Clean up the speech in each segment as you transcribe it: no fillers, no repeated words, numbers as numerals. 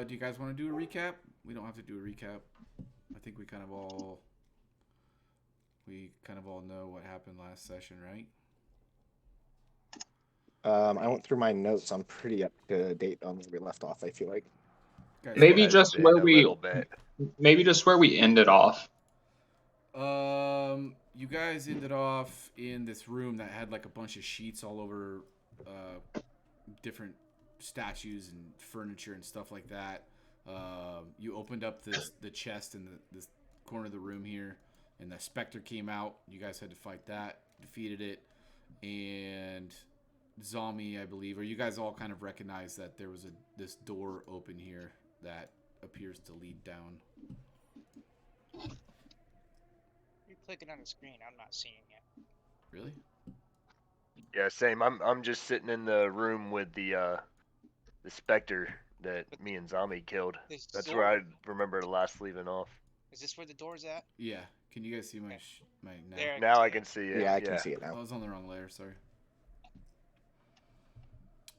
do you guys want to do a recap? We don't have to do a recap. I think we kind of all know what happened last session, right? I went through my notes. I'm pretty up to date on where we left off, I feel like. Guys, Maybe Has just been where a little bit. we ended off. you guys ended off in this room that had like a bunch of sheets all over, different statues and furniture and stuff like that. You opened up the chest in this corner of the room here, and the specter came out. You guys had to fight that, defeated it, and Zombie, I believe, or you guys all kind of recognize that there was this door open here that appears to lead down. You're clicking on the screen. I'm not seeing it. Really? Yeah, same. I'm just sitting in the room with the specter that me and Zombie killed. This That's door? where I remember last leaving off. Is this where the door's at? Yeah. Can you guys see my my now? There. Now I can see it. Yeah, I can see it I now. was on the wrong layer. Sorry.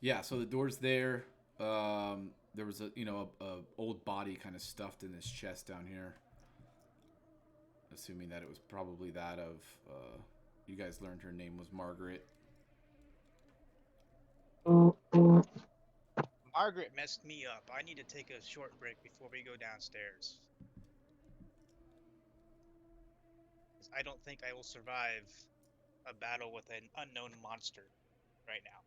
Yeah. So the door's there. There was a old body kind of stuffed in this chest down here. Assuming that it was probably that of. You guys learned her name was Margaret. Margaret messed me up. I need to take a short break before we go downstairs. I don't think I will survive a battle with an unknown monster right now.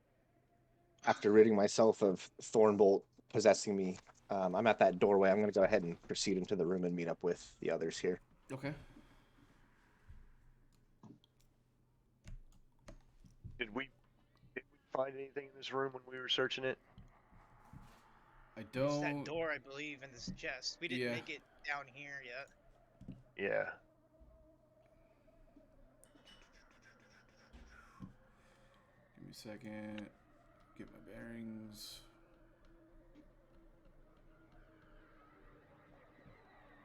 After ridding myself of Thornbolt possessing me, I'm at that doorway. I'm going to go ahead and proceed into the room and meet up with the others here. Okay. Did we find anything in this room when we were searching it? I It's don't. that door, I believe, in this chest. We didn't Yeah. make it down here yet. Yeah. Give me a second. Get my bearings.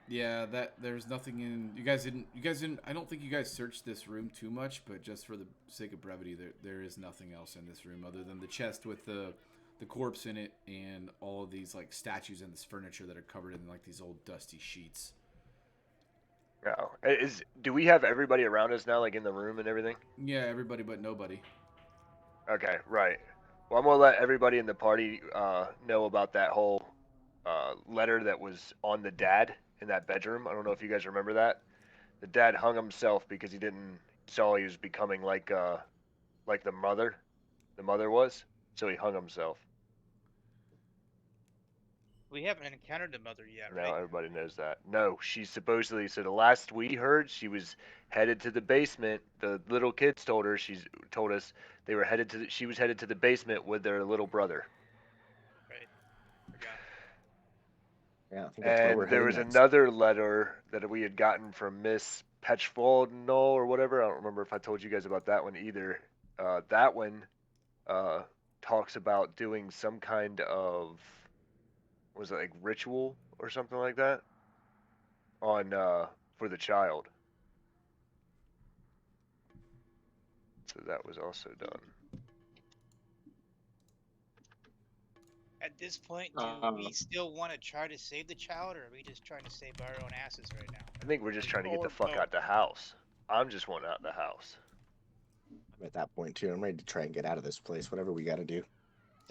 Yeah, there's nothing in. You guys didn't. I don't think you guys searched this room too much, but just for the sake of brevity, there is nothing else in this room other than the chest with the corpse in it and all of these like statues and this furniture that are covered in like these old dusty sheets. No. Do we have everybody around us now, like in the room and everything? Yeah, everybody but nobody. Okay, right. Well, I'm gonna let everybody in the party know about that whole letter that was on the dad in that bedroom. I don't know if you guys remember that. The dad hung himself because he saw he was becoming like the mother was, so he hung himself. We haven't encountered the mother yet, Now right? everybody knows that. No, she's supposedly. So the last we heard, she was headed to the basement. The little kids told us they were headed to. She was headed to the basement with their little brher. Right. Forgot. Yeah, I think that's where we're And there heading was next. another letter that we had gotten from Miss Petchfaldno or whatever. I don't remember if I told you guys about that one either. That one talks about doing some kind of, was it like ritual or something like that on for the child. So that was also done. At this point, do we still want to try to save the child, or are we just trying to save our own asses right now? I think we're just trying to get the Or fuck both. out the house. I'm just wanting out the house. I'm at that point, too. I'm ready to try and get out of this place, whatever we got to do.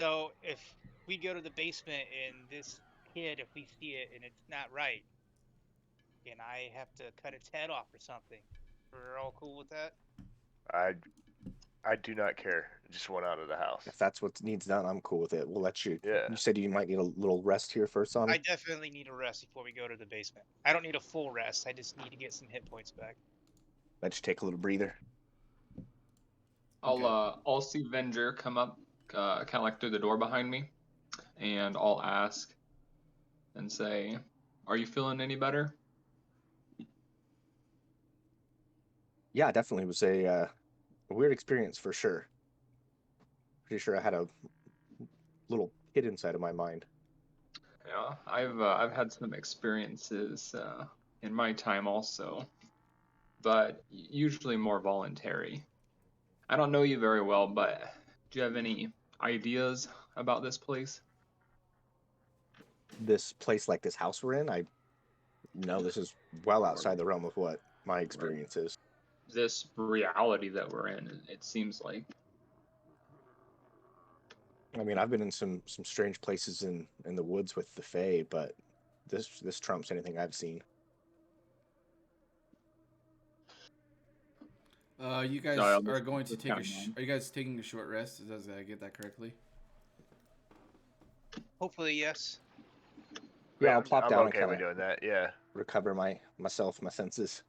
So if we go to the basement and this kid, if we see it and it's not right, and I have to cut its head off or something, we're all cool with that? I do not care. I just want out of the house. If that's what needs done, I'm cool with it. We'll let you. Yeah. You said you might need a little rest here first, on I definitely need a rest before we go to the basement. I don't need a full rest. I just need to get some hit points back. Let you take a little breather. I'll see Venger come up, kind of like through the door behind me, and I'll ask and say, "Are you feeling any better?" Yeah, definitely was a weird experience for sure. Pretty sure I had a little kid inside of my mind. Yeah, I've had some experiences in my time also, but usually more voluntary. I don't know you very well, but do you have any ideas about this place? this place like this house we're in, I know this is well outside the realm of what my experience is. This reality that we're in, it seems like. I mean, I've been in some strange places in the woods with the Fae, but this trumps anything I've seen. You guys No, are going to let's take count 'em on. Are you guys taking a short rest? Does I get that correctly? Hopefully, yes. Yeah, I'll plop I'm down and okay kind with of doing that. Yeah. recover my senses.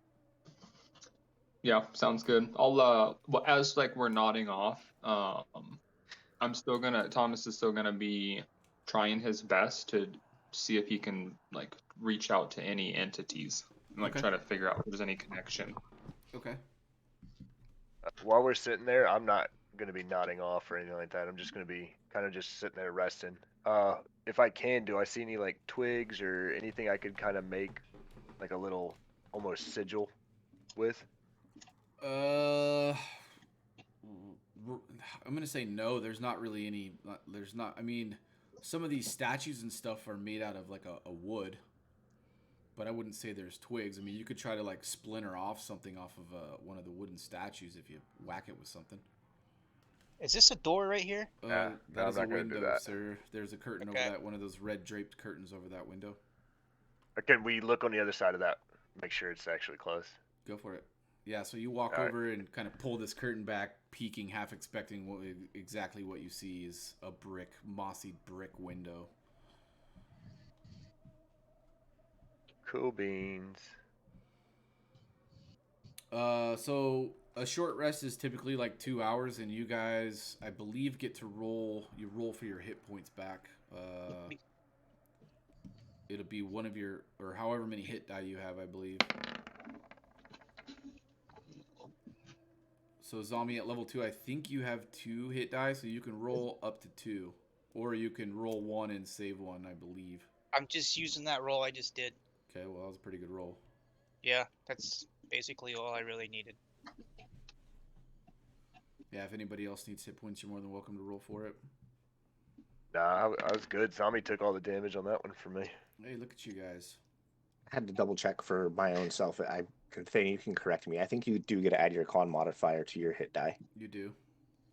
Yeah, sounds good. I'll well, as like we're nodding off, Thomas is still gonna be trying his best to see if he can like reach out to any entities and like Okay. try to figure out if there's any connection. Okay. While we're sitting there, I'm not gonna be nodding off or anything like that. I'm just gonna be kind of just sitting there resting. If I can, do I see any like twigs or anything I could kind of make like a little almost sigil with? Uh, I'm gonna say no. There's not really any. There's not. I mean, some of these statues and stuff are made out of like a wood, but I wouldn't say there's twigs. I mean, you could try to like splinter off something off of one of the wooden statues if you whack it with something. Is this a door right here? Nah, That no, is I'm a not gonna do window, that. sir. There's a curtain Okay. over that. One of those red draped curtains over that window. Or can we look on the other side of that? Make sure it's actually closed. Go for it. Yeah, so you walk All right. over and kind of pull this curtain back, peeking, half expecting exactly what you see is a mossy brick window. Cool beans. So a short rest is typically like 2 hours, and you guys, I believe, get to roll. You roll for your hit points back. It'll be one of your, or however many hit die you have, I believe. So zombie at level 2, I think you have 2 hit die, so you can roll up to 2, or you can roll 1 and save 1, I believe. I'm just using that roll I just did. Okay, well that was a pretty good roll. Yeah, that's basically all I really needed. Yeah, if anybody else needs hit points, you're more than welcome to roll for it. Nah, I was good. Zombie took all the damage on that one for me. Hey, look at you guys. I had to double check for my own self. Thane, you can correct me. I think you do get to add your con modifier to your hit die. You do.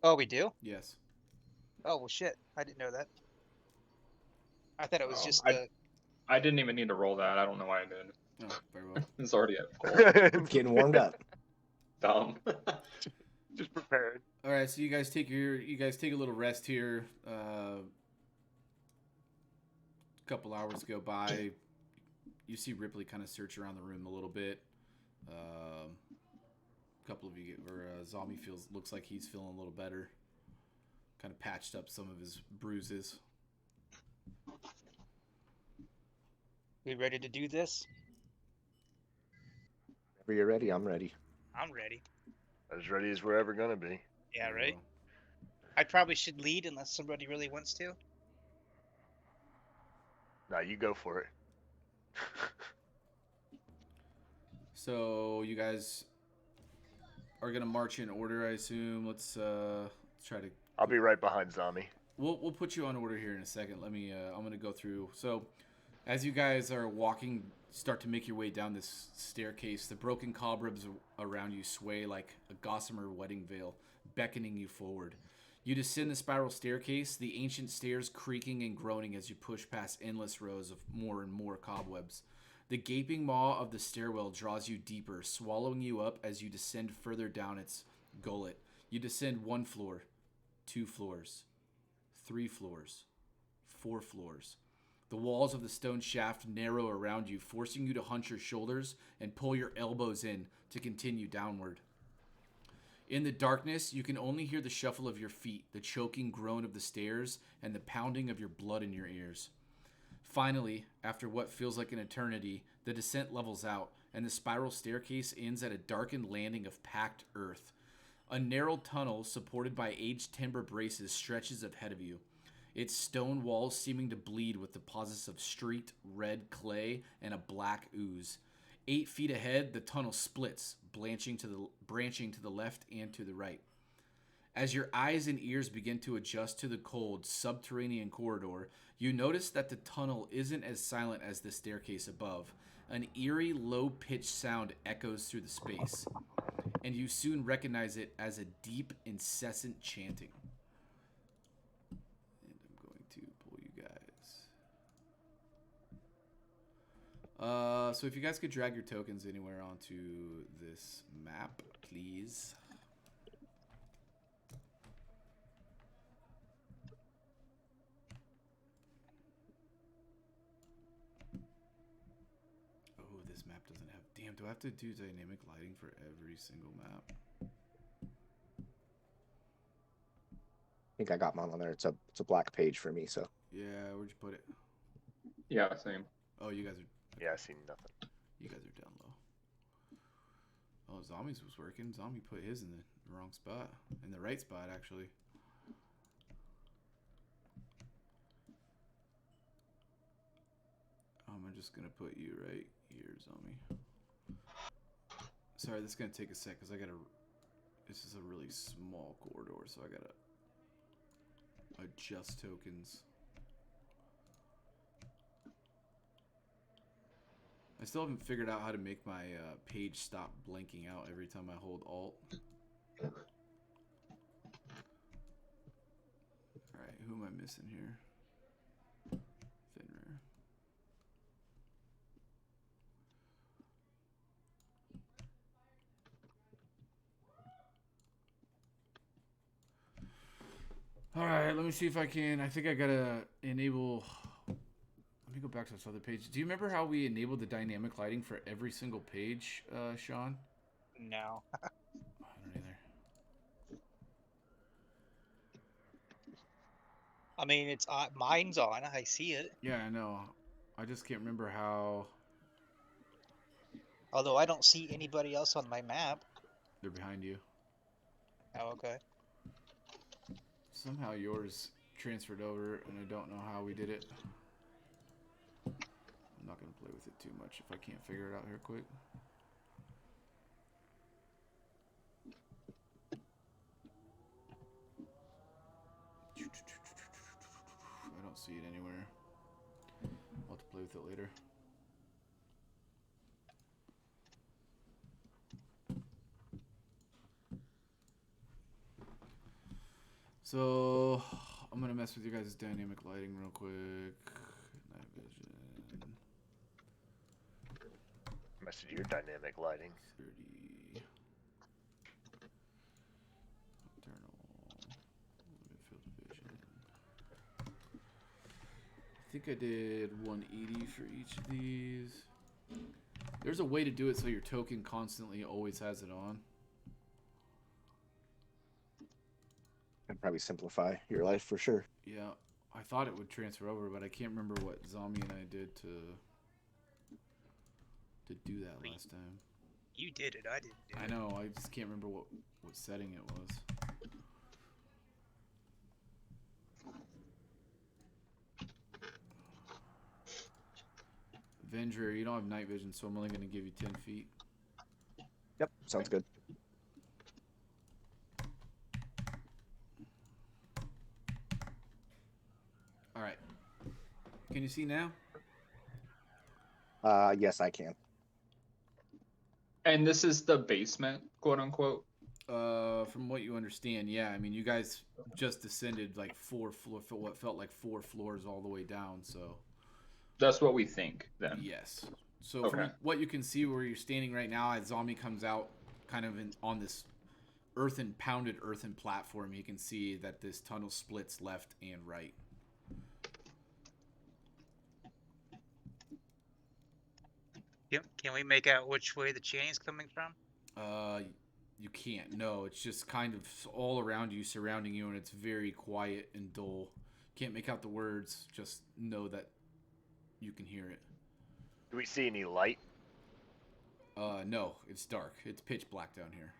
Oh, we do? Yes. Oh, well, shit. I didn't know that. I thought it was Oh, just I didn't even need to roll that. I don't know why I did. Oh, very well. It's already at full. Getting warmed up. Dumb. Just prepared. All right, so you guys take a little rest here. Couple hours go by. You see Ripley kind of search around the room a little bit. Couple of you, Zombie looks like he's feeling a little better. Kind of patched up some of his bruises. We ready to do this? Whenever you're ready, I'm ready. I'm ready. As ready as we're ever gonna be. Yeah, Very right? well. I probably should lead unless somebody really wants to. Nah, you go for it. So you guys are gonna march in order, I assume. Let's try to. I'll be right behind Zombie. We'll put you on order here in a second. Let me. I'm gonna go through. So, as you guys are walking, start to make your way down this staircase. The broken cobwebs around you sway like a gossamer wedding veil, beckoning you forward. You descend the spiral staircase, the ancient stairs creaking and groaning as you push past endless rows of more and more cobwebs. The gaping maw of the stairwell draws you deeper, swallowing you up as you descend further down its gullet. You descend 1 floor, 2 floors, 3 floors, 4 floors. The walls of the stone shaft narrow around you, forcing you to hunch your shoulders and pull your elbows in to continue downward. In the darkness, you can only hear the shuffle of your feet, the choking groan of the stairs, and the pounding of your blood in your ears. Finally, after what feels like an eternity, the descent levels out, and the spiral staircase ends at a darkened landing of packed earth. A narrow tunnel supported by aged timber braces stretches ahead of you, its stone walls seeming to bleed with deposits of streaked red clay and a black ooze. 8 feet ahead, the tunnel splits, branching to the left and to the right. As your eyes and ears begin to adjust to the cold, subterranean corridor, you notice that the tunnel isn't as silent as the staircase above. An eerie, low-pitched sound echoes through the space, and you soon recognize it as a deep, incessant chanting. And I'm going to pull you guys. So if you guys could drag your tokens anywhere onto this map, please. Oh, this map doesn't have... Damn, do I have to do dynamic lighting for every single map? I think I got mine on there. It's a black page for me, so. Yeah, where'd you put it? Yeah, same. Oh, you guys are... Yeah, I seen nothing. You guys are down low. Oh, Zombies was working. Zombie put his in the wrong spot. In the right spot, actually. I'm just gonna put you right here, Zombie. Sorry, this is gonna take a sec, because I gotta... This is a really small corridor, so I gotta... adjust tokens. I still haven't figured out how to make my page stop blanking out every time I hold Alt. Alright, who am I missing here? Fenrir. Alright, let me see if I can. I think I gotta enable... Let me go back to this other page. Do you remember how we enabled the dynamic lighting for every single page, Sean? No. I don't either. I mean, it's mine's on. I see it. Yeah, I know. I just can't remember how... Although I don't see anybody else on my map. They're behind you. Oh, okay. Somehow yours transferred over, and I don't know how we did it. I'm not going to play with it too much if I can't figure it out here quick. I don't see it anywhere. I'll have to play with it later. So, I'm going to mess with you guys' dynamic lighting real quick. Night vision. Mess with your dynamic lighting. 30. Nocturnal. Limit field of vision. I think I did 180 for each of these. There's a way to do it so your token constantly always has it on. It'd probably simplify your life for sure. Yeah, I thought it would transfer over, but I can't remember what Zombie and I did to do that last time. You did it. I didn't do I it. know, I just can't remember what setting it was. Avenger, you don't have night vision, so I'm only going to give you 10 feet. Yep, sounds good. Alright. Can you see now? Yes, I can. And this is the basement, quote unquote. From what you understand, yeah. I mean, you guys just descended like what felt like 4 floors all the way down, so... That's what we think then. Yes. So from Okay. what you can see where you're standing right now, as Zombie comes out kind of on this pounded earthen platform, you can see that this tunnel splits left and right. Can we make out which way the chanting's coming from? You can't. No, it's just kind of all around you, surrounding you, and it's very quiet and dull. Can't make out the words, just know that you can hear it. Do we see any light? No, it's dark. It's pitch black down here.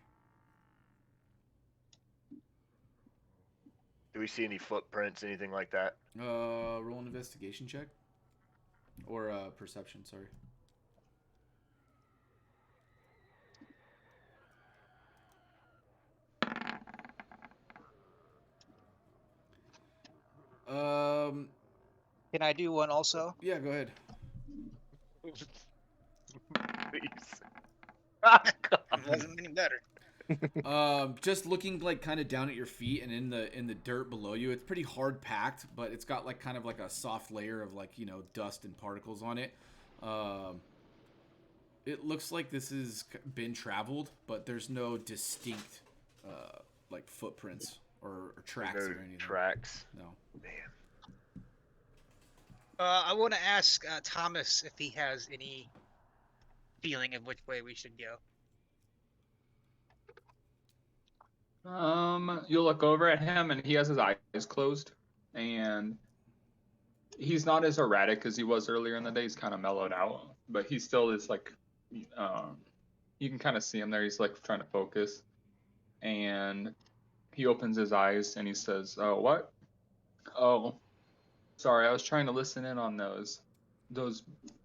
Do we see any footprints, anything like that? Roll an investigation check. Or perception, sorry. Can I do one also? Yeah, go ahead. Please. Ah, God. It wasn't any better. Just looking like kind of down at your feet and in the dirt below you, it's pretty hard packed, but it's got like kind of like a soft layer of like, you know, dust and particles on it. It looks like this has been traveled, but there's no distinct like footprints or tracks No or anything. tracks. No. Man. I want to ask Thomas if he has any feeling of which way we should go. You'll look over at him, and he has his eyes closed, and he's not as erratic as he was earlier in the day. He's kind of mellowed out, but he still is like, you can kind of see him there. He's like trying to focus, and he opens his eyes and he says, "Oh, what? Oh, sorry, I was trying to listen in on those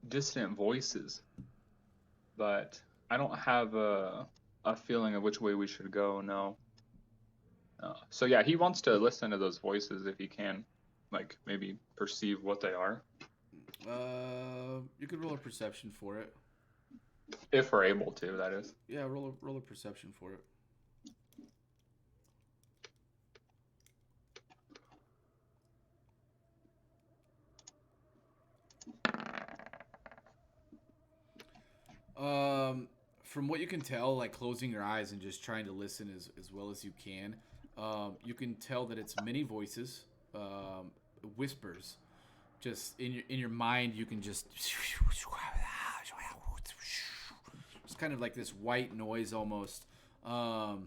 distant voices, but I don't have a feeling of which way we should go. No." So yeah, he wants to listen to those voices if he can, like maybe perceive what they are, You could roll a perception for it. if we're able to. That is. Yeah, roll a perception for it. From what you can tell, like closing your eyes and just trying to listen as well as you can, you can tell that it's many voices, whispers. Just in your mind, you can just it's kind of like this white noise almost, but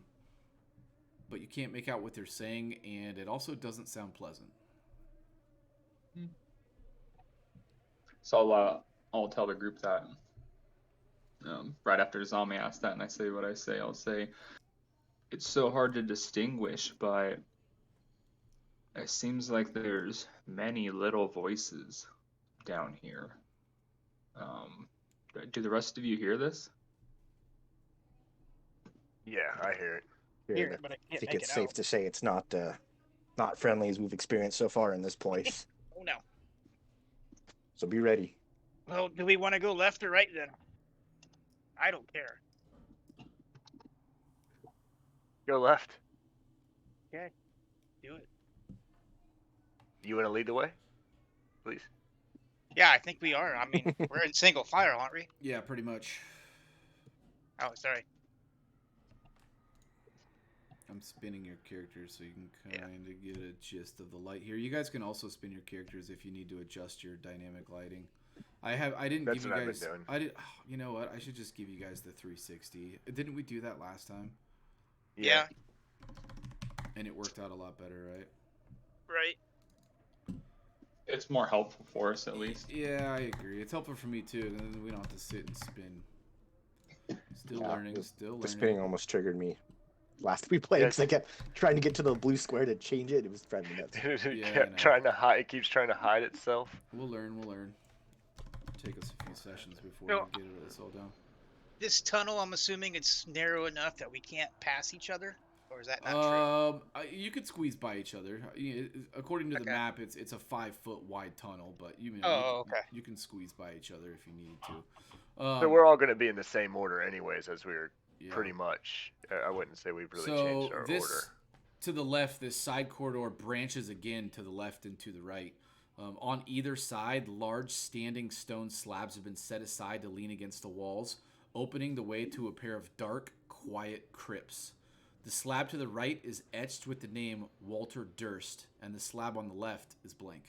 you can't make out what they're saying, and it also doesn't sound pleasant. So I'll tell the group that. Right after Zombie asks that, and I say what I say, I'll say, "It's so hard to distinguish, but it seems like there's many little voices down here. Do the rest of you hear this?" Yeah, I hear it. Hear it, but I I can't think make it's it safe out. to say it's not friendly as we've experienced so far in this place. Oh no. So be ready. Well, do we want to go left or right then? I don't care. Go left. Okay, do it. You want to lead the way? Please. Yeah, I think we are. I mean, we're in single file, aren't we? Yeah, pretty much. Oh, sorry. I'm spinning your characters so you can kind of get a gist of the light here. You guys can also spin your characters if you need to adjust your dynamic lighting. I didn't That's give you what I've guys. been doing. I did. You know what? I should just give you guys the 360. Didn't we do that last time? Yeah. And it worked out a lot better, right? Right. It's more helpful for us, at least. Yeah, I agree. It's helpful for me too. Then we don't have to sit and spin. Still Yeah, learning. Still The learning. spinning almost triggered me last we played because I kept trying to get to the blue square to change it. It was driving me nuts. Yeah, I know. Trying to hide. It keeps trying to hide itself. We'll learn. Take us a few sessions before No. we get this all down. This tunnel, I'm assuming it's narrow enough that we can't pass each other, or is that not true? You could squeeze by each other. According to the Okay. map, it's a 5-foot wide tunnel, but okay. you can squeeze by each other if you needed to. So we're all going to be in the same order, anyways, as we're yeah. pretty much. I wouldn't say we've really So changed our this order. to the left, this side corridor branches again to the left and to the right. On either side, large standing stone slabs have been set aside to lean against the walls, opening the way to a pair of dark, quiet crypts. The slab to the right is etched with the name Walter Durst, and the slab on the left is blank.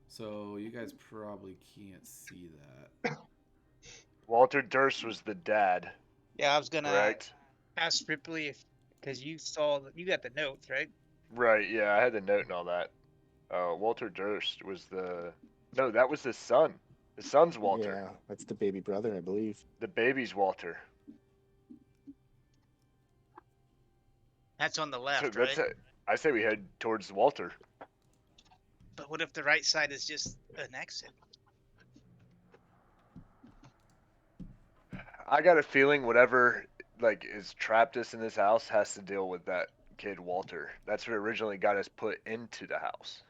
So you guys probably can't see that. Walter Durst was the dad, Yeah, I was gonna correct? ask Ripley because you you got the notes, right? Right, yeah, I had the note and all that. Walter Durst was No, that was the son. The son's Walter. Yeah, that's the baby brother, I believe. The baby's Walter. That's on the So left, that's right? it. I say we head towards Walter. But what if the right side is just an exit? I got a feeling whatever has trapped us in this house has to deal with that kid Walter. That's what originally got us put into the house.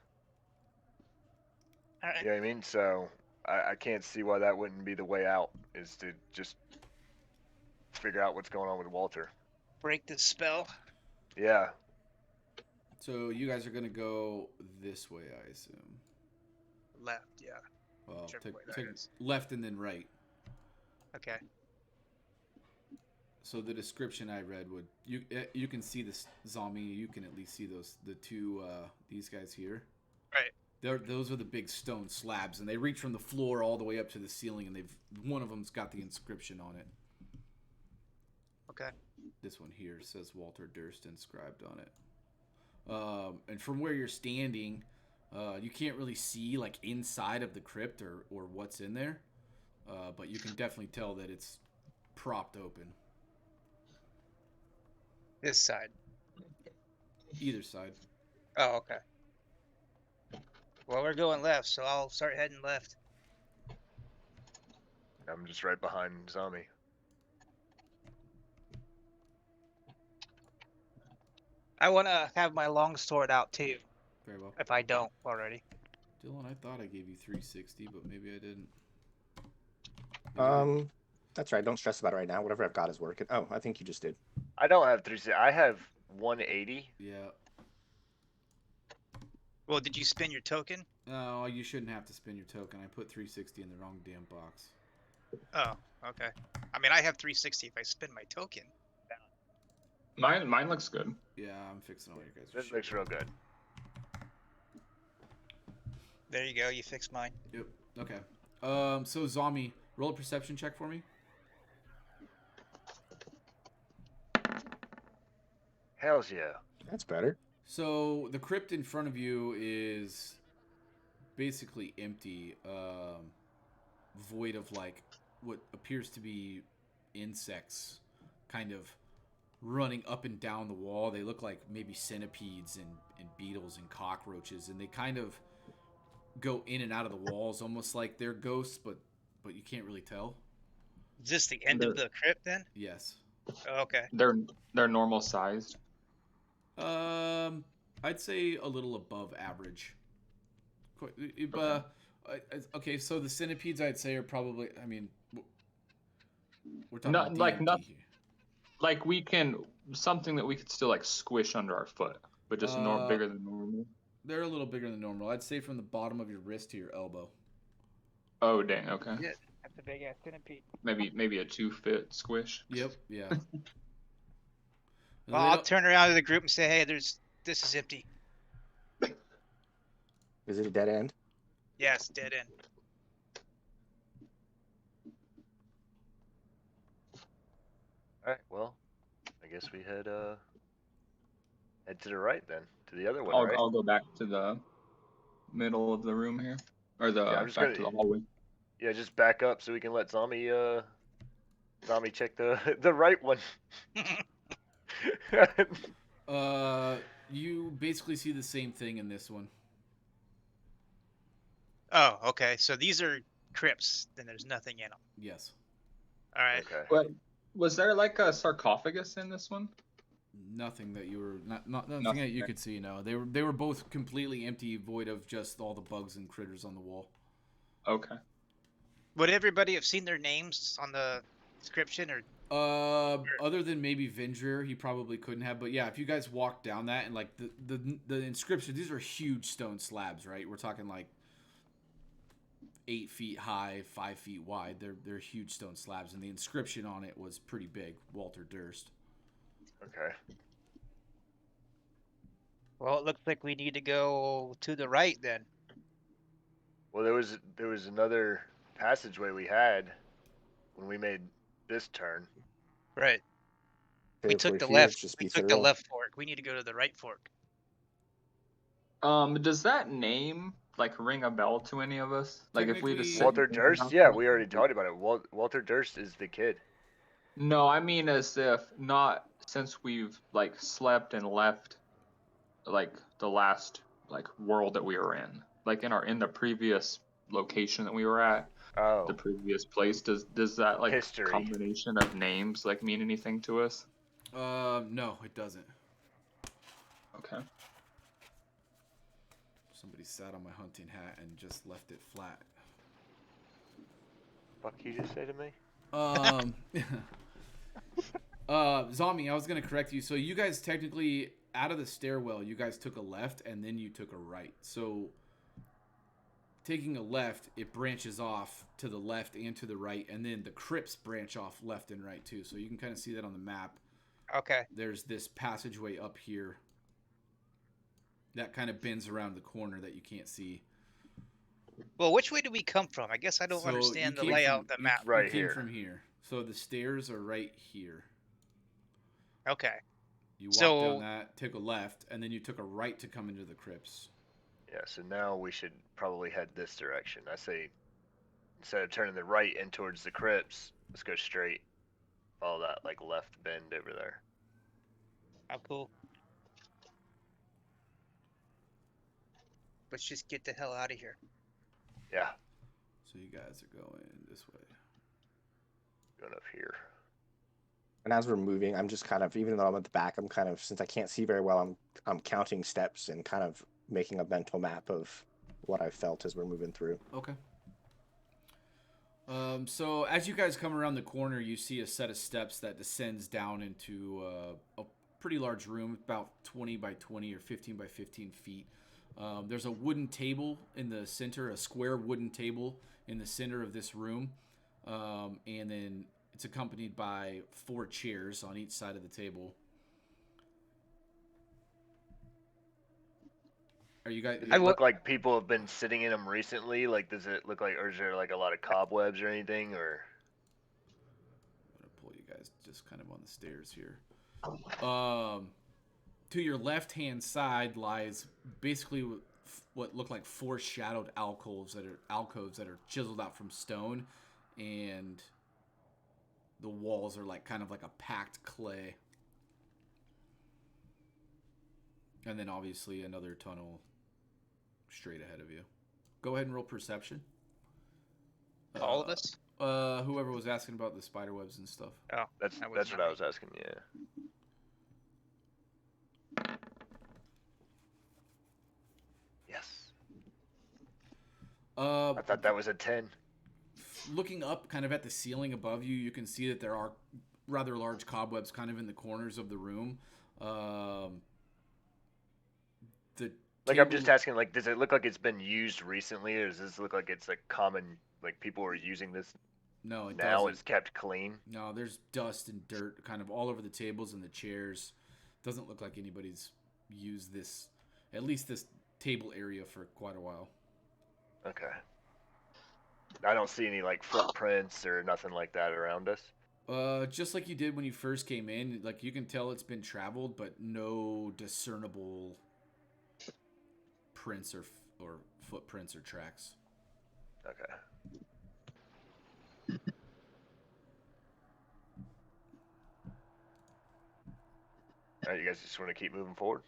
All right. You know what I mean? So I can't see why that wouldn't be the way out, is to just figure out what's going on with Walter. Break this spell. Yeah. So you guys are gonna go this way, I assume. Left, yeah. Well, Whichever way that take is. left and then right. Okay. So the description I read would you can see this zombie. You can at least see the two these guys here. Right. Those are the big stone slabs, and they reach from the floor all the way up to the ceiling, and one of them's got the inscription on it. Okay. This one here says Walter Durst inscribed on it. And from where you're standing, you can't really see like inside of the crypt or what's in there, but you can definitely tell that it's propped open. This side. Either side. Oh, okay. Well, we're going left, so I'll start heading left. I'm just right behind Zombie. I want to have my longsword out too, Very well. if I don't already. Dylan, I thought I gave you 360, but maybe I didn't. That's right. Don't stress about it right now. Whatever I've got is working. Oh, I think you just did. I don't have 360. I have 180. Yeah. Well, did you spin your token? No, you shouldn't have to spin your token. I put 360 in the wrong damn box. Oh, okay. I mean, I have 360 if I spin my token. Mine looks good. Yeah, I'm fixing all your guys' This shit. looks real good. There you go. You fixed mine. Yep. Okay. So zombie, roll a perception check for me. Hells yeah. That's better. So the crypt in front of you is basically empty, void of like what appears to be insects, kind of running up and down the wall. They look like maybe centipedes and beetles and cockroaches, and they kind of go in and out of the walls, almost like they're ghosts, but you can't really tell. Is this the end of the crypt then? Yes. Oh, okay. They're normal sized. I'd say a little above average. Okay, so the centipedes I'd say are probably. I mean, we're talking about Like D&D not here. like we can something that we could still like squish under our foot, but just bigger than normal. They're a little bigger than normal. I'd say from the bottom of your wrist to your elbow. Oh dang, okay. Yeah, that's a big ass centipede. Maybe a 2-foot squish. Yep. Yeah. Well, I'll turn around to the group and say, "Hey, this is empty." Is it a dead end? Yes, dead end. Alright, well, I guess we head to the right then. To the other one, I'll right? I'll go back to the middle of the room here, or the I'm just back to the hallway. Yeah, just back up so we can let Zombie check the right one. You basically see the same thing in this one. Oh, okay. So these are crypts. Then there's nothing in them. Yes. All right. Okay. What was there like a sarcophagus in this one? Nothing that you were nothing that you could see. No, they were both completely empty, void of just all the bugs and critters on the wall. Okay. Would everybody have seen their names on the description, or? Other than maybe Vindrir, he probably couldn't have. But yeah, if you guys walk down that and like the inscription, these are huge stone slabs, right? We're talking like 8 feet high, 5 feet wide. They're huge stone slabs, and the inscription on it was pretty big. Walter Durst. Okay. Well, it looks like we need to go to the right then. Well, there was another passageway we had when we made this turn. Right. We If took we're the here, left. just We be took the thorough. left fork. We need to go to the right fork. Does that name like ring a bell to any of us? Like if we just Technically- sit Walter and think Durst? about Yeah, that? we already talked about it. Walter Durst is the kid. No, I mean as if not since we've like slept and left like the last like world that we were in. Like in the previous location that we were at, Oh. the previous place, does that like History. combination of names like mean anything to us? No, it doesn't. Okay. Somebody sat on my hunting hat and just left it flat. Fuck you just say to me? Zombie, I was gonna correct you. So you guys technically, out of the stairwell, you guys took a left and then you took a right. So taking a left, it branches off to the left and to the right, and then the crypts branch off left and right too. So you can kind of see that on the map. Okay. There's this passageway up here that kind of bends around the corner that you can't see. Well, which way do we come from? I guess I don't So understand you the came layout from- of the map. You Right came here. from here. So the stairs are right here. Okay. You walk So- down that, took a left, and then you took a right to come into the crypts. Yeah, so now we should probably head this direction. I say, instead of turning the right in towards the crypts, let's go straight. Follow that, like, left bend over there. How cool. Let's just get the hell out of here. Yeah, So you guys are going this way. going up here. And as we're moving, I'm just kind of, even though I'm at the back, I'm kind of, since I can't see very well, I'm counting steps and kind of making a mental map of what I felt as we're moving through. Okay. So as you guys come around the corner, you see a set of steps that descends down into a pretty large room, about 20 by 20 or 15 by 15 feet. There's a wooden table in the center, a square wooden table in the center of this room. And then it's accompanied by 4 chairs on each side of the table. Are you guys? Does it look like people have been sitting in them recently? Like, does it look like, or is there like a lot of cobwebs or anything? Or I'm gonna pull you guys just kind of on the stairs here. To your left-hand side lies basically what look like foreshadowed alcoves that are chiseled out from stone, and the walls are like kind of like a packed clay. And then obviously another tunnel straight ahead of you. Go ahead and roll perception. All of us? Whoever was asking about the spider webs and stuff. Oh, that's that what not I me. was asking. Yeah. Yes. I thought that was a 10. Looking up kind of at the ceiling above you, you can see that there are rather large cobwebs kind of in the corners of the room. Like, I'm just asking, like, does it look like it's been used recently, or does this look like it's like common, like people are using this No, it now? doesn't. It's kept clean. No, there's dust and dirt kind of all over the tables and the chairs. Doesn't look like anybody's used this, at least this table area, for quite a while. Okay. I don't see any like footprints or nothing like that around us. Just like you did when you first came in, like you can tell it's been traveled, but no discernible prints or footprints or tracks. Okay. All right, you guys just want to keep moving forward?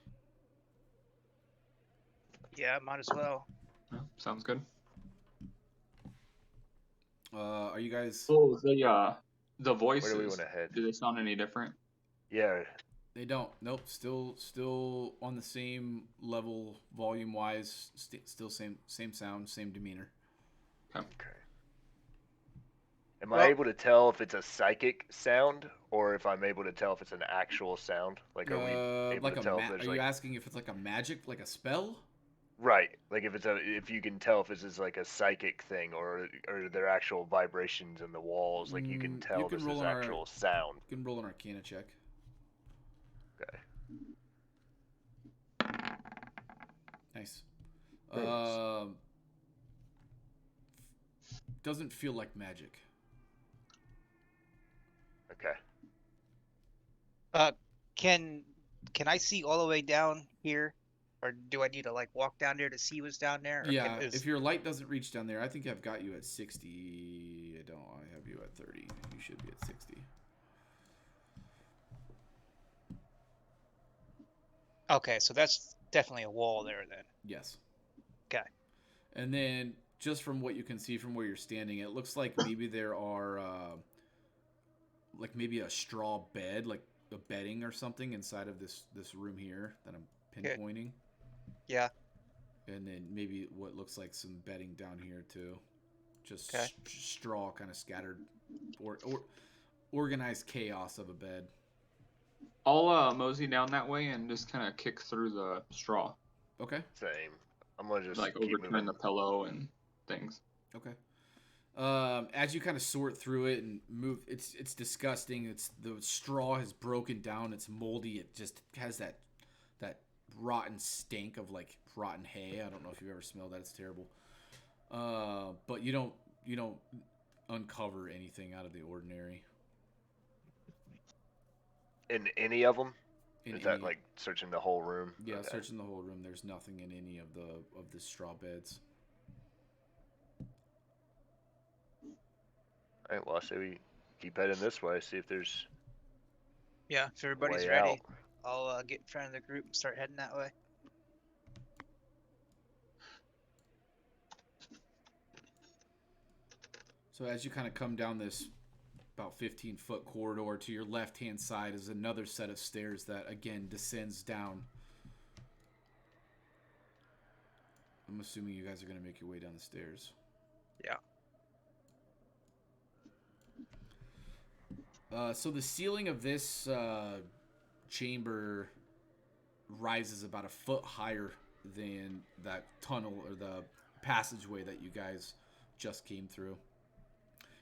Yeah, might as well. Yeah, sounds good. Are you guys? Oh, the Where voices. do we want to head? Do they sound any different? Yeah. They don't. Nope. Still on the same level, volume wise. Still same sound, same demeanor. Okay. Am I able to tell if it's a psychic sound or if I'm able to tell if it's an actual sound? Like, are we able Like to a tell if there's are you like asking if it's like a magic, like a spell? right? Like, if you can tell if this is like a psychic thing or there actual vibrations in the walls, like you can You tell can this roll is an ar- actual sound. You can roll an Arcana check. Okay. Nice. Nice. Doesn't feel like magic. Okay. Can I see all the way down here, or do I need to like walk down there to see what's down there? Or Yeah, if your light doesn't reach down there, I think I've got you at 60. I don't. I have you at 30. You should be at 60. Okay, so that's definitely a wall there then. Yes. Okay. And then, just from what you can see from where you're standing, it looks like maybe there are, like maybe a straw bed, like a bedding or something inside of this room here that I'm pinpointing. Yeah. And then maybe what looks like some bedding down here too. Just Okay. straw kind of scattered, or organized chaos of a bed. I'll mosey down that way and just kind of kick through the straw, Okay. Same. I'm gonna just like keep overturn moving. the pillow and things. Okay. As you kind of sort through it and move, it's disgusting. The straw has broken down. It's moldy. It just has that rotten stink of like rotten hay. I don't know if you've ever smelled that. It's terrible. But you don't uncover anything out of the ordinary. In any of them? In Is that any- like searching the whole room? Yeah, Okay. searching the whole room. There's nothing in any of the straw beds. All right. Well, I say we keep heading this way. See if there's Yeah. If a everybody's way ready, out. I'll get in front of the group and start heading that way. So as you kind of come down this about 15-foot corridor, to your left-hand side is another set of stairs that again descends down. I'm assuming you guys are going to make your way down the stairs. Yeah. So the ceiling of this chamber rises about a foot higher than that tunnel or the passageway that you guys just came through.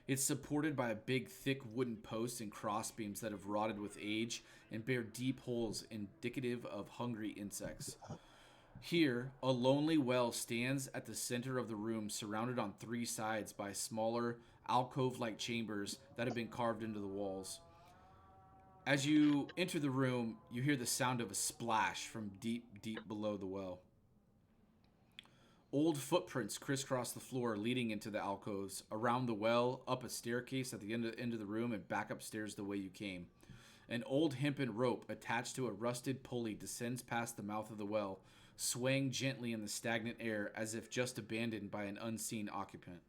It's supported by a big, thick wooden post and crossbeams that have rotted with age and bear deep holes indicative of hungry insects. Here, a lonely well stands at the center of the room, surrounded on three sides by smaller, alcove-like chambers that have been carved into the walls. As you enter the room, you hear the sound of a splash from deep, deep below the well. Old footprints crisscross the floor, leading into the alcoves, around the well, up a staircase at the end of the room, and back upstairs the way you came. An old hempen rope attached to a rusted pulley descends past the mouth of the well, swaying gently in the stagnant air as if just abandoned by an unseen occupant.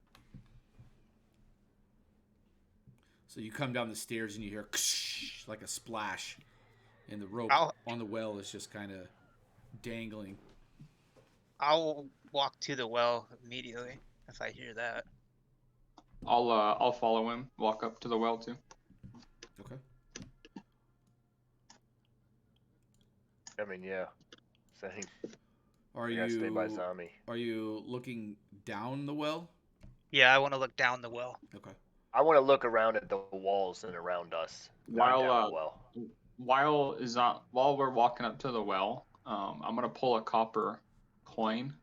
So you come down the stairs and you hear like a splash, and the rope on the well is just kind of dangling. I'll walk to the well immediately if I hear that. I'll follow him. Walk up to the well too. Okay. I mean, yeah. Same. Are I gotta stay by Zami. Are you looking down the well? Yeah, I want to look down the well. Okay. I want to look around at the walls and around us. Not down the well. While we're walking up to the well, I'm gonna pull a copper coin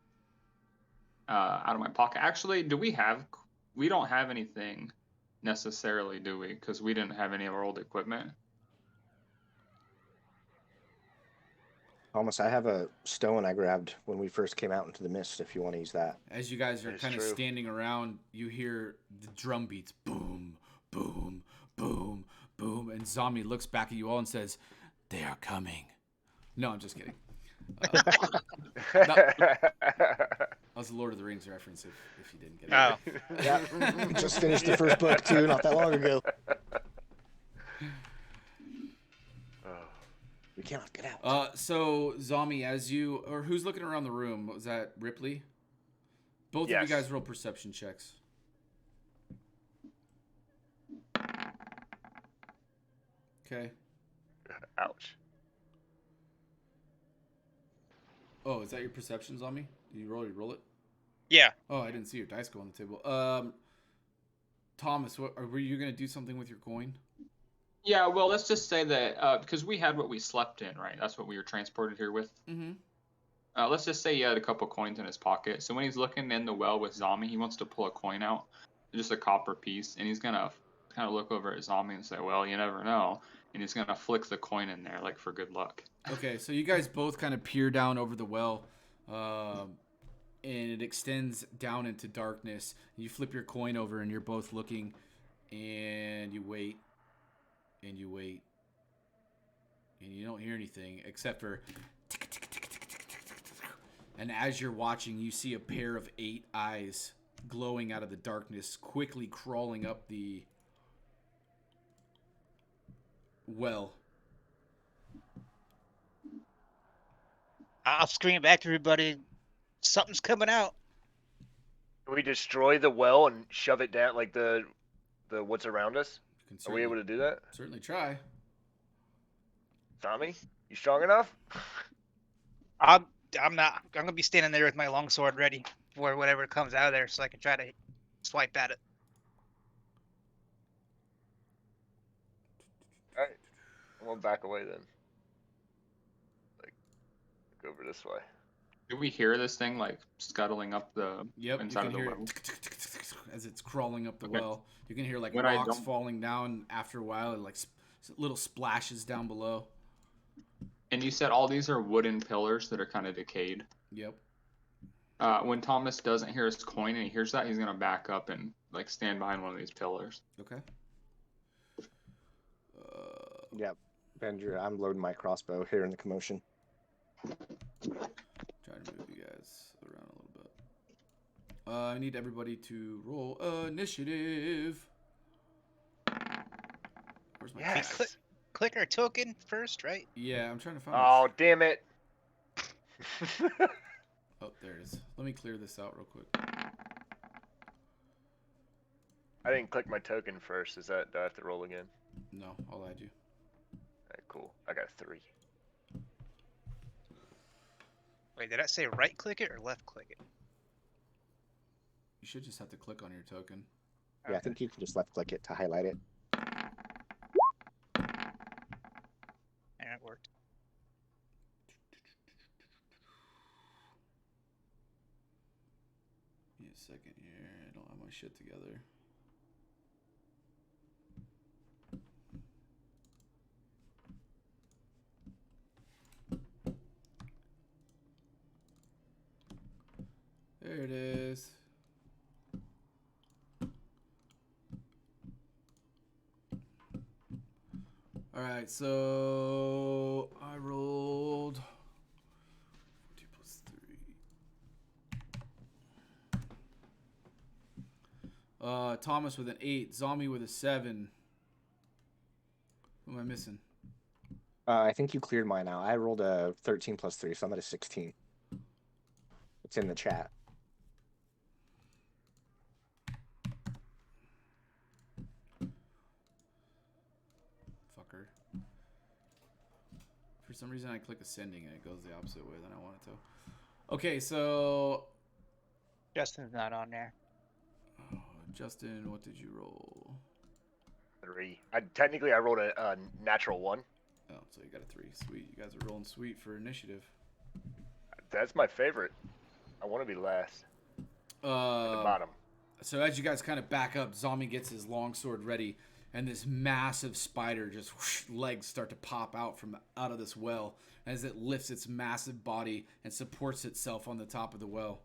out of my pocket. Actually, we don't have anything necessarily, do we? Because we didn't have any of our old equipment. Thomas, I have a stone I grabbed when we first came out into the mist, if you want to use that. As you guys are It's kind of true. standing around, you hear the drum beats, boom, boom, boom, boom, and Zombie looks back at you all and says, "They are coming." No, I'm just kidding. That was a Lord of the Rings reference, if you didn't get it. Oh, Yeah, we just finished the first book too, not that long ago. We cannot get out. So Zombie, who's looking around the room? Was that Ripley? Both of you Yes. guys roll perception checks. Okay. Ouch. Oh, is that your perception, Zombie? Did you roll it? yeah. Oh, I didn't see your dice go on the table. Thomas, were you gonna do something with your coin? Yeah, well, let's just say that because we had what we slept in, right? That's what we were transported here with. Mm-hmm. Let's just say he had a couple coins in his pocket. So when he's looking in the well with Zombie, he wants to pull a coin out, just a copper piece, and he's gonna kind of look over at Zombie and say, "Well, you never know," and he's gonna flick the coin in there, like for good luck. Okay, so you guys both kind of peer down over the well, and it extends down into darkness. You flip your coin over, and you're both looking, and you wait, and you wait, and you don't hear anything except for tick, tick, tick, tick, tick, tick, tick, tick. And as you're watching, you see a pair of 8 eyes glowing out of the darkness, quickly crawling up the well I'll scream back to everybody. Something's coming out. Can we destroy the well and shove it down like the what's around us? You can Are we able to do that? certainly try. Tommy, you strong enough? I'm not. I'm gonna be standing there with my longsword ready for whatever comes out of there, so I can try to swipe at it. All right, I'm gonna back away then. Like, go over this way. Do we hear this thing like scuttling up the Yep, you inside can of the hear well? it as it's crawling up the Okay. well. You can hear like When I rocks don't- falling down after a while, and like little splashes down below. And you said all these are wooden pillars that are kind of decayed. Yep. When Thomas doesn't hear his coin and he hears that, he's gonna back up and like stand behind one of these pillars. Okay. Yep. Bender, I'm loading my crossbow, hearing the commotion. Trying to move you guys around a little bit. I need everybody to roll initiative. Where's my Yes. tabs? Click our token first, right? Yeah, I'm trying to find. Oh, damn it. Oh, there it is. Let me clear this out real quick. I didn't click my token first. Do I have to roll again? No, all I do. Alright, cool. I got 3. Wait, did I say right click it or left click it? You should just have to click on your token. Yeah, I think you can just left click it to highlight it. And it worked. Give me a second here. I don't have my shit together. There it is. All right, so I rolled 2 plus 3. Thomas with an 8, Zombie with a 7. Who am I missing? I think you cleared mine out. I rolled a 13 plus 3, so I'm at a 16. It's in the chat. Fucker. For some reason, I click ascending and it goes the opposite way than I want it to. Okay, so Justin's not on there. Justin, what did you roll? 3. Technically, I rolled a natural 1. Oh, so you got a 3. Sweet. You guys are rolling sweet for initiative. That's my favorite. I want to be last. At the bottom. So as you guys kind of back up, Zombie gets his longsword ready, and this massive spider just whoosh, legs start to pop out of this well as it lifts its massive body and supports itself on the top of the well,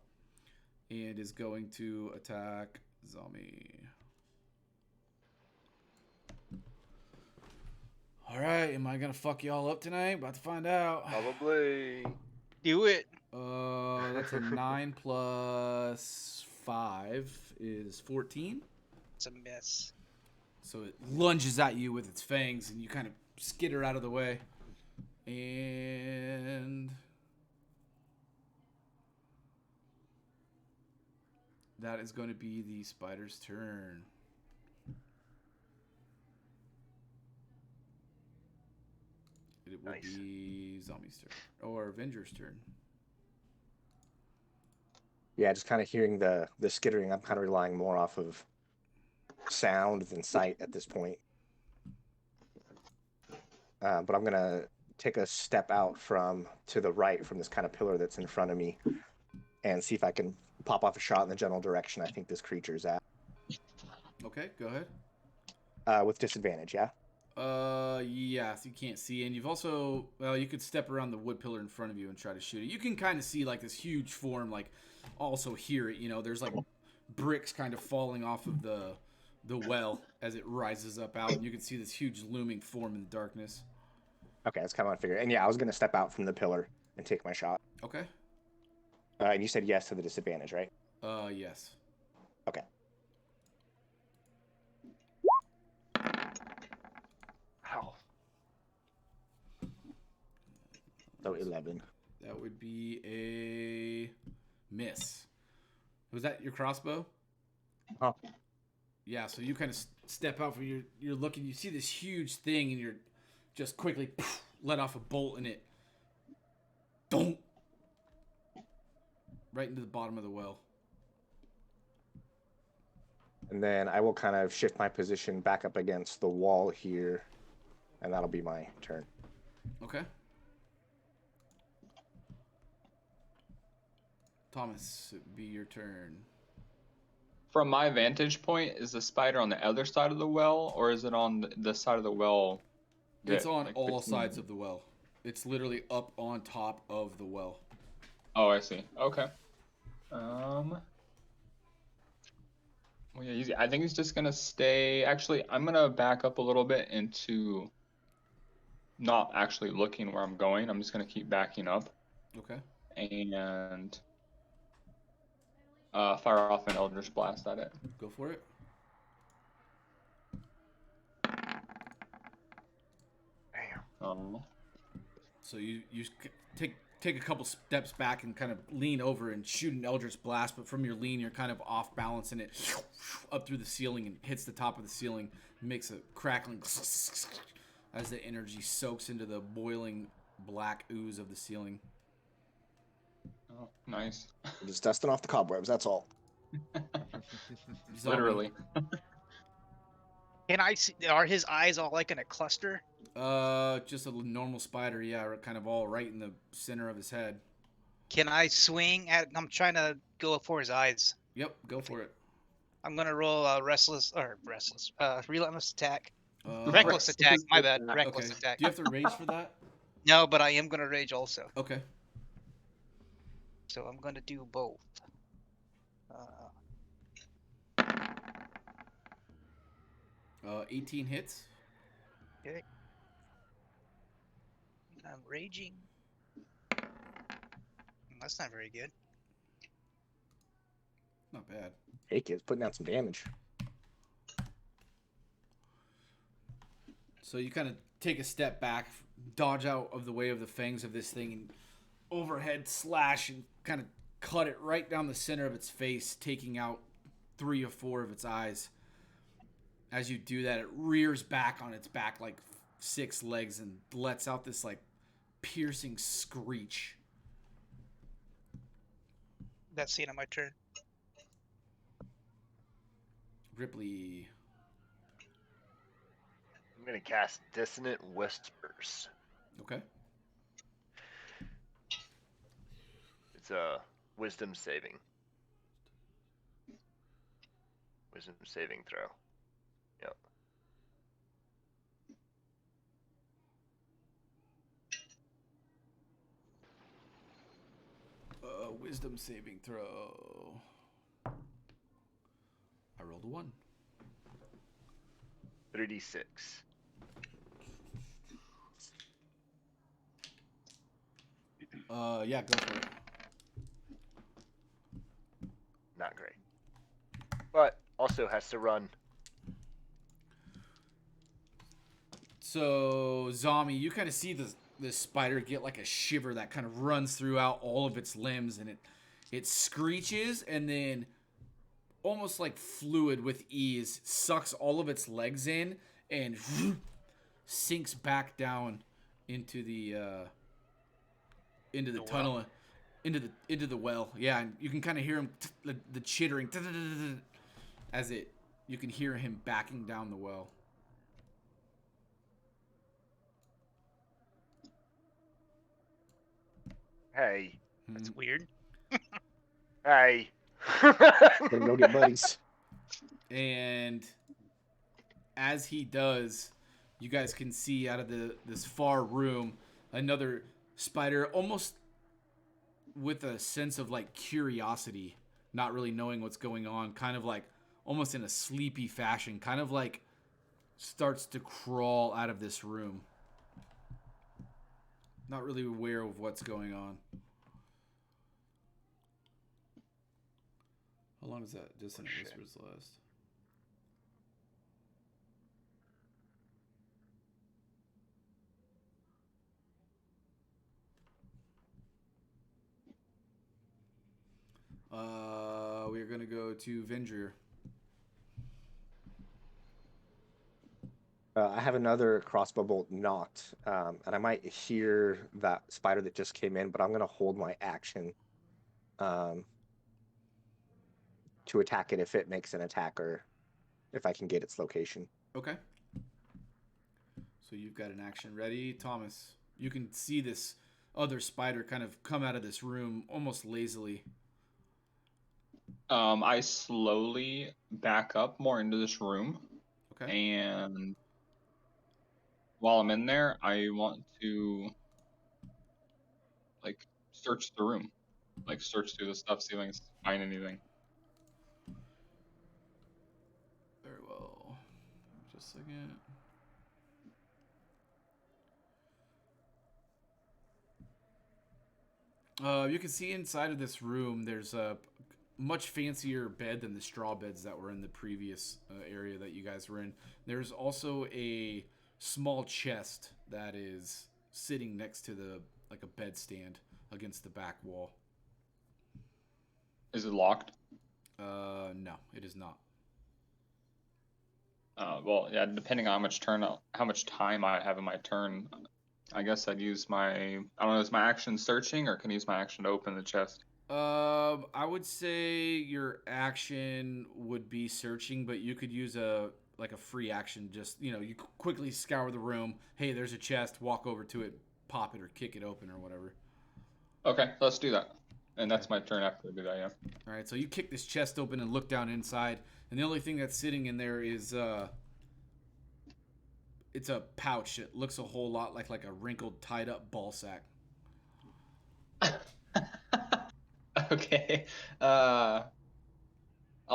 and is going to attack Zombie. All right, am I gonna fuck y'all up tonight? About to find out. Probably. Do it. That's a 9 plus 5 is 14. It's a miss. So it lunges at you with its fangs, and you kind of skitter out of the way. And that is going to be the spider's turn. It will Nice. be Zombie's turn. Or Avenger's turn. Yeah, just kind of hearing the skittering. I'm kind of relying more off of sound than sight at this point. But I'm gonna take a step out to the right from this kind of pillar that's in front of me, and see if I can pop off a shot in the general direction I think this creature's at. Okay, go ahead. With disadvantage, yeah. Yeah, so you can't see, and you've also, well, you could step around the wood pillar in front of you and try to shoot it. You can kind of see like this huge form, like also hear it. You know, there's like bricks kind of falling off of the well as it rises up out, and you can see this huge looming form in the darkness. Okay, that's kind of what I figured. And yeah, I was gonna step out from the pillar and take my shot. Okay. And you said yes to the disadvantage, right? Yes. Okay. Ow. So 11. That would be a miss. Was that your crossbow? Oh. Yeah, so you kind of step out from you're looking, you see this huge thing, and you're just quickly let off a bolt, and it don't right into the bottom of the well. And then I will kind of shift my position back up against the wall here, and that'll be my turn. Okay. Thomas, it'd be your turn. From my vantage point, is the spider on the other side of the well, or is it on the side of the well? It's that, on like, all between- sides of the well. It's literally up on top of the well. Oh, I see. Okay. Well, yeah, I think he's just gonna stay. Actually, I'm gonna back up a little bit into not actually looking where I'm going. I'm just gonna keep backing up Okay. and fire off an Eldritch Blast at it. Go for it. Damn. So you take a couple steps back and kind of lean over and shoot an Eldritch Blast, but from your lean, you're kind of off balance, and it up through the ceiling and hits the top of the ceiling, makes a crackling as the energy soaks into the boiling black ooze of the ceiling. Oh, nice. I'm just dusting off the cobwebs, that's all. Zombie. Literally. Can I see? Are his eyes all like in a cluster? Just a normal spider, yeah, kind of all right in the center of his head. Can I swing at? I'm trying to go for his eyes. Yep, go for it. I'm gonna roll a relentless attack. Uh, Reckless attack. My Okay. bad. Reckless Okay. attack. Do you have to rage for that? No, but I am gonna rage also. Okay. So I'm gonna do both. 18 hits. Okay. I'm raging. That's not very good. Not bad. Hey kids, putting out some damage. So you kind of take a step back, dodge out of the way of the fangs of this thing, and overhead slash and kind of cut it right down the center of its face, taking out 3 or 4 of its eyes. As you do that, it rears back on its back like 6 legs and lets out this like piercing screech. That's the end of my turn. Ripley. I'm gonna cast Dissonant Whispers. Okay. It's a wisdom saving. Wisdom saving throw. Yep. Wisdom saving throw. I rolled a 1. 3d6. Yeah, go for it. Not great. But also has to run. So, Zombie, you kind of see this spider get like a shiver that kind of runs throughout all of its limbs, and it screeches and then almost like fluid with ease sucks all of its legs in and sinks back down into the tunnel, well. into the well. Yeah, and you can kind of hear him the chittering as you can hear him backing down the well. Hey. That's weird. Hey. Gonna go get buddies. And as he does, you guys can see out of this far room another spider, almost with a sense of like curiosity, not really knowing what's going on, kind of like almost in a sleepy fashion, kind of like starts to crawl out of this room. Not really aware of what's going on. How long does that Dissonant Whispers last? We're gonna go to Vendrier. I have another crossbow bolt knocked, and I might hear that spider that just came in, but I'm going to hold my action to attack it if it makes an attack or if I can get its location. Okay. So you've got an action ready. Thomas, you can see this other spider kind of come out of this room almost lazily. I slowly back up more into this room, Okay. and while I'm in there, I want to like search the room, like search through the stuff, see if I can find anything. Very well. Just a second. You can see inside of this room, there's a much fancier bed than the straw beds that were in the previous area that you guys were in. There's also a small chest that is sitting next to the like a bed stand against the back wall. Is it locked? No, it is not. Well, yeah, depending on how much time I have in my turn, I guess I'd use I don't know, is my action searching or can I use my action to open the chest? I would say your action would be searching, but you could use a free action. Just you quickly scour the room. Hey, there's a chest. Walk over to it, pop it, or kick it open, or whatever. Okay, let's do that. And that's my turn after I do that. Yeah. All right. So you kick this chest open and look down inside, and the only thing that's sitting in there is it's a pouch. It looks a whole lot like a wrinkled, tied up ball sack. Okay. I'll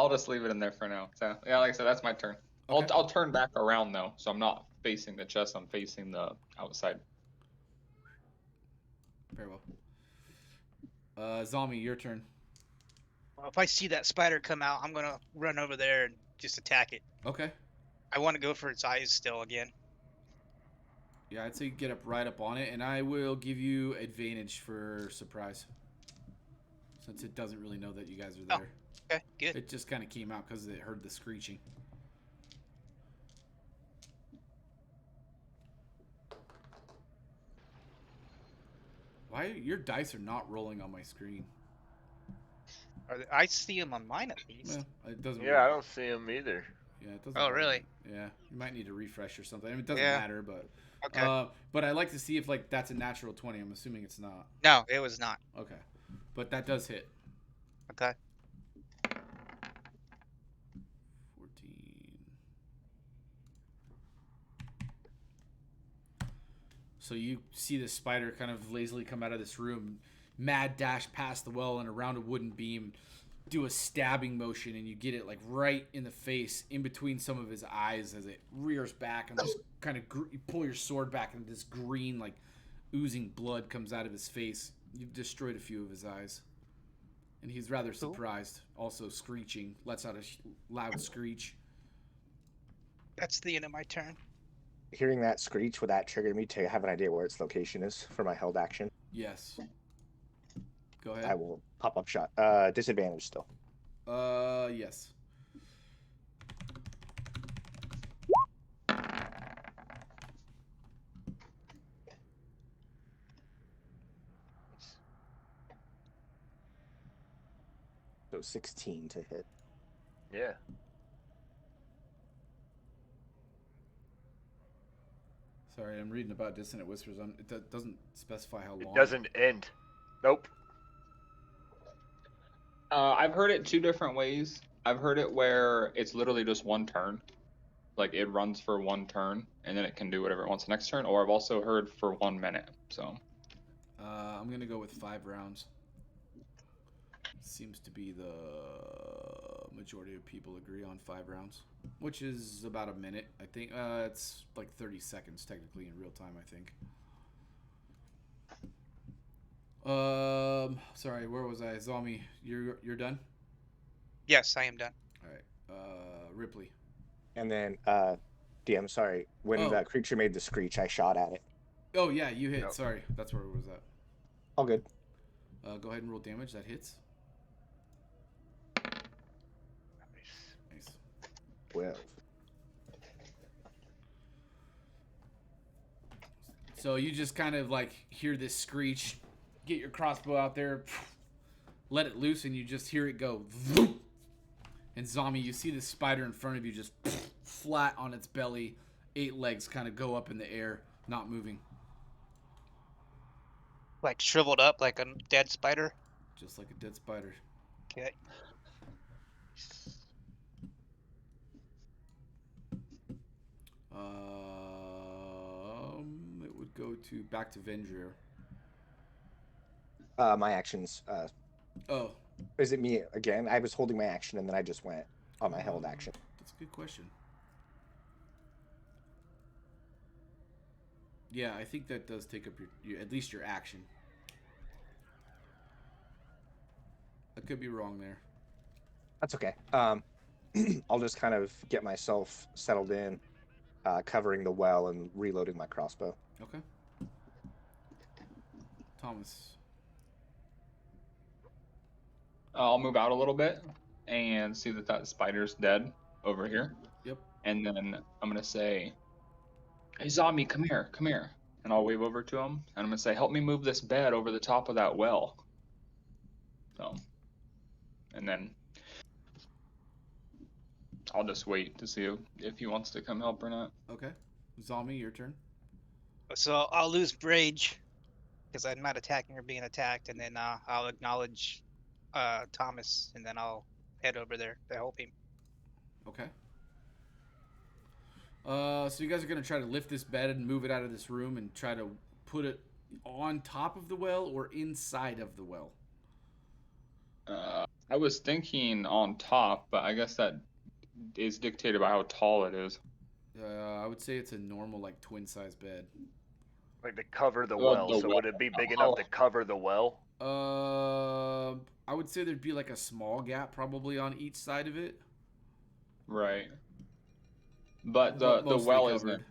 just leave it in there for now. So yeah, like I said, that's my turn. Okay. I'll turn back around though, so I'm not facing the chest. I'm facing the outside. Very well. Zombie, your turn. Well, if I see that spider come out, I'm gonna run over there and just attack it. Okay. I want to go for its eyes still again. Yeah, I'd say you get right up on it, and I will give you advantage for surprise. Since it doesn't really know that you guys are there. Okay, good. It just kind of came out because it heard the screeching. Why your dice are not rolling on my screen? I see them on mine at least. Well, it doesn't. Yeah, I don't see him either. Yeah, it doesn't. Oh, really? Yeah, you might need to refresh or something. I mean, it doesn't Yeah. matter, but. Okay. But I like to see if that's a natural 20. I'm assuming it's not. No, it was not. Okay, but that does hit. Okay. 14. So you see the spider kind of lazily come out of this room, mad dash past the well and around a wooden beam, do a stabbing motion, and you get it like right in the face, in between some of his eyes as it rears back, and just kind of you pull your sword back, and this green, like oozing blood comes out of his face. You've destroyed a few of his eyes, and he's rather surprised. Also screeching, lets out a loud screech. That's the end of my turn. Hearing that screech, would that trigger me to have an idea where its location is for my held action? Yes. Go ahead. I will pop up shot. Disadvantage still. Yes. So 16 to hit. Yeah. Sorry, I'm reading about Dissonant Whispers. It doesn't specify how long. It doesn't end. Nope. I've heard it two different ways. I've heard it where it's literally just one turn. Like it runs for one turn and then it can do whatever it wants the next turn. Or I've also heard for 1 minute. So I'm gonna go with 5 rounds. Seems to be the majority of people agree on 5 rounds, which is about a minute. I think it's like 30 seconds technically in real time. I think. Sorry, where was I? Zombie, you're done. Yes, I am done. All right, Ripley. And then, DM, sorry. When Oh. the creature made the screech, I shot at it. Oh yeah, you hit. Yep. Sorry, that's where it was at. All good. Go ahead and roll damage. That hits. 12. So you just kind of like hear this screech, get your crossbow out there, let it loose, and you just hear it go. And Zombie, you see this spider in front of you just flat on its belly, 8 legs kind of go up in the air, not moving. Like shriveled up like a dead spider. Just like a dead spider. Okay. It would go to back to Vendrier. My actions. Oh, Is it me again? I was holding my action and then I just went on my held action. That's a good question. Yeah, I think that does take up your at least your action. I could be wrong there. That's okay. I'll just kind of get myself settled in, covering the well and reloading my crossbow. Okay. Thomas. I'll move out a little bit and see that spider's dead over here. Yep. And then I'm gonna say, "Hey, zombie, come here, come here." And I'll wave over to him, and I'm gonna say, "Help me move this bed over the top of that well." So, and then I'll just wait to see if he wants to come help or not. Okay. Zombie, your turn. So I'll lose rage because I'm not attacking or being attacked, and then I'll acknowledge Thomas, and then I'll head over there to help him. Okay. So you guys are gonna try to lift this bed and move it out of this room and try to put it on top of the well or inside of the well. I was thinking on top, but I guess that is dictated by how tall it is. I would say it's a normal like twin size bed. Like to cover the Oh, well. the So well. would it be big enough to cover the well? I would say there'd be like a small gap probably on each side of it. Right. But But the mostly well covered. isn't.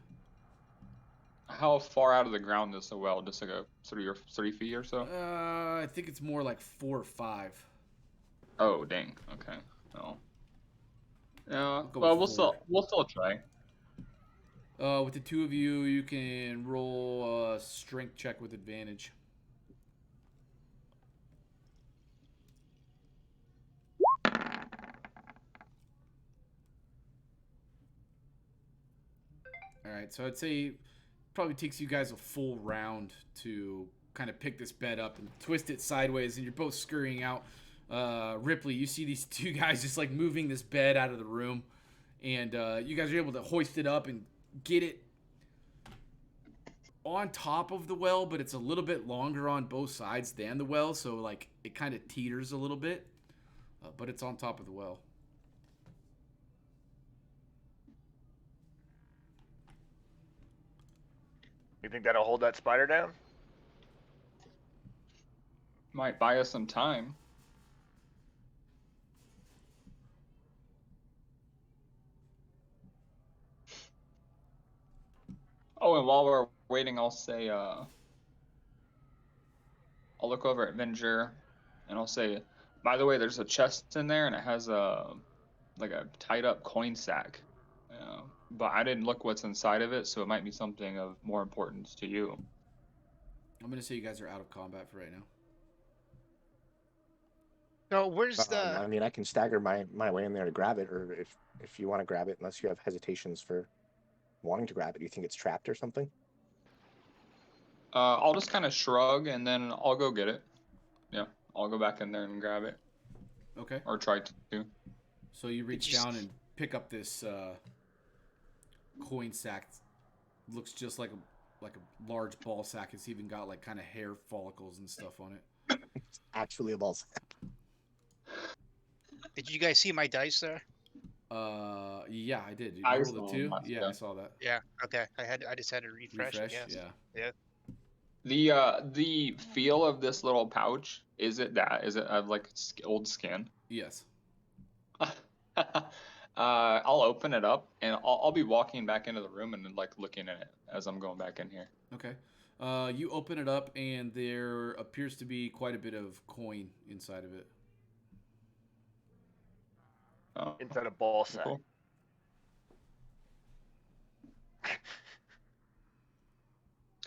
How far out of the ground is the well? Just like a 3 feet or so? I think it's more like 4 or 5. Oh, dang. Okay. Well. Yeah. go Well, with 4. we'll still try. With the two of you, you can roll a strength check with advantage. All right, so I'd say it probably takes you guys a full round to kind of pick this bed up and twist it sideways, and you're both scurrying out. Ripley, you see these two guys just like moving this bed out of the room, and you guys are able to hoist it up and get it on top of the well, but it's a little bit longer on both sides than the well, so like it kind of teeters a little bit, but it's on top of the well. You think that'll hold that spider down? Might buy us some time. Oh, and while we're waiting, I'll say, I'll look over at Venger, and I'll say, by the way, there's a chest in there, and it has like a tied up coin sack. But I didn't look what's inside of it, so it might be something of more importance to you. I'm gonna say you guys are out of combat for right now. So where's I mean, I can stagger my way in there to grab it, or if you want to grab it, unless you have hesitations for wanting to grab it. Do you think it's trapped or something? I'll just kind of shrug, and then I'll go get it. Yeah, I'll go back in there and grab it, Okay. or try to. So you reach down and pick up this coin sack. Looks just like a large ball sack. It's even got like kind of hair follicles and stuff on it. It's actually a ball sack. Did you guys see my dice there? Yeah, I did. You I rolled saw a 2? them, Yeah, I saw that. Yeah. Okay. I just had to refresh. Refresh. Yes. Yeah. The feel of this little pouch, is it like old skin? Yes. I'll open it up, and I'll be walking back into the room and like looking at it as I'm going back in here. Okay. You open it up, and there appears to be quite a bit of coin inside of it. Oh, Inside a ball sack. cool.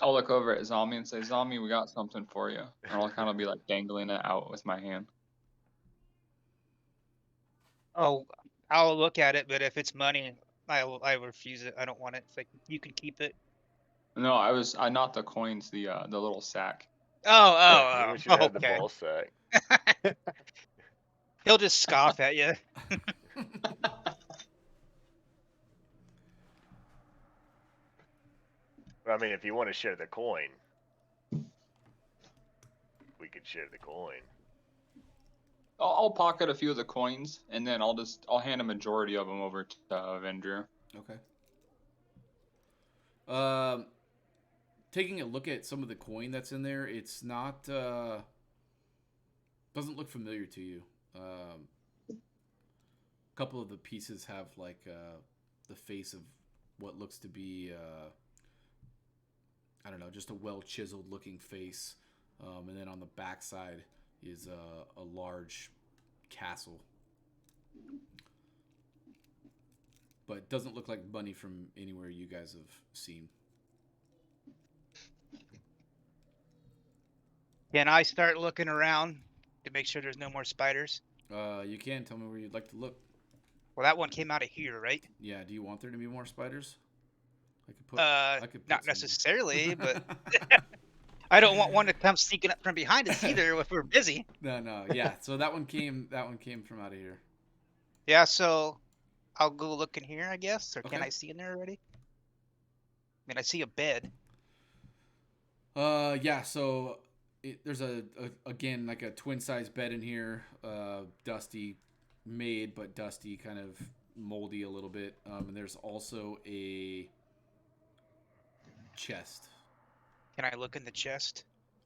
I'll look over at Zombie and say, Zombie, we got something for you. And I'll kind of be like dangling it out with my hand. Oh, I'll look at it, but if it's money, I refuse it. I don't want it. It's like you can keep it. No, I not the coins, the little sack. Oh, You wish you had the okay. ball sack. He'll just scoff at you. I mean, if you want to share the coin, we could share the coin. I'll pocket a few of the coins, and then I'll hand a majority of them over to Avenger. Okay. Taking a look at some of the coin that's in there, it's not doesn't look familiar to you. A couple of the pieces have like the face of what looks to be I don't know, just a well chiseled looking face, and then on the back side is a large castle. But it doesn't look like money from anywhere you guys have seen. Can I start looking around to make sure there's no more spiders? You can tell me where you'd like to look. Well, that one came out of here, right? Yeah, do you want there to be more spiders? I could put Not some- necessarily, but I don't want one to come sneaking up from behind us either if we're busy. No, yeah. So that one came from out of here. Yeah, so I'll go look in here, I guess. Or can Okay. I see in there already? I mean, I see a bed. Yeah. So there's again like a twin size bed in here. Dusty, made but dusty, kind of moldy a little bit. And there's also a chest. Can I look in the chest?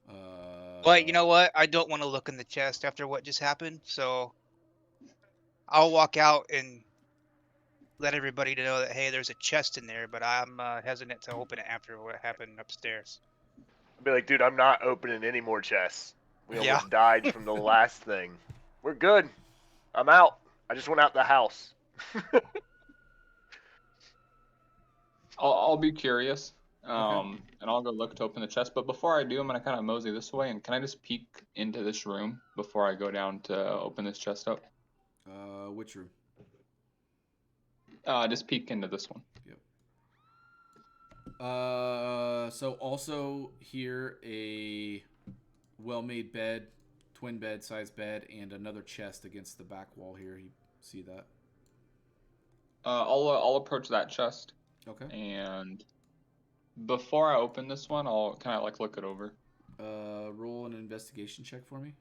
Uh, Well, you know what? I don't want to look in the chest after what just happened. So I'll walk out and let everybody know that, hey, there's a chest in there, but I'm hesitant to open it after what happened upstairs. I'd be like, dude, I'm not opening any more chests. We Yeah. almost died from the last thing. We're good. I'm out. I just went out the house. I'll be curious, Okay. and I'll go look to open the chest. But before I do, I'm gonna kind of mosey this way. And can I just peek into this room before I go down to open this chest up? which room? Just peek into this one. So also here a well-made bed, twin bed, size bed, and another chest against the back wall here. You see that? I'll approach that chest, Okay. and before I open this one, I'll kind of like look it over. Roll an investigation check for me.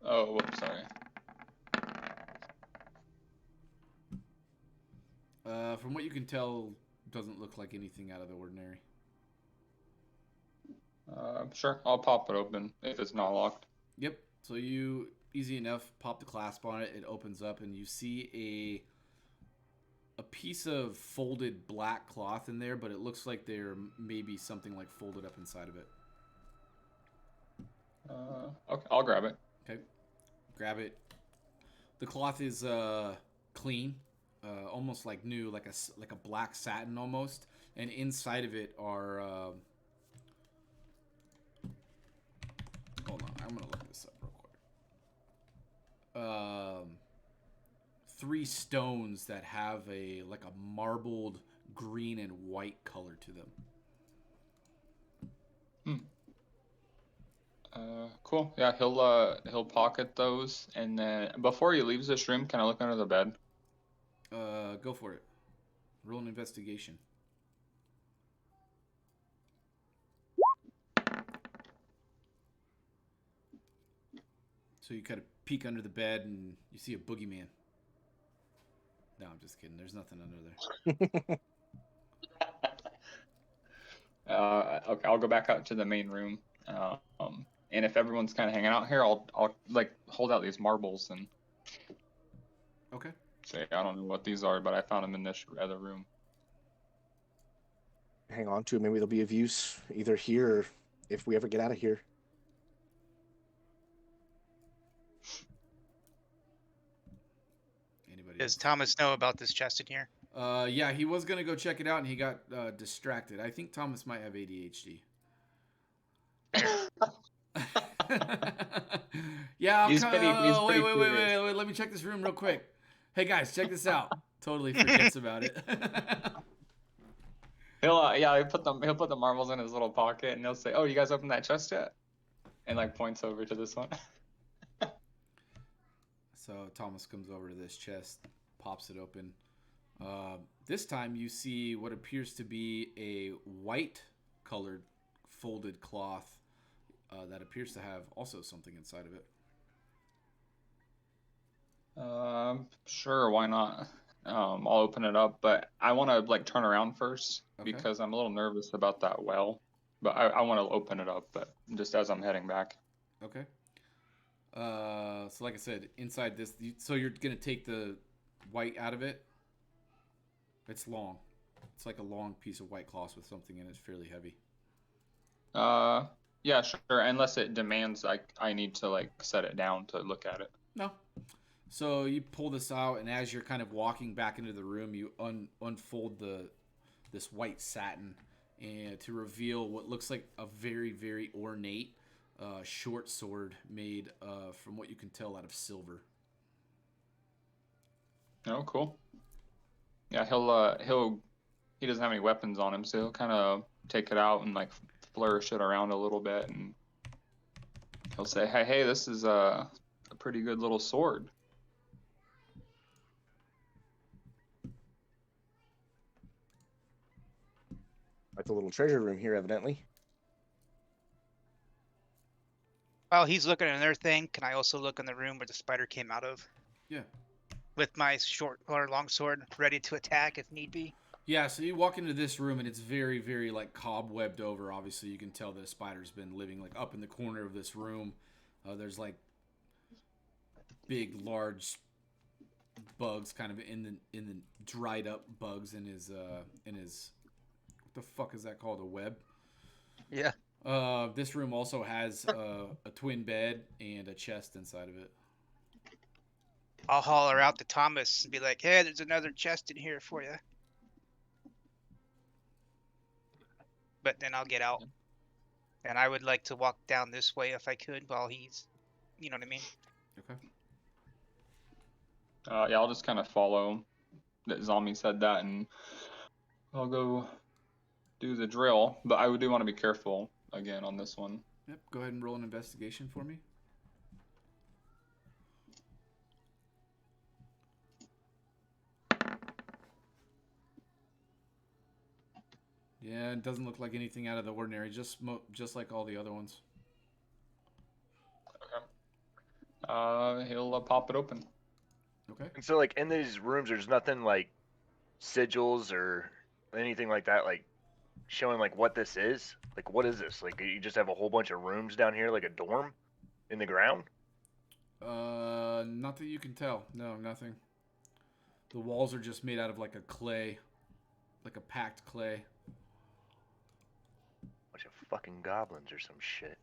Oh, whoops, sorry. From what you can tell, doesn't look like anything out of the ordinary. Sure, I'll pop it open if it's not locked. Yep. So you easy enough pop the clasp on it. It opens up, and you see a piece of folded black cloth in there, but it looks like there may be something like folded up inside of it. Okay, I'll grab it. Okay. Grab it. The cloth is clean, almost like new, like a black satin almost, and inside of it are. Hold on, I'm gonna look this up real quick. 3 stones that have a marbled green and white color to them. Cool. Yeah, he'll pocket those, and then before he leaves this room, can I look under the bed? Go for it. Roll an investigation. So you kind of peek under the bed and you see a boogeyman. No, I'm just kidding. There's nothing under there. Okay, I'll go back out to the main room. And if everyone's kind of hanging out here, I'll like hold out these marbles and Okay. say I don't know what these are, but I found them in this other room. Hang on to it. Maybe they'll be of use either here or if we ever get out of here. Anybody Does else. Thomas know about this chest in here? Yeah, he was gonna go check it out, and he got distracted. I think Thomas might have ADHD. Yeah, He's pretty wait, curious. wait. Let me check this room real quick. Hey guys, check this out. Totally forgets about it. He'll put the marbles in his little pocket and he'll say, "Oh, you guys opened that chest yet?" And like points over to this one. So Thomas comes over to this chest, pops it open. This time you see what appears to be a white colored folded cloth that appears to have also something inside of it. Sure, why not? I'll open it up, but I want to like turn around first Okay. because I'm a little nervous about that well. But I want to open it up, but just as I'm heading back. Okay. So like I said, inside this, so you're gonna take the white out of it. It's long. It's like a long piece of white cloth with something in it. It's fairly heavy. Yeah, sure. Unless it demands I need to like set it down to look at it. No. So you pull this out, and as you're kind of walking back into the room, you unfold this white satin, and to reveal what looks like a very, very ornate short sword made from what you can tell out of silver. Oh, cool. Yeah, he doesn't have any weapons on him, so he'll kind of take it out and like flourish it around a little bit, and he'll say, "Hey, this is a pretty good little sword." Like the little treasure room here, evidently. While he's looking at another thing, can I also look in the room where the spider came out of? Yeah. With my short or long sword ready to attack if need be. Yeah, so you walk into this room, and it's very, very like cobwebbed over. Obviously, you can tell the spider's been living like up in the corner of this room. There's like big, large bugs, kind of in the dried up bugs in his what the fuck is that called? A web. Yeah. This room also has a twin bed and a chest inside of it. I'll holler out to Thomas and be like, "Hey, there's another chest in here for you." But then I'll get out. And I would like to walk down this way if I could while he's, you know what I mean? Okay. Yeah, I'll just kind of follow that Zombie said that, and I'll go do the drill. But I do want to be careful again on this one. Yep. Go ahead and roll an investigation for me. Yeah, it doesn't look like anything out of the ordinary. Just like all the other ones. Okay. He'll pop it open. Okay. And so, like, in these rooms, there's nothing like sigils or anything like that, like showing like what this is. Like, what is this? Like, you just have a whole bunch of rooms down here, like a dorm in the ground. Not that you can tell. No, nothing. The walls are just made out of like a clay, like a packed clay. Bunch of fucking goblins or some shit.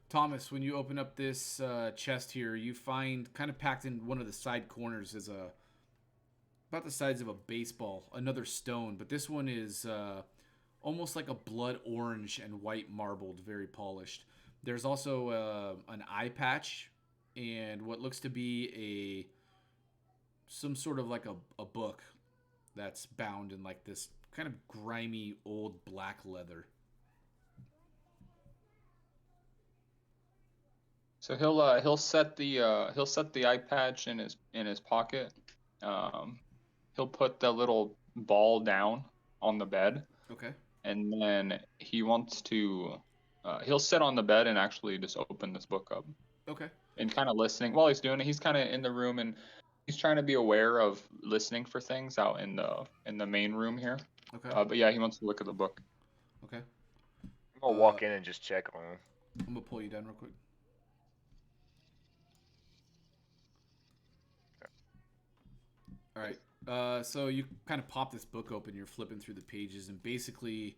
Thomas, when you open up this chest here, you find kind of packed in one of the side corners is about the size of a baseball, another stone, but this one is almost like a blood orange and white marbled, very polished. There's also an eye patch and what looks to be some sort of like a book that's bound in like this kind of grimy old black leather. So he'll set the eye patch in his pocket. He'll put the little ball down on the bed. Okay. And then he wants to he'll sit on the bed and actually just open this book up. Okay. And kind of listening while he's doing it. He's kind of in the room and he's trying to be aware of listening for things out in the main room here. Okay. But yeah, he wants to look at the book. Okay. I'm gonna walk in and just check on him. I'm gonna pull you down real quick. All right. So you kind of pop this book open. You're flipping through the pages, and basically,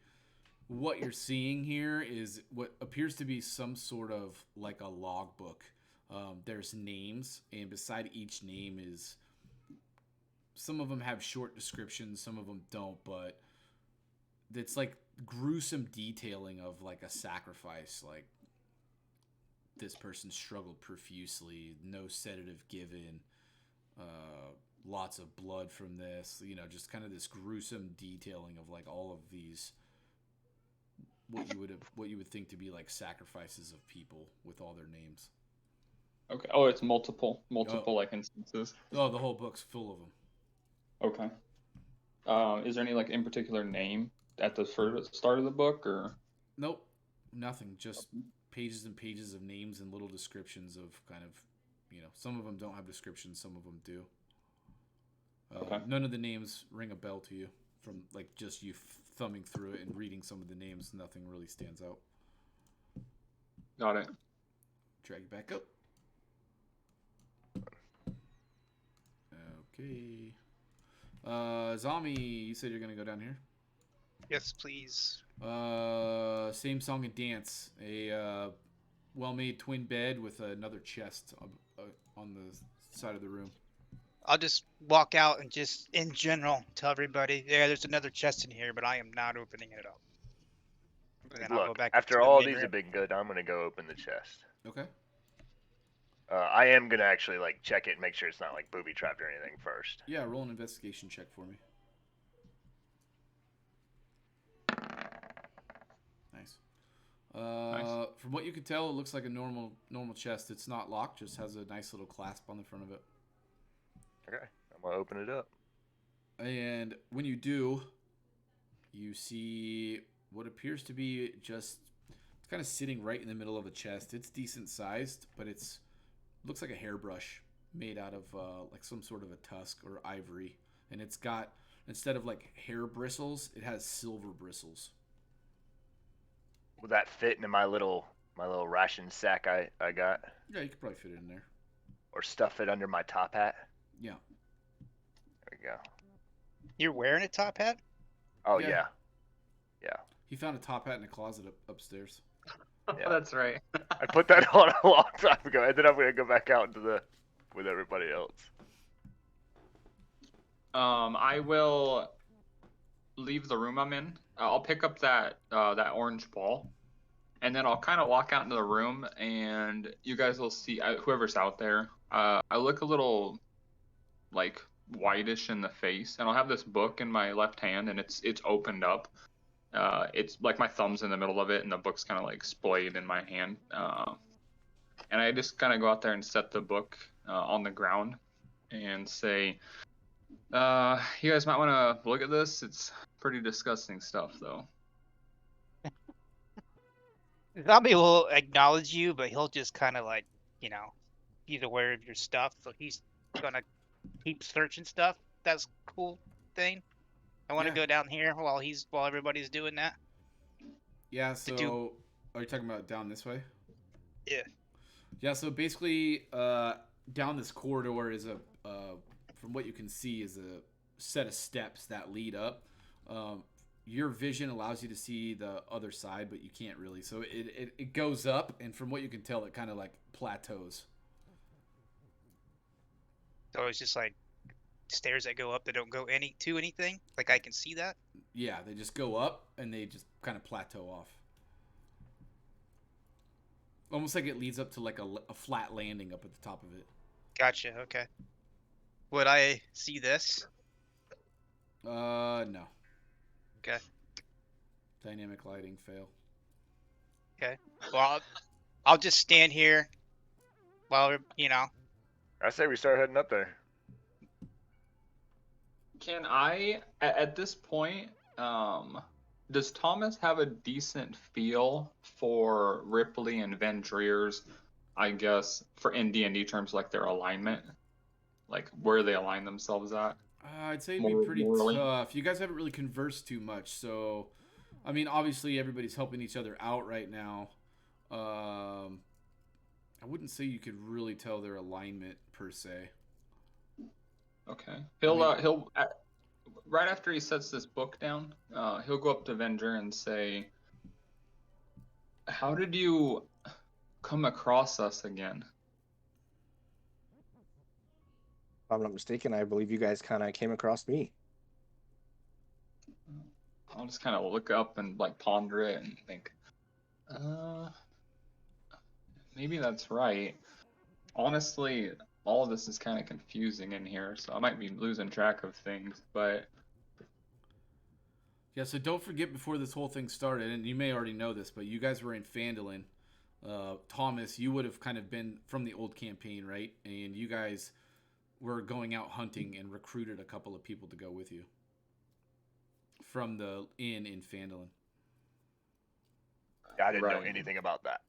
what you're seeing here is what appears to be some sort of like a logbook. there's names, and beside each name is, some of them have short descriptions, some of them don't, but it's like gruesome detailing of like a sacrifice, like this person struggled profusely, no sedative given, lots of blood from this, just kind of this gruesome detailing of like all of these, what you would think to be like sacrifices of people with all their names. Okay. Oh, it's multiple like instances. Oh, the whole book's full of them. Okay. Is there any like in particular name at the start of the book, or? Nope, nothing. Just pages and pages of names and little descriptions of kind of, some of them don't have descriptions, some of them do. Okay. None of the names ring a bell to you from like just you thumbing through it and reading some of the names. Nothing really stands out. Got it. Drag you back up. Okay. Zombie, you said you're gonna go down here. Yes, please. Same song and dance. A well-made twin bed with another chest on the side of the room. I'll just walk out and just, in general, tell everybody, yeah, there's another chest in here, but I am not opening it up. And then I'll go Look, back after to the all main these room. have been good, I'm gonna go open the chest. Okay. I am gonna actually like check it and make sure it's not like booby trapped or anything first. Yeah, roll an investigation check for me. Nice. Nice. From what you can tell, it looks like a normal chest. It's not locked, just has a nice little clasp on the front of it. Okay, I'm gonna open it up. And when you do, you see what appears to be it's kind of sitting right in the middle of a chest. It's decent sized, but looks like a hairbrush made out of like some sort of a tusk or ivory. And it's got, instead of like hair bristles, it has silver bristles. Will that fit into my little ration sack I got? Yeah, you could probably fit it in there. Or stuff it under my top hat? Yeah. There we go. You're wearing a top hat? Oh Yeah. Yeah. He found a top hat in a closet upstairs. Yeah. That's right. I put that on a long time ago, and then I'm gonna go back out with everybody else. I will leave the room I'm in. I'll pick up that orange ball, and then I'll kind of walk out into the room, and you guys will see whoever's out there. I look a little like whitish in the face, and I'll have this book in my left hand, and it's opened up. It's like my thumb's in the middle of it, and the book's kind of like splayed in my hand. And I just kind of go out there and set the book on the ground and say, you guys might want to look at this. It's pretty disgusting stuff, though. Zombie will acknowledge you, but he'll just kind of like, he's aware of your stuff, so he's gonna keep searching stuff. That's a cool thing. I want to Yeah. go down here while everybody's doing that. Yeah, so are you talking about down this way? Yeah. Yeah, so basically down this corridor is from what you can see, is a set of steps that lead up. Your vision allows you to see the other side, but you can't really. So it goes up, and from what you can tell, it kind of like plateaus. So it's just like stairs that go up that don't go to anything. Like I can see that. Yeah, they just go up, and they just kind of plateau off. Almost like it leads up to like a flat landing up at the top of it. Gotcha. Okay. Would I see this? No. Okay. Dynamic lighting fail. Okay. Well, I'll just stand here while I say we start heading up there. Can I, at this point, does Thomas have a decent feel for Ripley and Vendreer's, I guess, for in D&D terms, like their alignment? Like where they align themselves at? I'd say it'd be pretty tough. You guys haven't really conversed too much, so I mean, obviously everybody's helping each other out right now. I wouldn't say you could really tell their alignment per se. Okay. He'll right after he sets this book down, he'll go up to Vendreer and say, "How did you come across us again?" I'm not mistaken, I believe you guys kind of came across me. I'll just kind of look up and like ponder it and think, maybe that's right. Honestly, all of this is kind of confusing in here, so I might be losing track of things, but Yeah, so don't forget before this whole thing started, and you may already know this, but you guys were in Phandalin. Thomas, you would have kind of been from the old campaign, right? And you guys were going out hunting and recruited a couple of people to go with you from the inn in Phandalin. I didn't know Right. anything about that.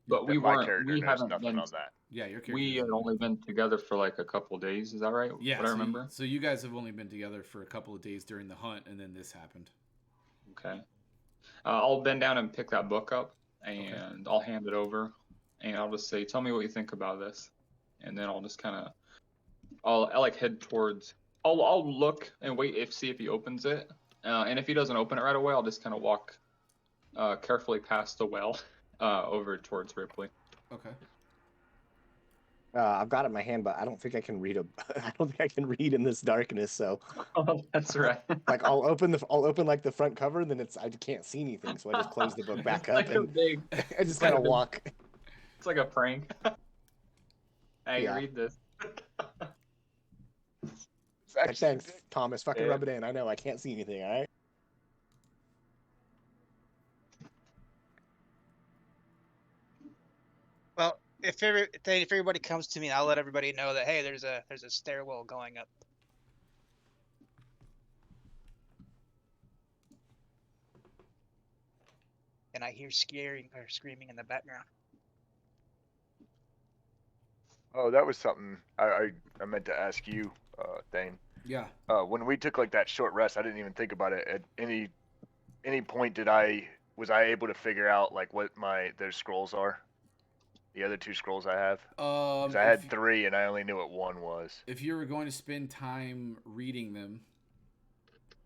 but we My weren't. character We knows haven't nothing been. on that. Yeah, your character. We had only been together for like a couple days. Is that right? Yeah, What I remember. So you guys have only been together for a couple of days during the hunt, and then this happened. Okay. I'll bend down and pick that book up, and I'll hand it over, and I'll just say, "Tell me what you think about this," and then I'll just kind of, I'll like head towards. I'll look and wait see if he opens it, and if he doesn't open it right away, I'll just kind of walk, carefully past the well, over towards Ripley. Okay. I've got it in my hand, but I don't think I can read I don't think I can read in this darkness. So, Oh, that's right. like, I'll open like the front cover, and then I can't see anything, so I just close the book back It's up like a and big. I just kind of walk. It's like a prank. Hey, Yeah. read this. Like, thanks, Thomas. Fucking Yeah. rub it in. I know I can't see anything. All right. Well, if everybody comes to me, I'll let everybody know that hey, there's a stairwell going up. And I hear screaming in the background. Oh, that was something I meant to ask you, Thane. Yeah. When we took like that short rest, I didn't even think about it. At any point was I able to figure out like what those scrolls are? The other 2 scrolls I have? 'Cause I had 3 and I only knew what 1 was. If you were going to spend time reading them,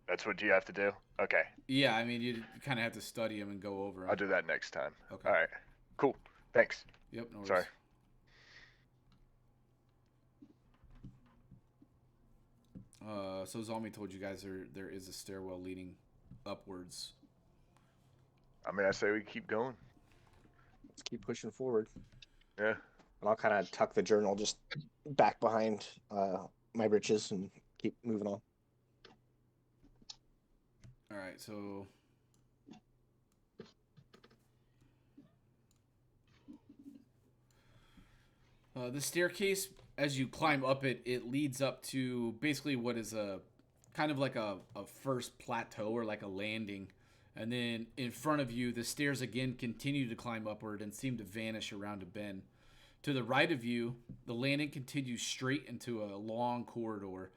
That's what you have to do? Okay. yeah, I mean, you kind of have to study them and go over them. I'll do that next time. Okay. All right. Cool. Thanks. Yep, no worries. Sorry. So Zombie told you guys there is a stairwell leading upwards. I mean, I say we keep going. Let's keep pushing forward. Yeah. And I'll kind of tuck the journal just back behind my britches and keep moving on. All right, so the staircase, as you climb up it, it leads up to basically what is a kind of like a first plateau or like a landing. And then in front of you, the stairs again continue to climb upward and seem to vanish around a bend. To the right of you, the landing continues straight into a long corridor.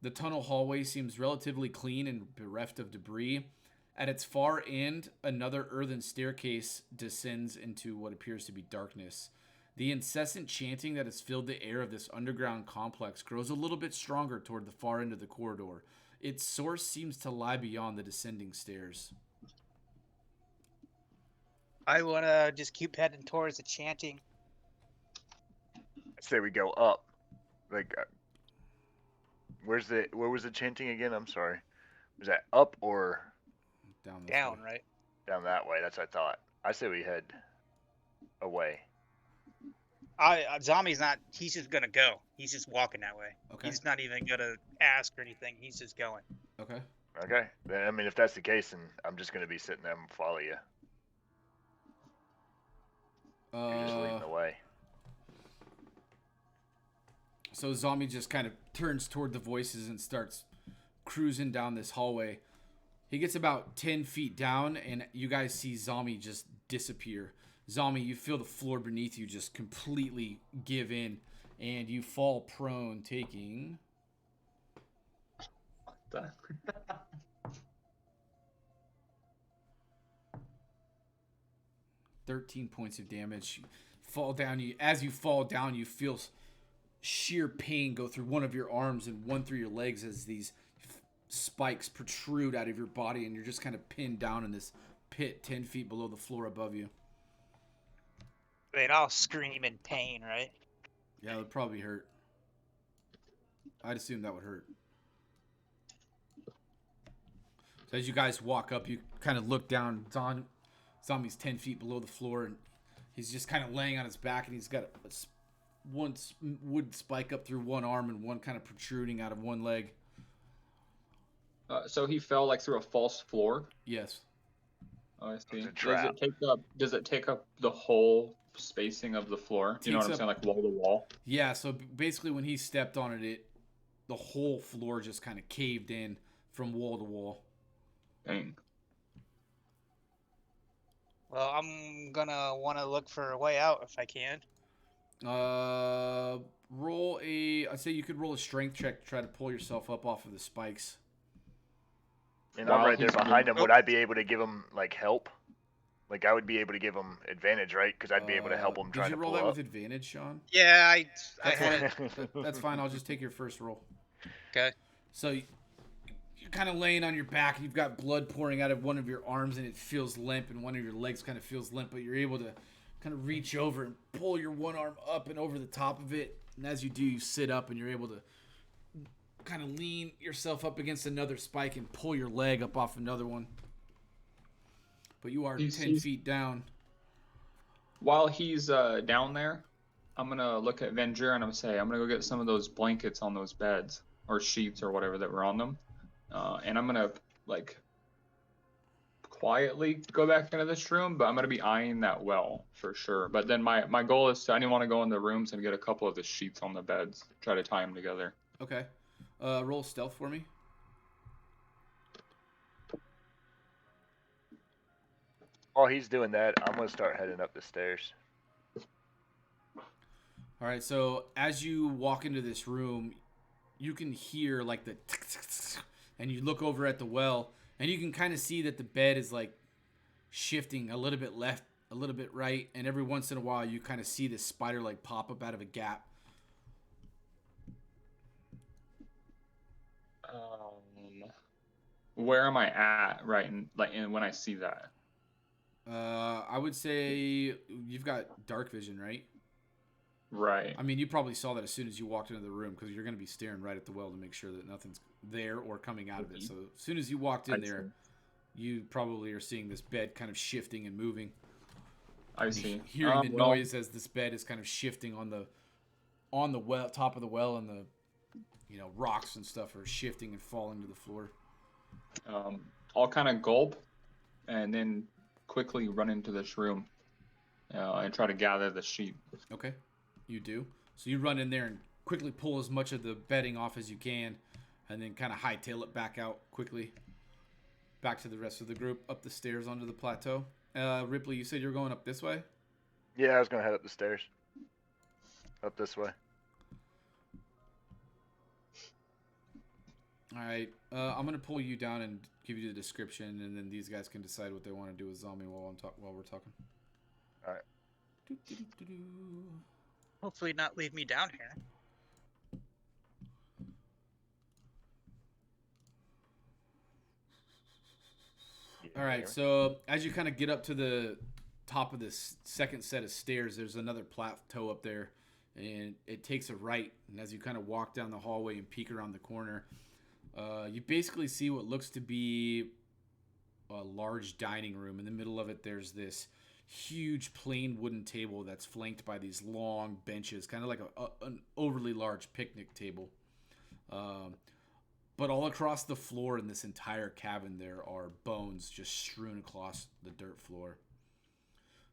The tunnel hallway seems relatively clean and bereft of debris. At its far end, another earthen staircase descends into what appears to be darkness. The incessant chanting that has filled the air of this underground complex grows a little bit stronger toward the far end of the corridor. Its source seems to lie beyond the descending stairs. I want to just keep heading towards the chanting. I say we go up. Like, where was the chanting again? I'm sorry. Was that up or Down this Down, way. right? down that way? That's what I thought. I say we head away. Zombie's not. He's just gonna go. He's just walking that way. Okay. He's not even gonna ask or anything. He's just going. Okay. Okay. Then, I mean, if that's the case, then I'm just gonna be sitting there and follow you. You're just leading the way. So Zombie just kind of turns toward the voices and starts cruising down this hallway. He gets about 10 feet down, and you guys see Zombie just disappear. Zombie, you feel the floor beneath you just completely give in, and you fall prone, taking 13 points of damage. Fall down. As you fall down, you feel sheer pain go through one of your arms and one through your legs as these spikes protrude out of your body, and you're just kind of pinned down in this pit 10 feet below the floor above you. They'd all scream in pain, right? Yeah, it would probably hurt. I'd assume that would hurt. So as you guys walk up, you kind of look down. Zombie's 10 feet below the floor, and he's just kind of laying on his back, and he's got one wood spike up through one arm and one kind of protruding out of one leg. So he fell like through a false floor. Yes. Oh, I see. It's a trap. Does it take up the whole spacing of the floor? You know what I'm saying, like wall to wall? Yeah. So basically, when he stepped on it, the whole floor just kind of caved in from wall to wall. Dang. Well, I'm gonna want to look for a way out if I can. I'd say you could roll a strength check to try to pull yourself up off of the spikes. And While I'm right there he's behind doing- him. Would I be able to give him like help? Like I would be able to give him advantage, right? Because I'd be able to help him try Did to you roll pull that up. with advantage, Sean? Yeah, I That's had fine. That's fine. I'll just take your first roll. Okay. So you're kind of laying on your back, and you've got blood pouring out of one of your arms, and it feels limp, and one of your legs kind of feels limp, but you're able to kind of reach over and pull your one arm up and over the top of it. And as you do, you sit up, and you're able to kind of lean yourself up against another spike and pull your leg up off another one. But you are 10 feet down. While he's down there, I'm gonna look at Ventura and I'm gonna go get some of those blankets on those beds or sheets or whatever that were on them, and I'm gonna like quietly go back into this room, but I'm gonna be eyeing that well for sure. But then my goal is I didn't want to go in the rooms and get a couple of the sheets on the beds, try to tie them together. Okay. Roll stealth for me. While he's doing that, I'm gonna start heading up the stairs. All right, so as you walk into this room, you can hear like the tick, tick, tick, and you look over at the well, and you can kind of see that the bed is like shifting a little bit left, a little bit right, and every once in a while you kind of see this spider like pop up out of a gap. Where am I at when I see that? I would say you've got dark vision, right? Right. I mean, you probably saw that as soon as you walked into the room because you're going to be staring right at the well to make sure that nothing's there or coming out of it. So as soon as you walked in there, you probably are seeing this bed kind of shifting and moving. I see. Hearing the noise as this bed is kind of shifting on the well, top of the well, and the rocks and stuff are shifting and falling to the floor. I'll kind of gulp and then quickly run into this room and try to gather the sheet. Okay, you do. So you run in there and quickly pull as much of the bedding off as you can, and then kind of hightail it back out quickly. Back to the rest of the group, up the stairs onto the plateau. Ripley, you said you were going up this way? Yeah, I was gonna head up the stairs. Up this way. All right, I'm gonna pull you down and give you the description, and then these guys can decide what they want to do with Zombie while we're talking. All right. hopefully not leave me down here. All right, so as you kind of get up to the top of this second set of stairs, there's another plateau up there, and it takes a right. And as you kind of walk down the hallway and peek around the corner, you basically see what looks to be a large dining room. In the middle of it, there's this huge plain wooden table that's flanked by these long benches, kind of like an overly large picnic table. But all across the floor in this entire cabin, there are bones just strewn across the dirt floor.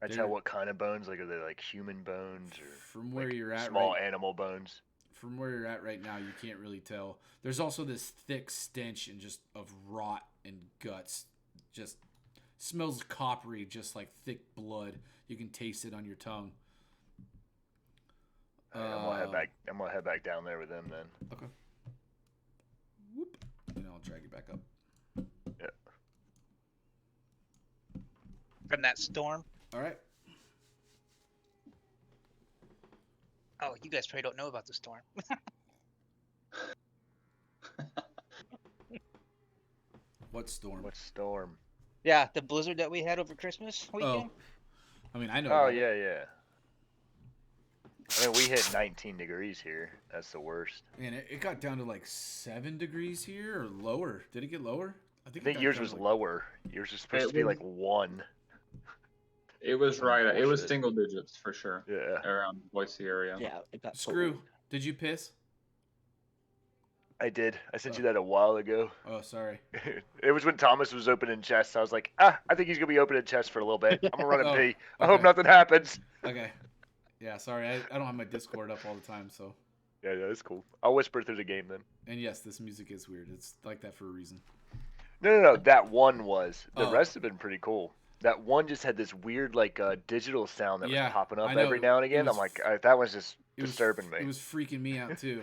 I tell what kind of bones? Like, are they like human bones or from where like you're at, small animal bones? From where you're at right now, you can't really tell. There's also this thick stench and just of rot and guts. Just smells coppery, just like thick blood. You can taste it on your tongue. I'm gonna head back down there with them then. Okay. Whoop. And I'll drag you back up. Yeah. From that storm. All right. Oh, you guys probably don't know about the storm. What storm? What storm? Yeah, the blizzard that we had over Christmas weekend. I mean, I know. Oh about it. yeah. I mean, we hit 19 degrees here. That's the worst. Man, it got down to like 7 degrees here or lower. Did it get lower? I it think got yours down was to, like, lower. Yours was supposed It to be was- like 1. It was right. It was Bullshit. single digits for sure. Yeah. Around Boise area. Yeah, it got Screw. Did you piss? I did. I sent Oh. you that a while ago. Oh, sorry. It was when Thomas was opening chests. I was like, I think he's gonna be opening chests for a little bit. I'm gonna run and Oh, pee. I hope okay. nothing happens. Okay. Yeah, sorry. I don't have my Discord up all the time, so. Yeah, that's cool. I'll whisper through the game then. And yes, this music is weird. It's like that for a reason. No. That one was. The Oh. rest have been pretty cool. That one just had this weird like digital sound that Yeah, was popping up I know. every now and It again. was I'm like, that was just It was- disturbing me. It was freaking me out too.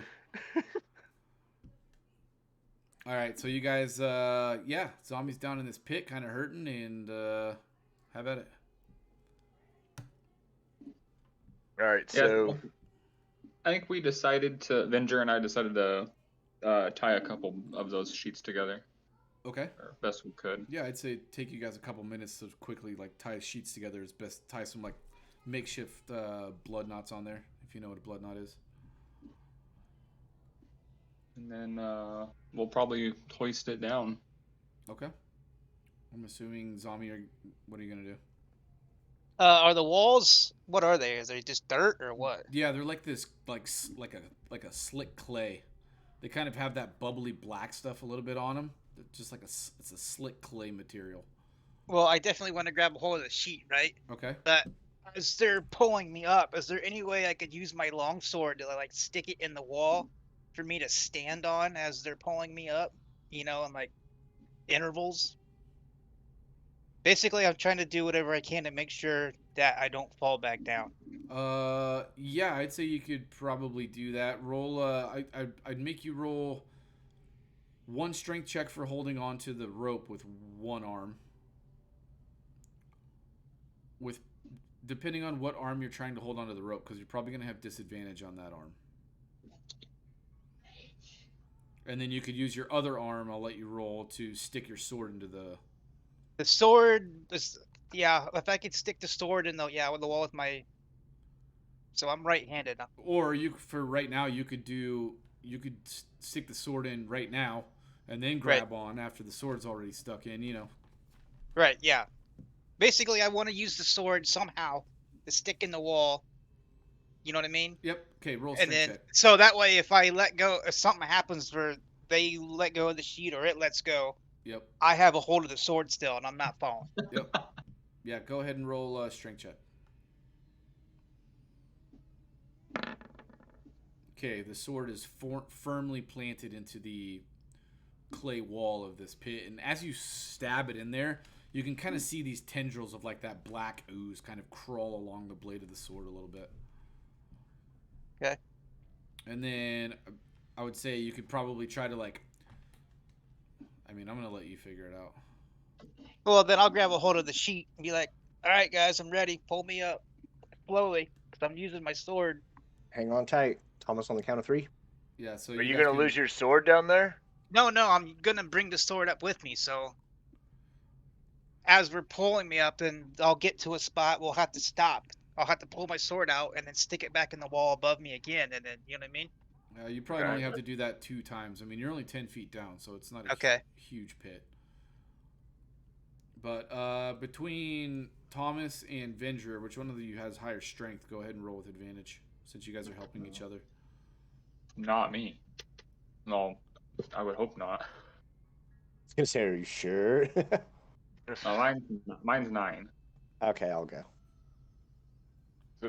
All right, so you guys, yeah, zombies down in this pit, kind of hurting, and how about it? All right, Yeah, so I think we decided to. Venger and I decided to tie a couple of those sheets together, Okay. or best we could. Yeah, I'd say take you guys a couple minutes to quickly like tie sheets together. It's best tie some like makeshift blood knots on there, if you know what a blood knot is. And then we'll probably hoist it down. Okay. I'm assuming zombie. What are you gonna do? Are the walls? What are they? Is they just dirt or what? Yeah, they're like this, like a slick clay. They kind of have that bubbly black stuff a little bit on them. Just like it's a slick clay material. Well, I definitely want to grab a hold of the sheet, right? Okay. But as they're pulling me up, is there any way I could use my longsword to like stick it in the wall for me to stand on as they're pulling me up? You know, in like intervals. Basically, I'm trying to do whatever I can to make sure that I don't fall back down. Yeah, I'd say you could probably do that. Roll. I'd make you roll one strength check for holding on to the rope with one arm. With depending on what arm you're trying to hold onto the rope, because you're probably gonna have disadvantage on that arm. And then you could use your other arm. I'll let you roll to stick your sword into the. The sword is, yeah, if I could stick the sword in with the wall with my. So I'm right-handed. Or for right now, you could stick the sword in right now, and then grab on after the sword's already stuck in. You know. Right. Yeah. Basically, I want to use the sword somehow to stick in the wall. You know what I mean? Yep. Okay. Roll And strength then, check. so that way, if I let go, if something happens where they let go of the sheet or it lets go, Yep. I have a hold of the sword still, and I'm not falling. Yep. Yeah. Go ahead and roll strength check. Okay. The sword is firmly planted into the clay wall of this pit, and as you stab it in there, you can kind of see these tendrils of like that black ooze kind of crawl along the blade of the sword a little bit. Okay. And then I would say you could probably try to like. I mean, I'm gonna let you figure it out. Well, then I'll grab a hold of the sheet and be like, "All right, guys, I'm ready. Pull me up slowly, because I'm using my sword." Hang on tight. Thomas on the count of 3. Yeah. So are you guys gonna can- lose your sword down there? No, I'm gonna bring the sword up with me. So as we're pulling me up, then I'll get to a spot. We'll have to stop. I'll have to pull my sword out and then stick it back in the wall above me again, and then you know what I mean? You probably Okay. only have to do that 2 times. I mean, you're only 10 feet down, so it's not a Okay. huge pit. But between Thomas and Venger, which one of you has higher strength? Go ahead and roll with advantage, since you guys are helping each other. Not me. No, I would hope not. I was gonna say, are you sure? Mine's 9. Okay, I'll go.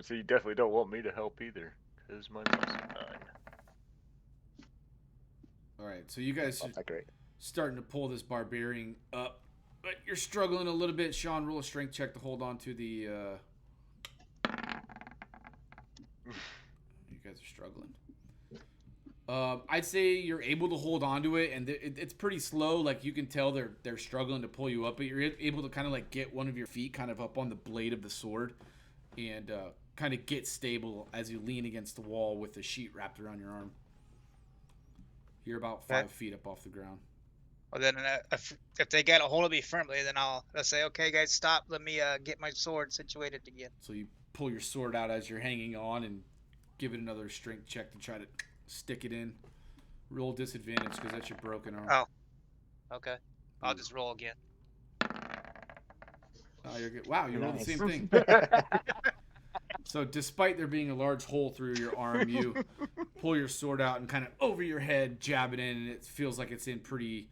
So you definitely don't want me to help either, because mine's also 9. All right, so you guys Not are that great. starting to pull this barbarian up, but you're struggling a little bit. Sean, roll a strength check to hold on to the. You guys are struggling. I'd say you're able to hold on to it, and it's pretty slow. Like you can tell they're struggling to pull you up, but you're able to kind of like get one of your feet kind of up on the blade of the sword, and kind of get stable as you lean against the wall with the sheet wrapped around your arm. You're about 5 feet up off the ground. Well, then if they get a hold of me firmly, then I'll say, "Okay, guys, stop. Let me get my sword situated again." So you pull your sword out as you're hanging on, and give it another strength check to try to stick it in. Roll disadvantage because that's your broken arm. Oh. Okay. I'll just roll again. Oh, you're good. Wow, you rolled the Nice. same thing. So despite there being a large hole through your arm, you pull your sword out and kind of over your head, jab it in, and it feels like it's in pretty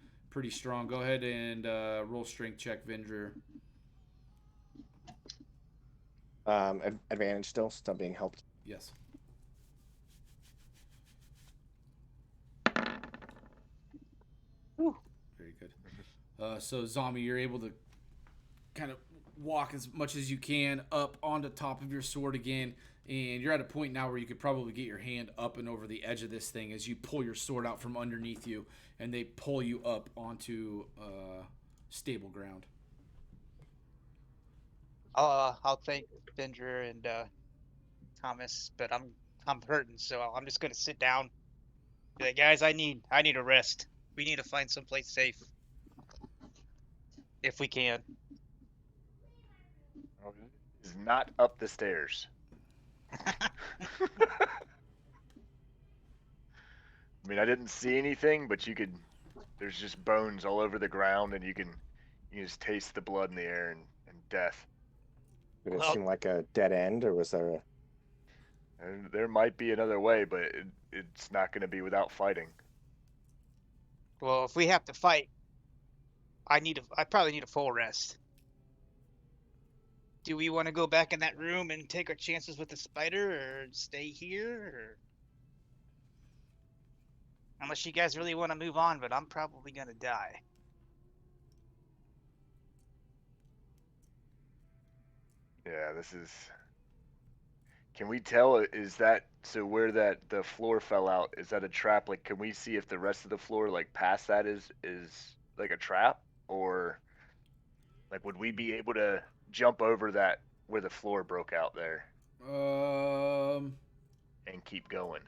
strong. Go ahead and roll strength check, Vendor. Advantage still being helped. Yes. Whew. Very good. So Zombie, you're able to kind of walk as much as you can up onto top of your sword again, and you're at a point now where you could probably get your hand up and over the edge of this thing as you pull your sword out from underneath you, and they pull you up onto stable ground. I'll thank Bender and Thomas, but I'm hurting, so I'm just gonna sit down. Be like, guys, I need a rest. We need to find someplace safe, if we can. Is not up the stairs. I mean, I didn't see anything, but you could. There's just bones all over the ground, and you can just taste the blood in the air and death. Did it Well- seem like a dead end, or was there a... And there might be another way, but it's not going to be without fighting. Well, if we have to fight, I probably need a full rest. Do we want to go back in that room and take our chances with the spider, or stay here? Or... Unless you guys really want to move on, but I'm probably gonna die. Yeah, this is. Can we tell? Is that so? Where the floor fell out? Is that a trap? Like, can we see if the rest of the floor, like past that, is like a trap, or like would we be able to jump over that where the floor broke out there and keep going?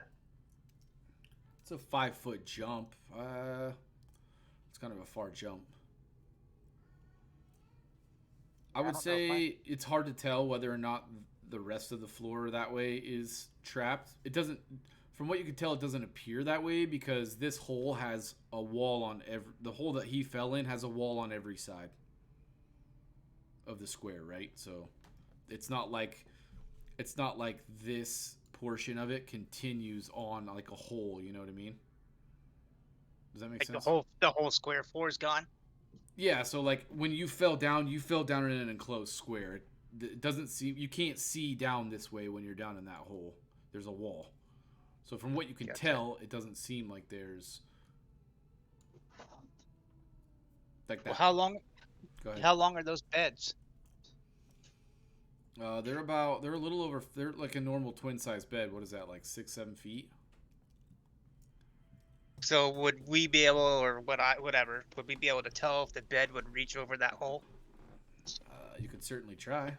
It's a 5-foot jump. It's kind of a far jump. I would don't know if say it's hard to tell whether or not the rest of the floor that way is trapped. It doesn't, from what you can tell, it doesn't appear that way because this hole has a wall on the hole that he fell in has a wall on every side of the square, right? So it's not like this portion of it continues on like a hole, you know what I mean? Does that make Like sense? the whole square floor is gone. Yeah, so like when you fell down in an enclosed square. It doesn't see, you can't see down this way when you're down in that hole. There's a wall. So from what you can tell, it doesn't seem like there's like that. Well, how long? Go ahead. How long are those beds? They're a little over, they're like a normal twin size bed. What is that, like 6-7 feet? So would we be able, or whatever, would we be able to tell if the bed would reach over that hole? You could certainly try.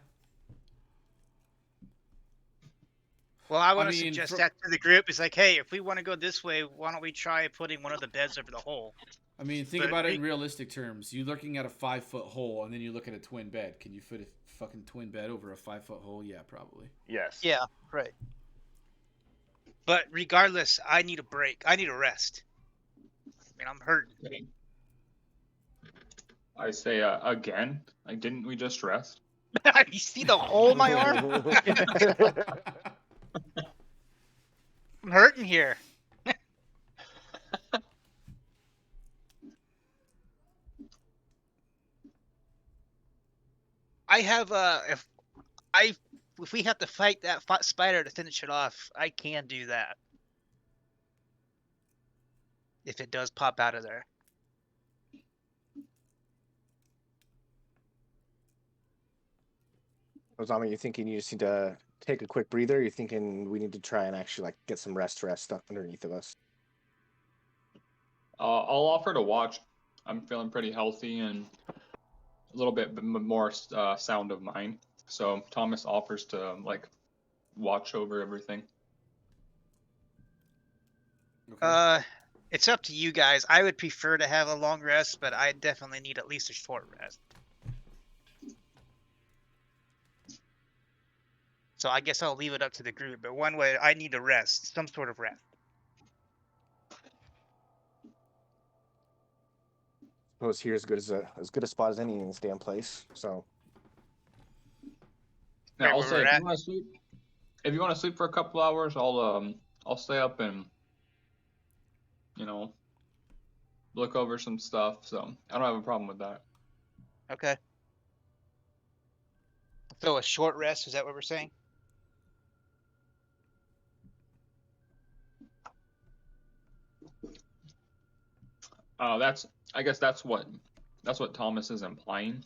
Well, I want to mean, suggest that to the group. It's like, hey, if we want to go this way, why don't we try putting one of the beds over the hole? I mean, think But about it in realistic terms. You're looking at a 5-foot hole, and then you look at a twin bed. Can you fit a fucking twin bed over a 5-foot hole? Yeah, probably. Yes. Yeah, right. But regardless, I need a break. I need a rest. I mean, I'm hurting. I say again. Like, didn't we just rest? You see the hole in my arm? I'm hurting here. I have if we have to fight that spider to finish it off, I can do that. If it does pop out of there. Ozama, you thinking you just need to take a quick breather? You're thinking we need to try and actually like get some rest underneath of us? I'll offer to watch. I'm feeling pretty healthy and a little bit more sound of mind. So Thomas offers to like watch over everything. Okay. It's up to you guys. I would prefer to have a long rest, but I definitely need at least a short rest. So I guess I'll leave it up to the group. But one way, I need to rest, some sort of rest. Suppose here is as good a spot as any in this damn place. So Now, Right I'll where say we're if at? you want to sleep, for a couple hours, I'll stay up and look over some stuff. So I don't have a problem with that. Okay. So a short rest, is that what we're saying? I guess that's what Thomas is implying.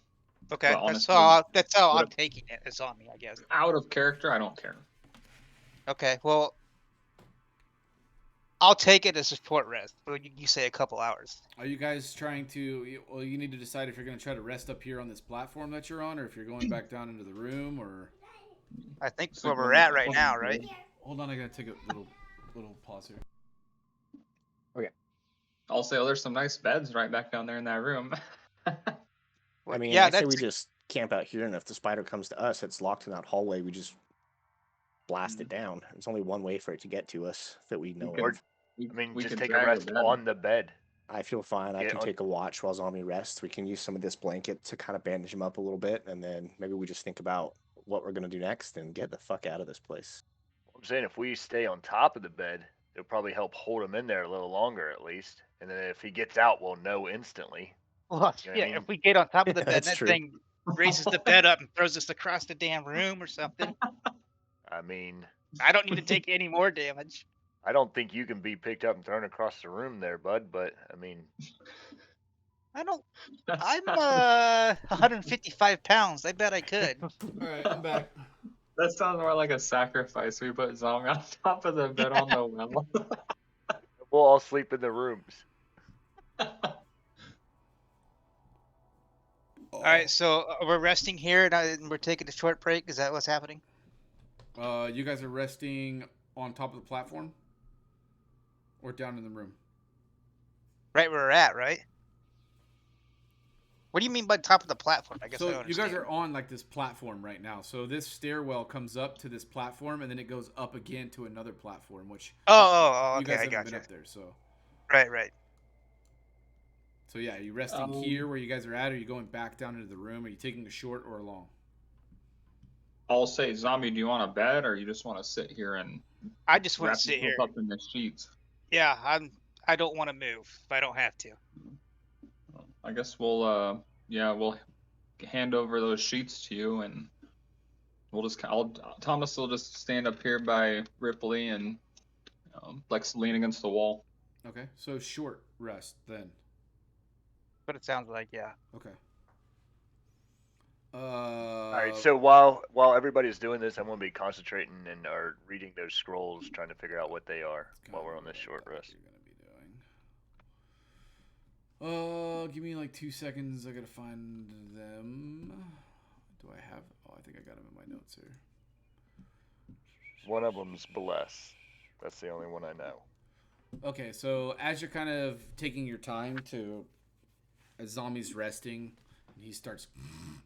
Okay, But that's honestly, how what I'm taking it. It's on me, I guess. out of character, I don't care. Okay, well, I'll take it as a short rest. Well, you say a couple hours. Are you guys trying to? Well, you need to decide if you're going to try to rest up here on this platform that you're on, or if you're going back down into the room, or. I think Sleep where we're on at the- right on now, the right? bed. Hold on, I gotta take a little pause here. I'll say, there's some nice beds right back down there in that room. I mean, yeah, I say we that's just camp out here, and if the spider comes to us, it's locked in that hallway. We just blast it down. There's only one way for it to get to us that we know can- of. I mean, we just can take a drag rest bed. on the bed. I feel fine. I Yeah, can on- take a watch while Zombie rests. We can use some of this blanket to kind of bandage him up a little bit, and then maybe we just think about what we're gonna do next and get the fuck out of this place. I'm saying if we stay on top of the bed, it'll probably help hold him in there a little longer at least. And then if he gets out, we'll know instantly. well, You know what I yeah. mean? If we get on top of the bed, That's that true. thing raises the bed up and throws us across the damn room or something. I mean, I don't need to take any more damage. I don't think you can be picked up and thrown across the room there, bud. But I mean, I don't. I'm 155 pounds. I bet I could. All right, I'm back. That sounds more like a sacrifice. We put Zombie on top of the bed on the well. we'll all sleep in the rooms. All right, so we're resting here and we're taking a short break. Is that what's happening? You guys are resting on top of the platform, or down in the room. Right where we're at, right? What do you mean by top of the platform? I guess I So don't you guys understand. are on like this platform right now. So this stairwell comes up to this platform, and then it goes up again to another platform, which Oh, you okay, guys I haven't got been you. up there. So Right. yeah, are you resting here where you guys are at? Or are you going back down into the room? Are you taking a short or a long? I'll say, Zombie, do you want a bed or you just want to sit here and I just want wrap to sit yourself here. up in the sheets? Yeah, I don't want to move if I don't have to. I guess we'll hand over those sheets to you, and Thomas will just stand up here by Ripley and like lean against the wall. Okay, so short rest then. But it sounds like, yeah. Okay. All right. So while everybody's doing this, I'm gonna be concentrating and or reading those scrolls, trying to figure out what they are while we're on this short rest. You're gonna be doing. Give me like 2 seconds. I gotta find them. Do I have? Oh, I think I got them in my notes here. One of them's bless. That's the only one I know. Okay, so as you're kind of taking your time as Zombie's resting, and he starts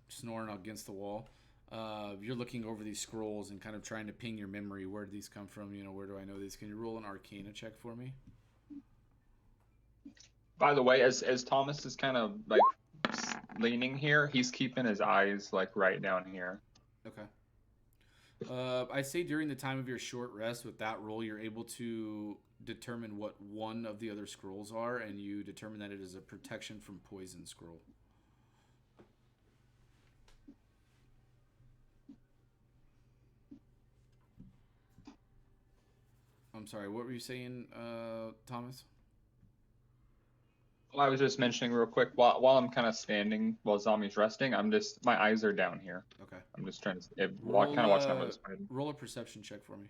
snoring against the wall, you're looking over these scrolls and kind of trying to ping your memory. Where did these come from? Where do I know these? Can you roll an Arcana check for me? By the way, as Thomas is kind of like leaning here, he's keeping his eyes like right down here. Okay. I say during the time of your short rest with that roll, you're able to determine what one of the other scrolls are, and you determine that it is a protection from poison scroll. I'm sorry, what were you saying, Thomas? Well, I was just mentioning real quick while I'm kind of standing while Zombie's resting. My eyes are down here. Okay. I'm just trying to kind of watch out with the spider. Roll a perception check for me.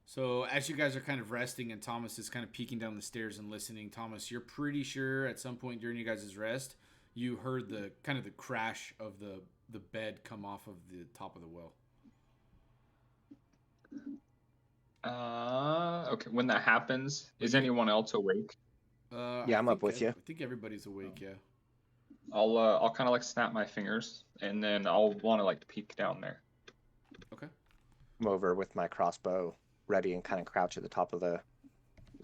So as you guys are kind of resting and Thomas is kind of peeking down the stairs and listening, Thomas, you're pretty sure at some point during you guys' rest, you heard the kind of the crash of the bed come off of the top of the well. Okay, when that happens, Well, is you- anyone else awake? Yeah, I'm up think with you. I think everybody's awake. Yeah. I'll kind of like snap my fingers, and then I'll want to like peek down there. Okay. I'm over with my crossbow ready and kind of crouch at the top of the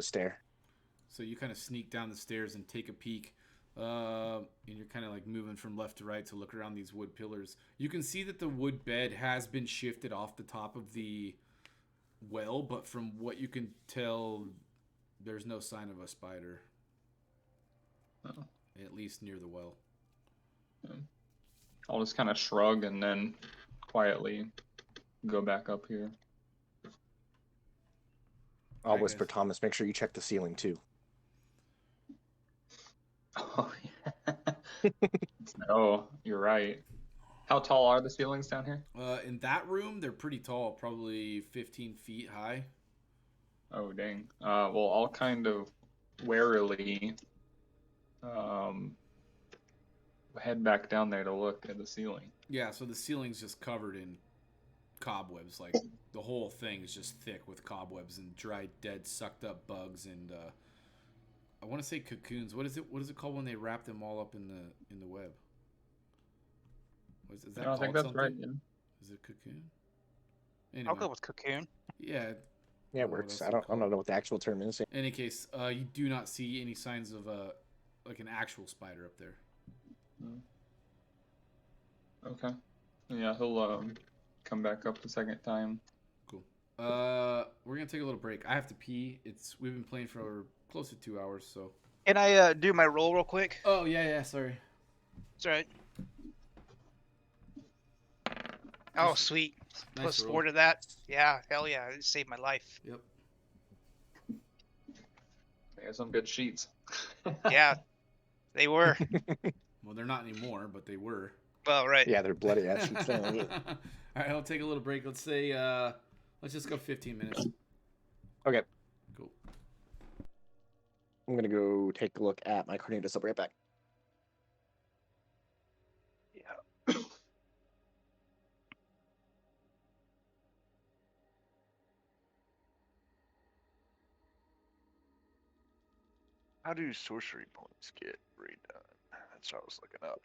stair. So you kind of sneak down the stairs and take a peek. And you're kind of like moving from left to right to look around these wood pillars. You can see that the wood bed has been shifted off the top of the well, but from what you can tell, there's no sign of a spider. Oh. At least near the well. I'll just kind of shrug and then quietly go back up here. I'll Alright, whisper, guys. Thomas, make sure you check the ceiling too. Oh, yeah. Oh, you're right. How tall are the ceilings down here? In that room, they're pretty tall, probably 15 feet high. Oh, dang. Well, I'll kind of warily head back down there to look at the ceiling. Yeah, so the ceiling's just covered in cobwebs. Like the whole thing is just thick with cobwebs and dried, dead, sucked up bugs and I want to say cocoons. What is it called when they wrap them all up in the web? Is that I called think that's something? right. Yeah. Is it cocoon? I'll Anyway, go with cocoon. yeah. Yeah, it what works. else I they don't know what the actual term is. In any case, you do not see any signs of like an actual spider up there. Okay. Yeah, he'll come back up the second time. Cool. We're gonna take a little break. I have to pee. We've been playing for close to 2 hours, so. Can I do my roll real quick? Oh yeah, sorry. That's right. Oh, sweet. Nice Plus roll. 4 to that. Yeah, hell yeah. It saved my life. Yep. There's some good sheets. Yeah, they were. Well, they're not anymore, but they were. Well, right. Yeah, they're bloody ass sheets. All right, I'll take a little break. Let's say, let's just go 15 minutes. Okay. Cool. I'm gonna go take a look at my Cornelius. I'll be right back. Yeah. How do sorcery points get redone? That's what I was looking up.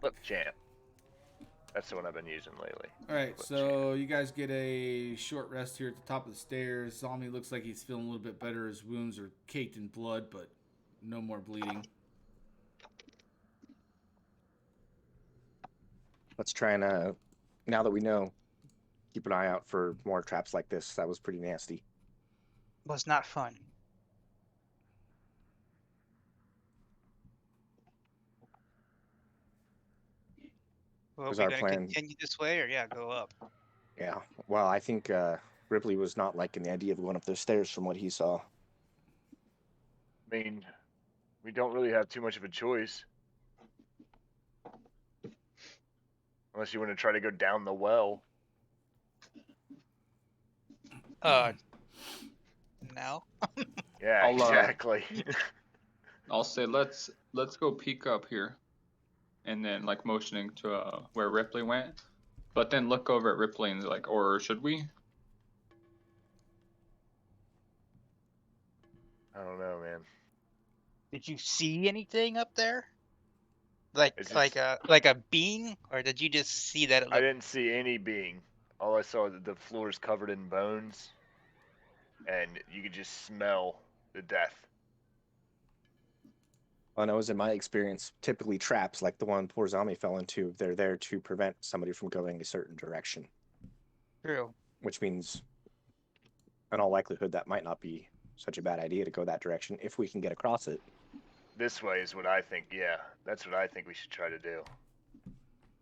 Flip champ. That's the one I've been using lately. All right, Flip so you guys get a short rest here at the top of the stairs. Zombie looks like he's feeling a little bit better. His wounds are caked in blood, but no more bleeding. Let's try and now that we know, keep an eye out for more traps like this. That was pretty nasty. Was not fun. Well, Was we our gonna plan. continue this way, or yeah, go up? Yeah. Well, I think Ripley was not liking the idea of going up those stairs from what he saw. I mean, we don't really have too much of a choice. Unless you want to try to go down the well. No. Yeah, I'll, exactly. I'll say let's go peek up here, and then like motioning to where Ripley went, but then look over at Ripley and like, or should we? I don't know, man. Did you see anything up there? Like It's like just- a being, or did you just see that it I looked? didn't see any being. All I saw was the floor is covered in bones, and you could just smell the death. Well, I know, in my experience, typically traps like the one poor zombie fell into, they're there to prevent somebody from going a certain direction, True. which means, in all likelihood, that might not be such a bad idea to go that direction if we can get across it. This way is what I think. Yeah, that's what I think we should try to do.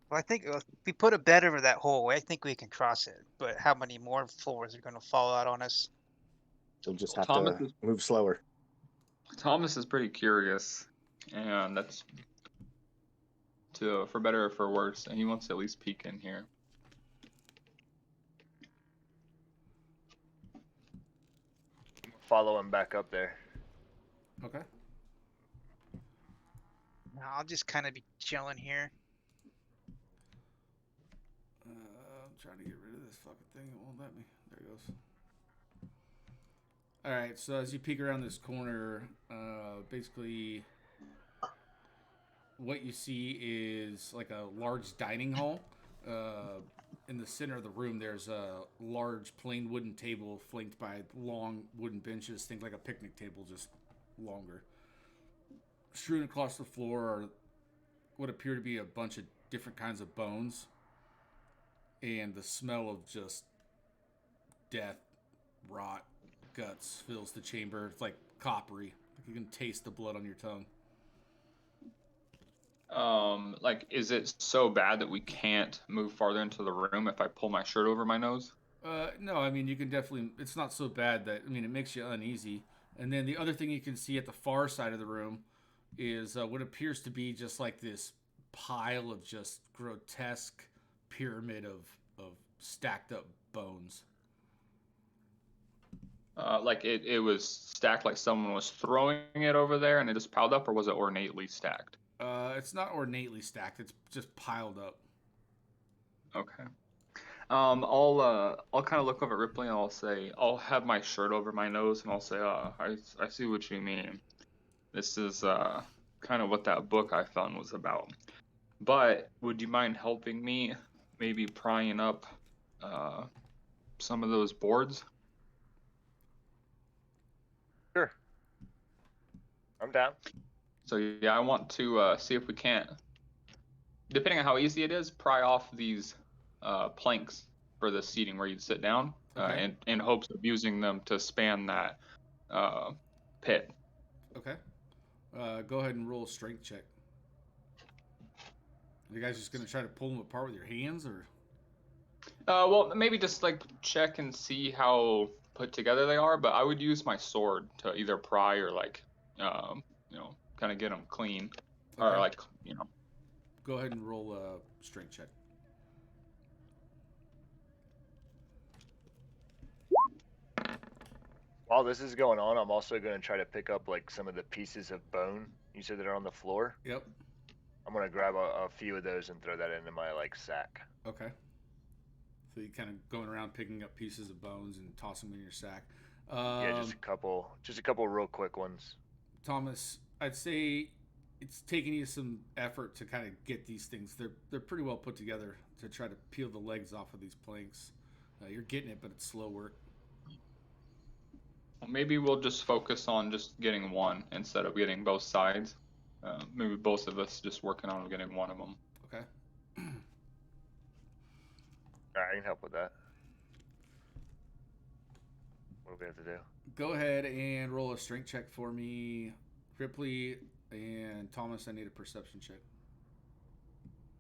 Well, I think if we put a bed over that hole, I think we can cross it. But how many more floors are going to fall out on us? You'll just Well, have Thomas to is- move slower. Thomas is pretty curious, and that's for better or for worse, and he wants to at least peek in here. Follow him back up there. Okay. No, I'll just kind of be chilling here. I'm trying to get rid of this fucking thing. It won't let me. There it goes. All right, so as you peek around this corner, basically what you see is like a large dining hall. In the center of the room, there's a large plain wooden table flanked by long wooden benches. Think like a picnic table, just longer. Strewn across the floor are what appear to be a bunch of different kinds of bones. And the smell of just death, rot, guts fills the chamber. It's like coppery. Like you can taste the blood on your tongue. Like, is it so bad that we can't move farther into the room if I pull my shirt over my nose? No, I mean, you can definitely... It's not so bad that... I mean, it makes you uneasy. And then the other thing you can see at the far side of the room is what appears to be just like this pile of just grotesque pyramid of stacked up bones. Like it was stacked like someone was throwing it over there and it just piled up, or was it ornately stacked? It's not ornately stacked. It's just piled up. Okay. I'll kind of look over at Ripley and I'll say, I'll have my shirt over my nose and I'll say, I see what you mean. This is kind of what that book I found was about. But would you mind helping me, maybe prying up some of those boards? Sure. I'm down. So yeah, I want to see if we can't, depending on how easy it is, pry off these planks for the seating where you'd sit down, Okay. and in hopes of using them to span that pit. Okay. Go ahead and roll a strength check. Are you guys just gonna try to pull them apart with your hands, or? Well, maybe just like check and see how put together they are, but I would use my sword to either pry or like, kind of get them clean, or Okay. like, Go ahead and roll a strength check. While this is going on, I'm also going to try to pick up like some of the pieces of bone you said that are on the floor. Yep. I'm going to grab a few of those and throw that into my like sack. Okay. So you kind of going around picking up pieces of bones and tossing them in your sack. Yeah, just a couple real quick ones. Thomas, I'd say it's taking you some effort to kind of get these things. They're pretty well put together to try to peel the legs off of these planks. You're getting it, but it's slow work. Well, maybe we'll just focus on just getting one instead of getting both sides. Maybe both of us just working on getting one of them. Okay. Alright, I can help with that. What do we have to do? Go ahead and roll a strength check for me, Ripley and Thomas. I need a perception check.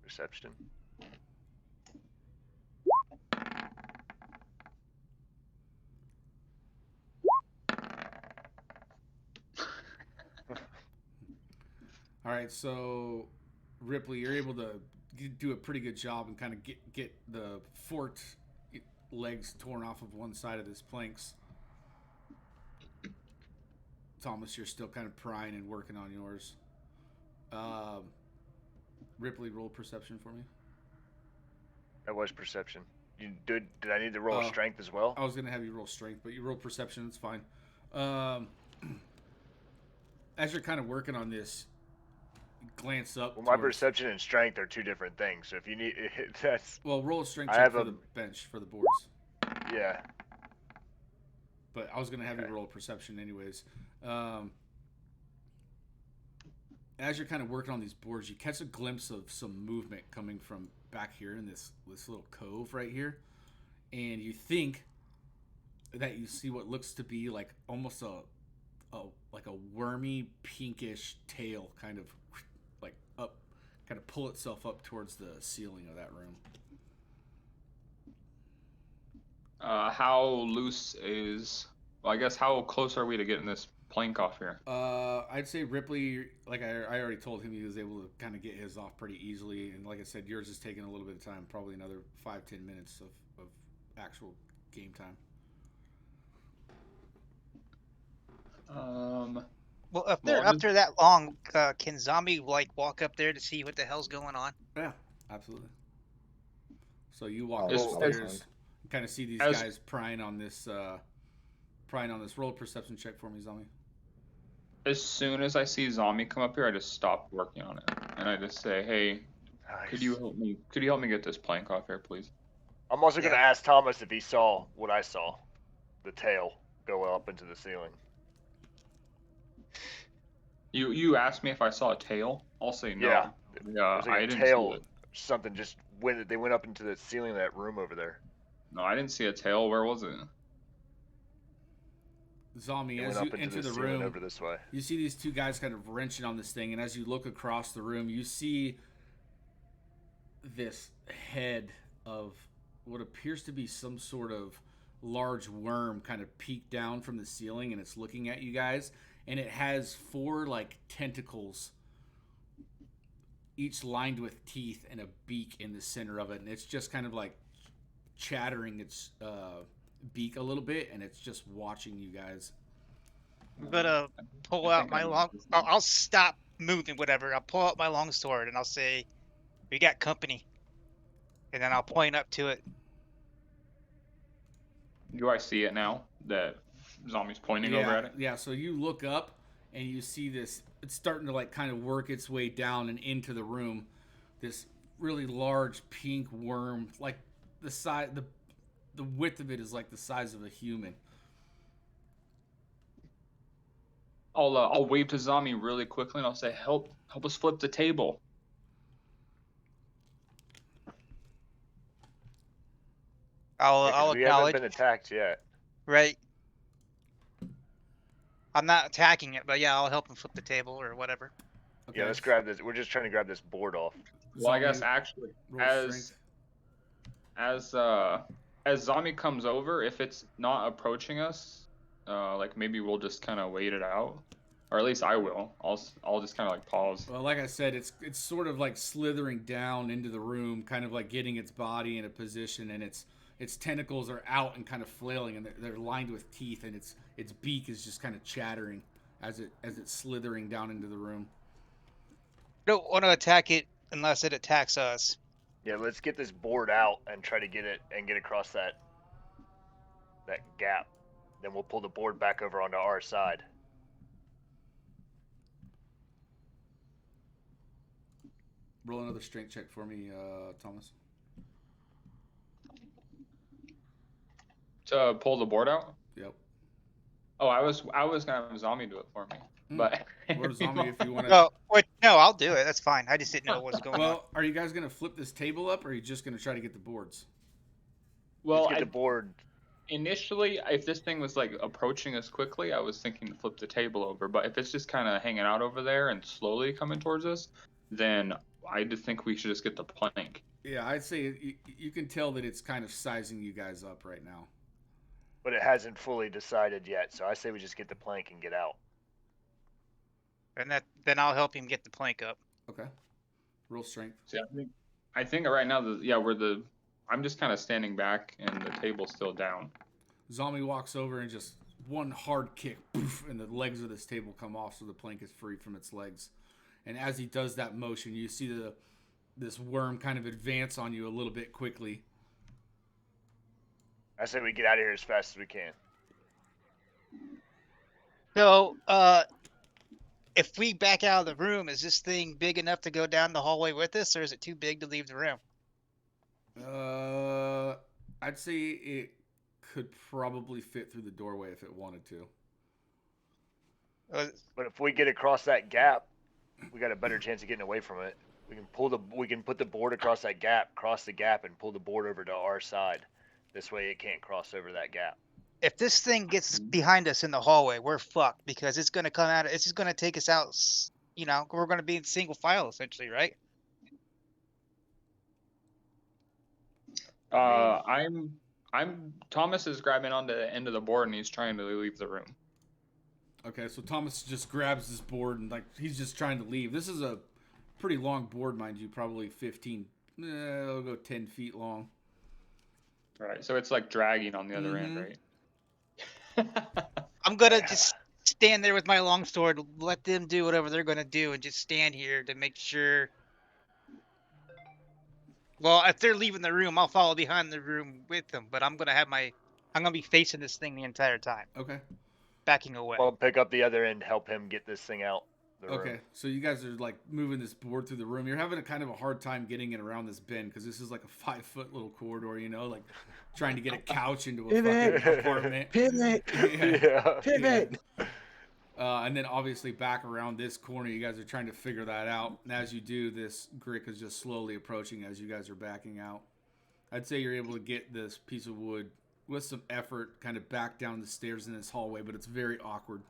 Reception. All right, so Ripley, you're able to do a pretty good job and kind of get the forked legs torn off of one side of this planks. Thomas, you're still kind of prying and working on yours. Ripley, roll perception for me. That was perception. You did I need to roll strength as well? I was gonna have you roll strength, but you roll perception. It's fine. As you're kind of working on this, you glance up. Well, my perception and strength are two different things. So if you need that's well, roll a strength I check have for a- the bench for the boards. yeah. But I was gonna have Okay. you roll a perception anyways. As you're kind of working on these boards, you catch a glimpse of some movement coming from back here in this little cove right here, and you think that you see what looks to be like almost a wormy pinkish tail kind of like up, kind of pull itself up towards the ceiling of that room. How loose is? Well, I guess how close are we to getting this plank off here? I'd say Ripley, like I already told him, he was able to kind of get his off pretty easily, and like I said, yours is taking a little bit of time, probably another 5-10 minutes of actual game time. Well, if they're up there that long, can Zombie like walk up there to see what the hell's going on? Yeah, absolutely. So you walk Oh, upstairs, kind of see these As- guys prying on this roll perception check for me, Zombie. As soon as I see Zombie come up here, I just stop working on it, and I just say, "Hey, Nice. could you help me? Could you help me get this plank off here, please?" I'm also gonna Yeah. ask Thomas if he saw what I saw. The tail go up into the ceiling. You asked me if I saw a tail. I'll say no. Yeah. Yeah, There's like I a didn't tail, see it. something just they went up into the ceiling of that room over there. No, I didn't see a tail. Where was it? Zombie, They as went you up into enter the the ceiling room, over this way. you see these two guys kind of wrenching on this thing, and as you look across the room, you see this head of what appears to be some sort of large worm kind of peek down from the ceiling, and it's looking at you guys, and it has 4 like tentacles, each lined with teeth and a beak in the center of it, and it's just kind of like chattering its beak a little bit, and it's just watching you guys. I'm gonna pull I out think my I know long. this I'll, one. I'll stop moving, whatever. I'll pull out my long sword and I'll say, "We got company," and then I'll point up to it. Do I see it now that Zombie's pointing over at it? Yeah, so you look up and you see this, it's starting to like kind of work its way down and into the room. This really large pink worm, like the size, the width of it is like the size of a human. I'll wave to Zombie really quickly and I'll say, help us flip the table. I'll Yeah, 'cause we haven't acknowledge, been attacked yet. right? I'm not attacking it, but yeah, I'll help him flip the table or whatever. Okay. Yeah, let's grab this. We're just trying to grab this board off. Well, I guess Zombie, actually, roll strength. as Zombie comes over, if it's not approaching us, like maybe we'll just kind of wait it out, or at least I will. I'll just kind of like pause. Well, like I said, it's sort of like slithering down into the room, kind of like getting its body in a position, and its tentacles are out and kind of flailing, and they're lined with teeth, and its beak is just kind of chattering as it's slithering down into the room. Don't want to attack it unless it attacks us. Yeah, let's get this board out and try to get it and get across that gap. Then we'll pull the board back over onto our side. Roll another strength check for me, Thomas. To pull the board out. Yep. Oh, I was gonna have Zombie do it for me, but Or Zombie, if you want to. Oh, wait, no, I'll do it. That's fine. I just didn't know what was going on. Well, are you guys gonna flip this table up, or are you just gonna try to get the boards? Well, Let's get the board. Initially, if this thing was like approaching us quickly, I was thinking to flip the table over. But if it's just kind of hanging out over there and slowly coming towards us, then I just think we should just get the plank. Yeah, I'd say you can tell that it's kind of sizing you guys up right now. But it hasn't fully decided yet, so I say we just get the plank and get out. And then I'll help him get the plank up. Okay. Roll strength. See, I think right now I'm just kind of standing back and the table's still down. Zombie walks over and just one hard kick, poof, and the legs of this table come off, so the plank is free from its legs. And as he does that motion, you see this worm kind of advance on you a little bit quickly. I say we get out of here as fast as we can. So, if we back out of the room, is this thing big enough to go down the hallway with us, or is it too big to leave the room? I'd say it could probably fit through the doorway if it wanted to. But if we get across that gap, we got a better chance of getting away from it. We can put the board across that gap, cross the gap, and pull the board over to our side. This way, it can't cross over that gap. If this thing gets behind us in the hallway, we're fucked because it's gonna come out. It's just gonna take us out. You know, we're gonna be in single file essentially, right? Thomas is grabbing onto the end of the board and he's trying to leave the room. Okay, so Thomas just grabs this board and he's just trying to leave. This is a pretty long board, mind you, probably it'll go 10 feet long. Right, so it's like dragging on the other end, right? I'm gonna just stand there with my longsword, let them do whatever they're gonna do, and just stand here to make sure. Well, if they're leaving the room, I'll follow behind the room with them. But I'm gonna be facing this thing the entire time, Okay. backing away. Well, pick up the other end, help him get this thing out. Okay, so you guys are moving this board through the room. You're having a kind of a hard time getting it around this bend because this is like a 5-foot little corridor, trying to get a couch into a fucking apartment. Pivot. Yeah. Pivot. And then obviously back around this corner, you guys are trying to figure that out. And as you do, this Grick is just slowly approaching as you guys are backing out. I'd say you're able to get this piece of wood with some effort kind of back down the stairs in this hallway, but it's very awkward.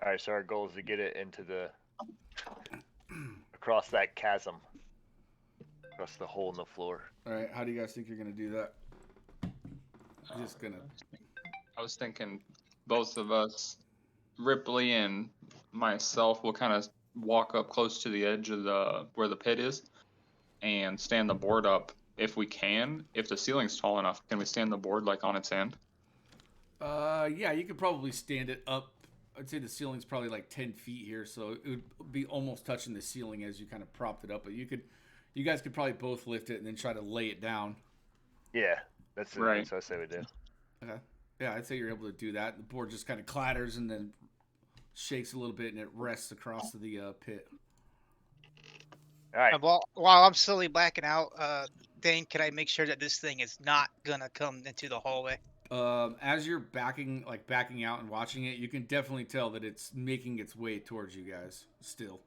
All right, so our goal is to get it into across that chasm, across the hole in the floor. All right, how do you guys think you're going to do that? Just going to... I was thinking both of us, Ripley and myself, will kind of walk up close to the edge of where the pit is and stand the board up if we can. If the ceiling's tall enough, can we stand the board on its end? Yeah, you could probably stand it up. I'd say the ceiling's probably 10 feet here, so it would be almost touching the ceiling as you kind of propped it up. But you guys could probably both lift it and then try to lay it down. Yeah, that's right. That's what I say we do. Okay. Yeah, I'd say you're able to do that. The board just kind of clatters and then shakes a little bit, and it rests across the pit. All right. While I'm slowly blacking out, Dane, can I make sure that this thing is not gonna come into the hallway? As you're backing out and watching it, you can definitely tell that it's making its way towards you guys still.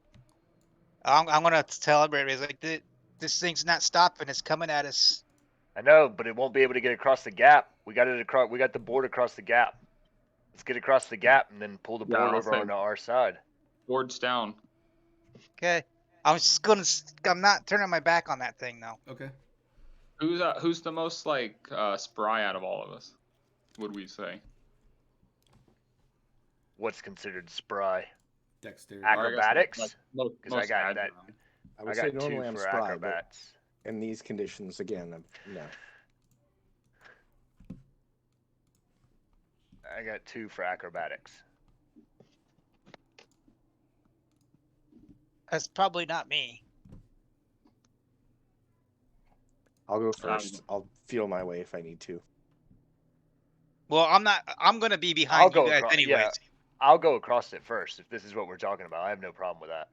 I'm gonna tell everybody this thing's not stopping. It's coming at us. I know, but it won't be able to get across the gap. We got the board across the gap. Let's get across the gap and then pull the board over onto our side. Board's down. Okay. I'm not turning my back on that thing though. Okay. Who's the most spry out of all of us? Would we say? What's considered spry? Dexterity. Acrobatics? Most I got that. I would I say got normally 2 I'm for spry, but acrobats. in these conditions, again, no. I got 2 for acrobatics. That's probably not me. I'll go first. I'll feel my way if I need to. Well, I'm not. I'm gonna be behind you guys anyways. Yeah. I'll go across it first if this is what we're talking about. I have no problem with that.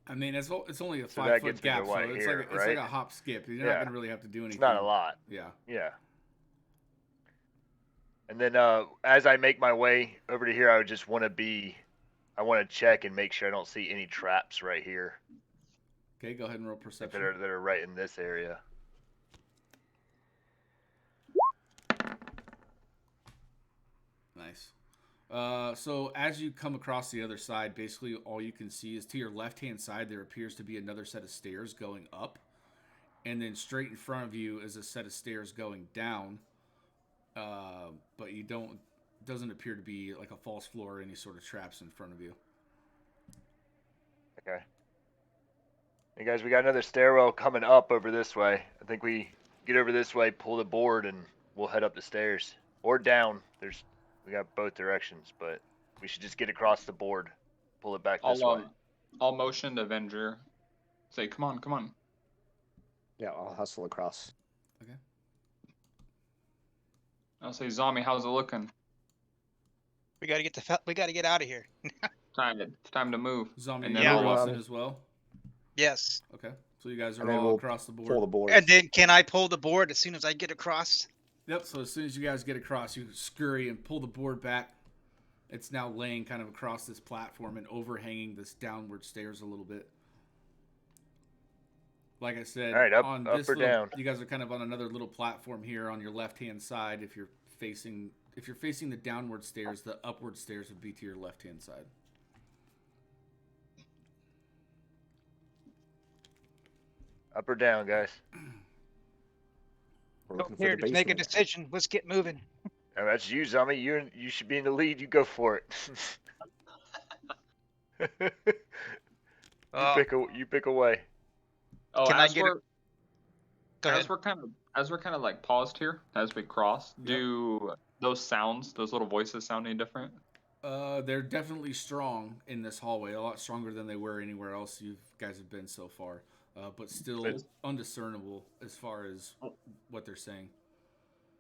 I mean, it's only a So that 5-foot gets me to gap, so what, it's here, like it's right? like a hop skip. You're Yeah. not gonna really have to do anything. It's not a lot. Yeah. Yeah. And then as I make my way over to here, I want to check and make sure I don't see any traps right here Okay, go ahead and roll perception. that are right in this area. Nice. So as you come across the other side, basically all you can see is to your left-hand side there appears to be another set of stairs going up, and then straight in front of you is a set of stairs going down. But doesn't appear to be like a false floor or any sort of traps in front of you. Okay. Hey guys, we got another stairwell coming up over this way. I think we get over this way, pull the board, and we'll head up the stairs or down. We got both directions, but we should just get across the board, pull it back this way. I'll motion to Avenger. Say, come on, come on. Yeah, I'll hustle across. Okay. I'll say, Zombie, how's it looking? We gotta get out of here. It's time to move. Zombie, And and then you're I'll, crossing as well. Yes. Okay, so you guys are And then all we'll across the board. Pull the board. And then can I pull the board as soon as I get across? Yep. So as soon as you guys get across, you scurry and pull the board back. It's now laying kind of across this platform and overhanging this downward stairs a little bit. Like I said, All right, up this or little, down? you guys are kind of on another little platform here on your left-hand side. If you're facing the downward stairs, the upward stairs would be to your left-hand side. Up or down, guys? We're looking for Here, the just make a basement. decision. Let's get moving. Oh, that's you, Zombie. You should be in the lead. You go for it. You pick a way. Oh, Can I as get we're Go ahead. as we're kind of like paused here as we cross, Yep. do those little voices sound any different? They're definitely strong in this hallway, a lot stronger than they were anywhere else you guys have been so far. But still Good. undiscernible as far as what they're saying.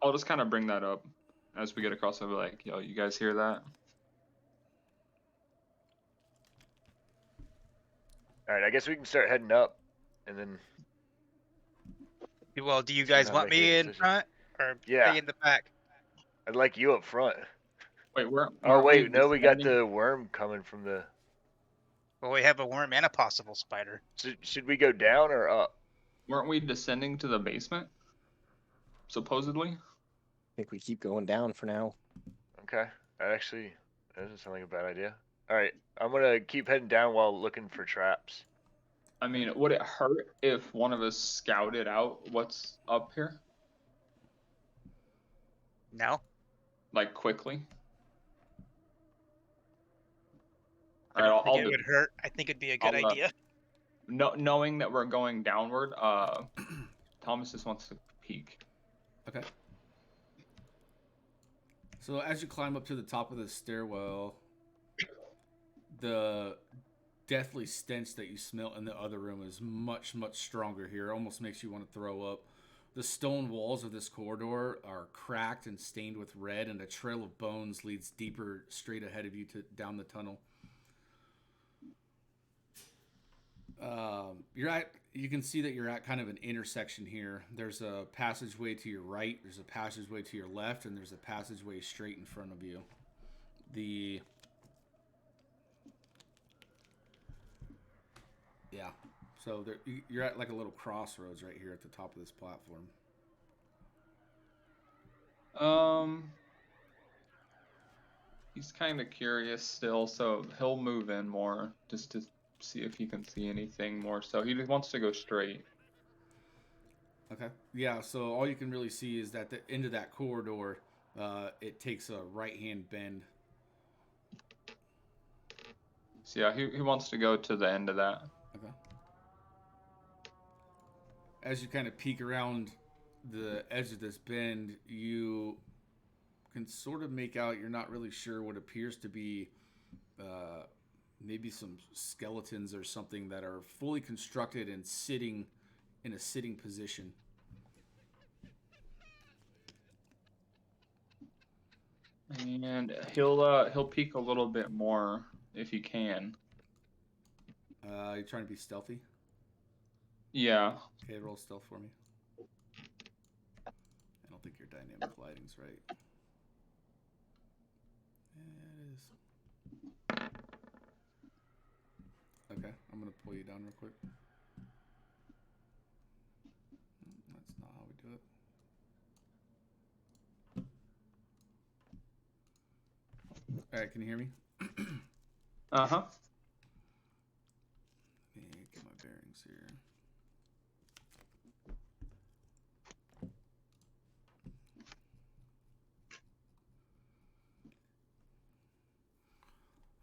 I'll just kind of bring that up as we get across. I'll be like, yo, you guys hear that? All right, I guess we can start heading up, and then Well, do you guys Not want making me a in decision. front or Yeah. stay in the back? I'd like you up front. Wait, where? Oh wait, no, we got the worm coming from the. Well, we have a worm and a possible spider. Should we go down or up? Weren't we descending to the basement? Supposedly. I think we keep going down for now. Okay, that doesn't sound like a bad idea. All right, I'm gonna keep heading down while looking for traps. I mean, would it hurt if one of us scouted out what's up here, No. like quickly? I Alright, don't think it would hurt. I think it'd be a good I'll, idea. knowing that we're going downward, Thomas just wants to peek. Okay. So as you climb up to the top of the stairwell, the deathly stench that you smell in the other room is much, much stronger here. It almost makes you want to throw up. The stone walls of this corridor are cracked and stained with red, and a trail of bones leads deeper straight ahead of you down the tunnel. You can see that you're at kind of an intersection here. There's a passageway to your right, there's a passageway to your left, and there's a passageway straight in front of you. So you're at like a little crossroads right here at the top of this platform. He's kind of curious still, so he'll move in more just to see if he can see anything more. So he just wants to go straight. Okay. Yeah, so all you can really see is that the end of that corridor, it takes a right-hand bend. So yeah, he wants to go to the end of that. Okay. As you kind of peek around the edge of this bend, you can sort of make out, you're not really sure, what appears to be maybe some skeletons or something that are fully constructed and sitting in a sitting position. And he'll peek a little bit more if he can. You trying to be stealthy? Yeah. Okay, roll stealth for me. I don't think your dynamic lighting's right. Yeah, it is. Okay, I'm gonna pull you down real quick. That's not how we do it. Alright, can you hear me? Uh-huh. Let me get my bearings here.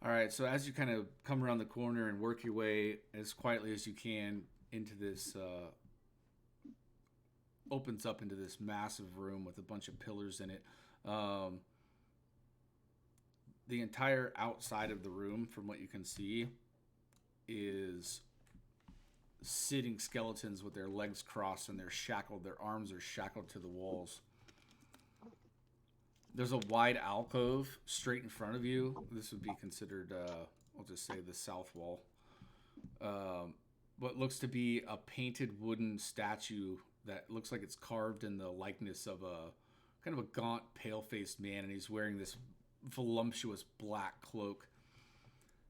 Alright, so as you kind of come around the corner and work your way as quietly as you can into this, opens up into this massive room with a bunch of pillars in it. The entire outside of the room, from what you can see, is sitting skeletons with their legs crossed and they're shackled. Their arms are shackled to the walls. There's a wide alcove straight in front of you. This would be considered, I'll just say, the south wall. What looks to be a painted wooden statue that looks like it's carved in the likeness of a kind of a gaunt, pale-faced man, and he's wearing this voluptuous black cloak.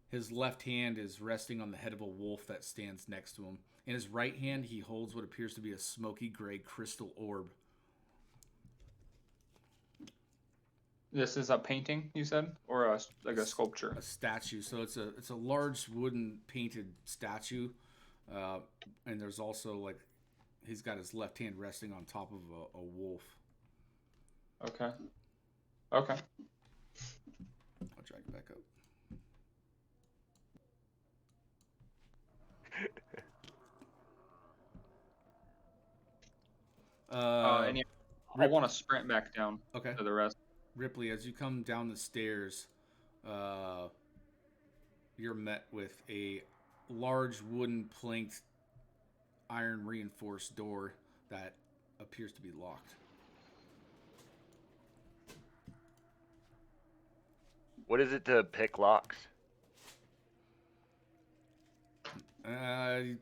His left hand is resting on the head of a wolf that stands next to him. In his right hand, he holds what appears to be a smoky gray crystal orb. This is a painting, you said, or like a sculpture? A statue. So it's a large wooden painted statue, and there's also like he's got his left hand resting on top of a wolf. Okay. Okay. I'll drag it back up. And I want to sprint back down Okay. to the rest. Ripley, as you come down the stairs, you're met with a large wooden planked iron reinforced door that appears to be locked. What is it to pick locks?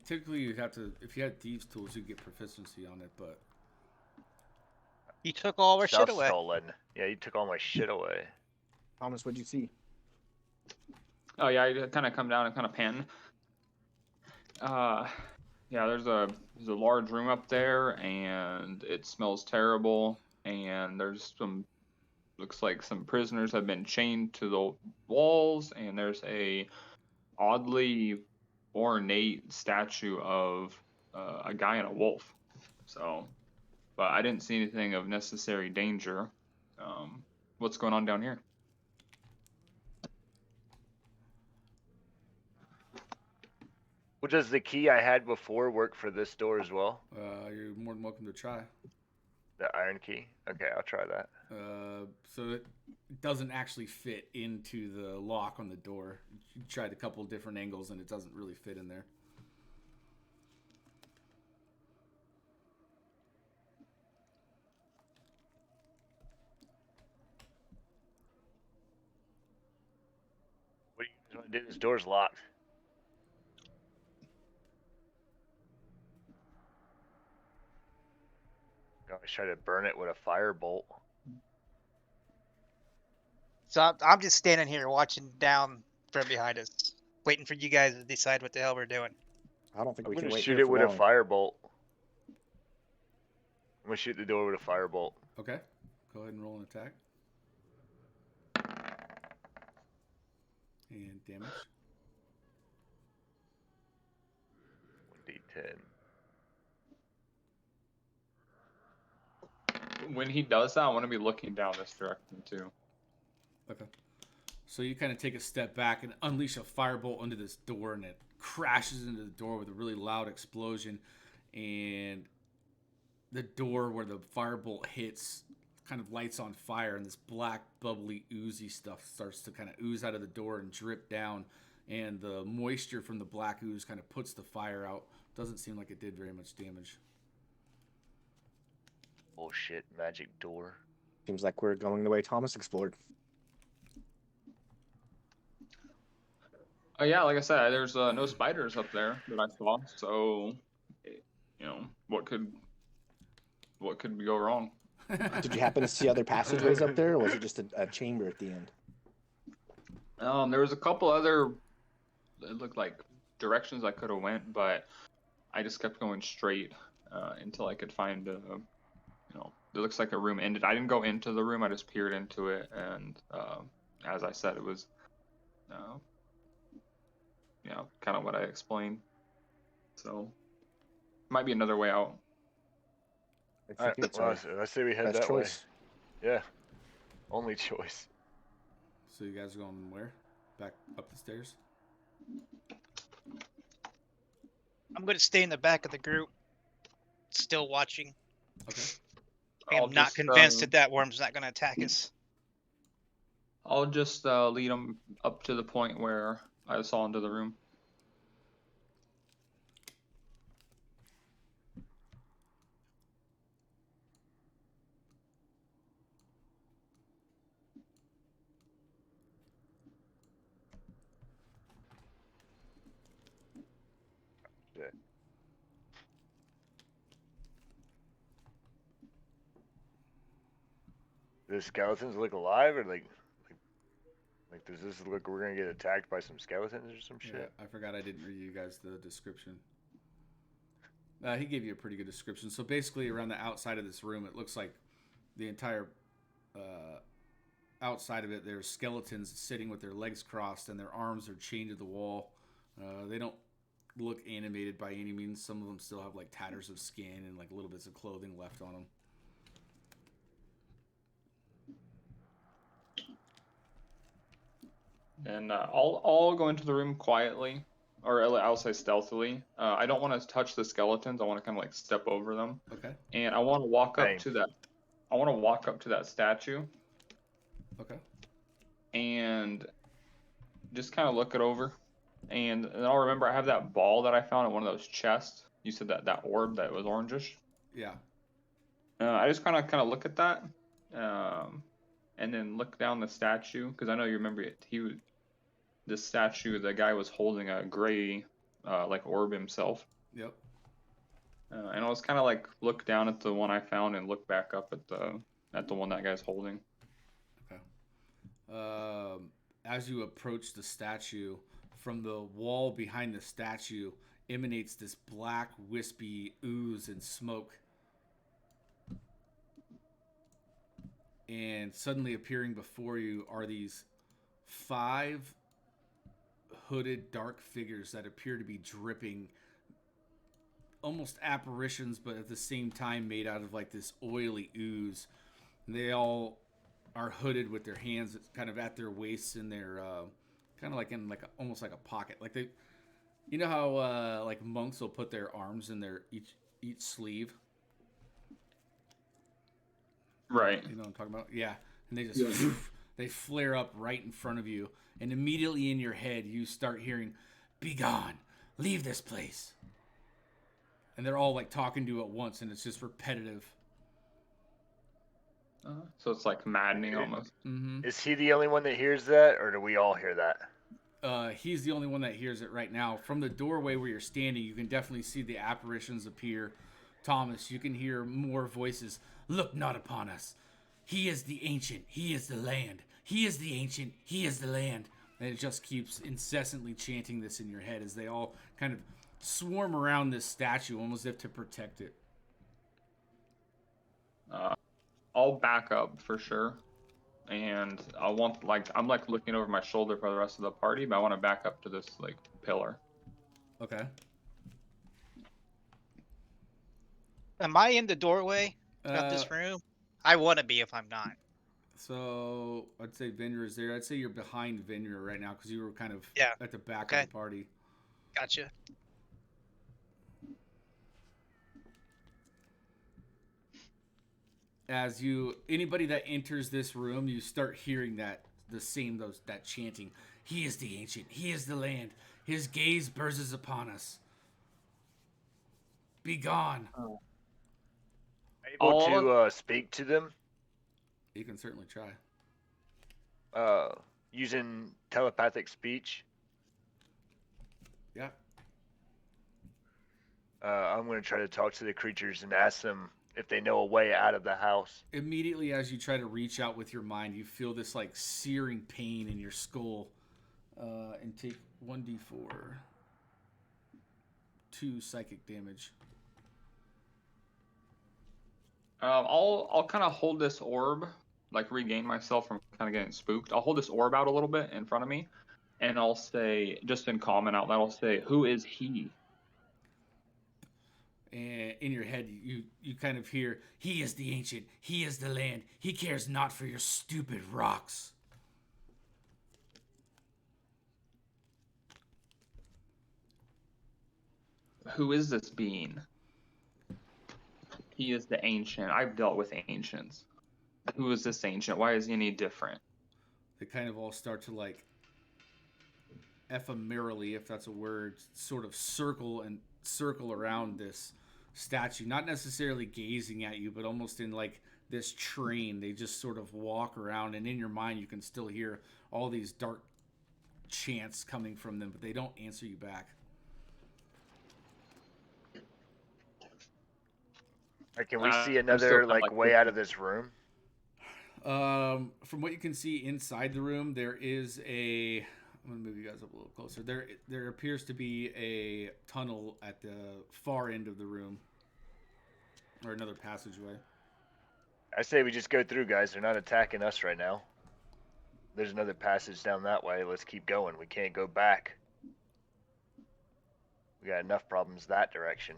Typically, you'd have to, if you had thieves' tools, you'd get proficiency on it, but He took all our shit away. Stolen. Yeah, you took all my shit away. Thomas, what'd you see? Oh yeah, I kind of come down and kind of pan. Yeah, there's a large room up there, and it smells terrible. And there's looks like some prisoners have been chained to the walls, and there's a oddly ornate statue of a guy and a wolf. So, but I didn't see anything of necessary danger. What's going on down here? Well, does the key I had before work for this door as well? you're more than welcome to try. The iron key? Okay, I'll try that. So it doesn't actually fit into the lock on the door. You tried a couple different angles and it doesn't really fit in there. What do you guys want to do? This door's locked. Always try to burn it with a firebolt. So I'm just standing here watching down from behind us, waiting for you guys to decide what the hell we're doing. I don't think I'm we can gonna wait shoot here it for with a long. firebolt. I'm gonna shoot the door with a firebolt. Okay. Go ahead and roll an attack. And damage. 1d10. When he does that, I want to be looking down this direction too. Okay. So you kind of take a step back and unleash a firebolt into this door, and it crashes into the door with a really loud explosion. And the door where the firebolt hits kind of lights on fire, and this black, bubbly, oozy stuff starts to kind of ooze out of the door and drip down. And the moisture from the black ooze kind of puts the fire out. Doesn't seem like it did very much damage. Bullshit, magic door. Seems like we're going the way Thomas explored. Yeah, like I said, there's no spiders up there that I saw. So, you know, what could go wrong? Did you happen to see other passageways up there, or was it just a chamber at the end? There was a couple other, it looked like directions I could have went, but I just kept going straight until I could find, you know, it looks like a room ended. I didn't go into the room. I just peered into it, and as I said, it was, you know, kind of what I explained. So, might be another way out. I All right, think it's well, our I say we head best that choice. way. Yeah, only choice. So you guys are going where? Back up the stairs? I'm going to stay in the back of the group, still watching. Okay. I'm not convinced that worm's not going to attack us. I'll just lead them up to the point where I saw into the room. Yeah. Do the skeletons look alive, or like does this look like we're gonna get attacked by some skeletons or some shit? Yeah, I forgot I didn't read you guys the description. He gave you a pretty good description. So basically, around the outside of this room, it looks like the entire outside of it, there's skeletons sitting with their legs crossed and their arms are chained to the wall. They don't look animated by any means. Some of them still have like tatters of skin and like little bits of clothing left on them. And I'll go into the room quietly, or I'll say stealthily. I don't want to touch the skeletons. I want to kind of like step over them. Okay. And I want to walk up Same. to that. I want to walk up to that statue Okay. and just kind of look it over. And I'll remember I have that ball that I found in one of those chests. You said that orb that was orangish. Yeah. I just kind of look at that, and then look down the statue because I know you remember it. This statue, the guy was holding a gray, like orb himself. Yep. And I was kind of like look down at the one I found and look back up at the one that guy's holding. Okay. As you approach the statue, from the wall behind the statue emanates this black, wispy ooze and smoke. And suddenly appearing before you are these 5 hooded dark figures that appear to be dripping, almost apparitions, but at the same time made out of like this oily ooze. And they all are hooded with their hands kind of at their waists in their kind of like in like almost like a pocket. Like they, you know how like monks will put their arms in their each sleeve. Right. You know what I'm talking about? Yeah. And they just they flare up right in front of you, and immediately in your head you start hearing, "Be gone, leave this place." And they're all like talking to you at once, and it's just repetitive. So it's like maddening almost. Mm-hmm. Is he the only one that hears that, or do we all hear that? He's the only one that hears it right now. From the doorway where you're standing, you can definitely see the apparitions appear. Thomas, you can hear more voices. "Look not upon us. He is the ancient. He is the land. He is the ancient. He is the land." And it just keeps incessantly chanting this in your head as they all kind of swarm around this statue, almost as if to protect it. I'll back up for sure, and I'm like looking over my shoulder for the rest of the party, but I want to back up to this like pillar. Okay. Am I in the doorway of this room? I want to be if I'm not. So I'd say Vinyer is there. I'd say you're behind Vinyer right now because you were kind of at the back of the party. Gotcha. As anybody that enters this room, you start hearing that chanting. "He is the ancient. He is the land. His gaze bursts upon us. Be gone." Able to speak to them? You can certainly try. Using telepathic speech? I'm going to try to talk to the creatures and ask them if they know a way out of the house. Immediately as you try to reach out with your mind, you feel this like searing pain in your skull, and take 1d4, 2 psychic damage. I'll kind of hold this orb, like regain myself from kind of getting spooked. I'll hold this orb out a little bit in front of me, and I'll say, just in common out loud, I'll say, "Who is he?" And in your head, you kind of hear, "He is the ancient. He is the land. He cares not for your stupid rocks." Who is this being? He is the ancient. I've dealt with ancients. Who is this ancient? Why is he any different? They kind of all start to like ephemerally, if that's a word, sort of circle around this statue, not necessarily gazing at you, but almost in like this train. They just sort of walk around, and in your mind you can still hear all these dark chants coming from them, but they don't answer you back. Can we see I'm another still like way out of this room? From what you can see inside the room, there is a. I'm gonna move you guys up a little closer. There appears to be a tunnel at the far end of the room, or another passageway. I say we just go through, guys. They're not attacking us right now. There's another passage down that way. Let's keep going. We can't go back. We got enough problems that direction.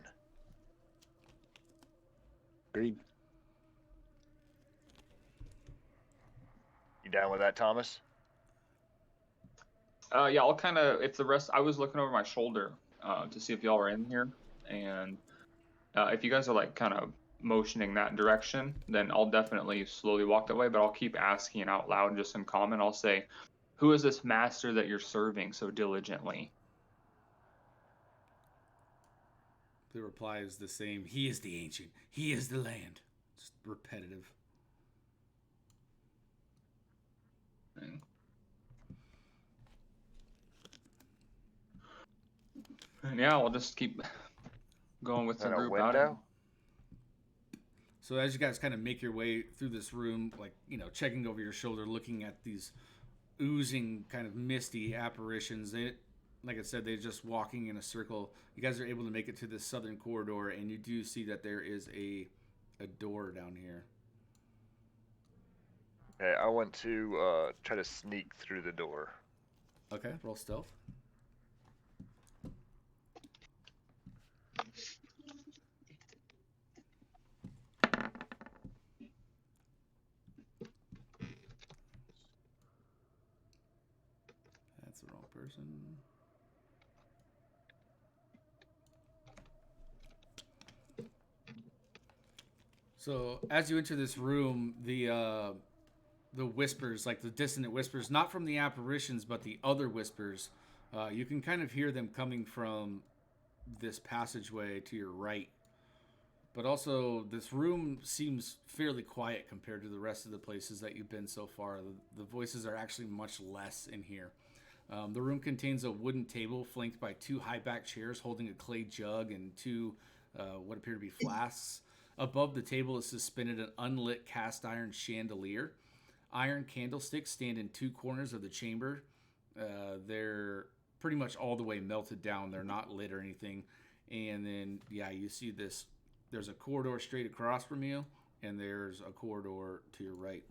Agreed. You down with that, Thomas? Yeah, I'll kind of, if the rest, I was looking over my shoulder to see if y'all were in here, and if you guys are like kind of motioning that direction, then I'll definitely slowly walk that way, but I'll keep asking out loud just in common. I'll say, "Who is this master that you're serving so diligently?" The reply is the same. He is the ancient. He is the land. Just repetitive. And yeah, we'll just keep going with Is the that a group out. window? So as you guys kind of make your way through this room, like, checking over your shoulder, looking at these oozing kind of misty apparitions, like I said, they're just walking in a circle. You guys are able to make it to this southern corridor, and you do see that there is a door down here. Okay, I want to try to sneak through the door. Okay, roll stealth. That's the wrong person. So as you enter this room, the whispers, like the dissonant whispers, not from the apparitions, but the other whispers, you can kind of hear them coming from this passageway to your right. But also, this room seems fairly quiet compared to the rest of the places that you've been so far. The voices are actually much less in here. The room contains a wooden table flanked by 2 high-back chairs holding a clay jug and 2 what appear to be flasks. Above the table is suspended an unlit cast iron chandelier. Iron candlesticks stand in 2 corners of the chamber. They're pretty much all the way melted down. They're not lit or anything. And then, yeah, you see this. There's a corridor straight across from you, and there's a corridor to your right.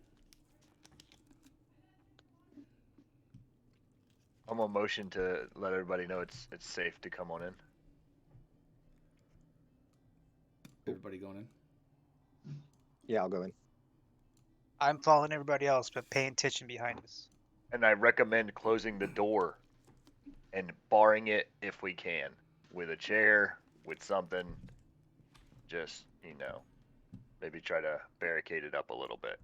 I'm on motion to let everybody know it's safe to come on in. Everybody going in? Yeah, I'll go in. I'm following everybody else, but paying attention behind us. And I recommend closing the door and barring it if we can, with a chair, with something. Just, maybe try to barricade it up a little bit.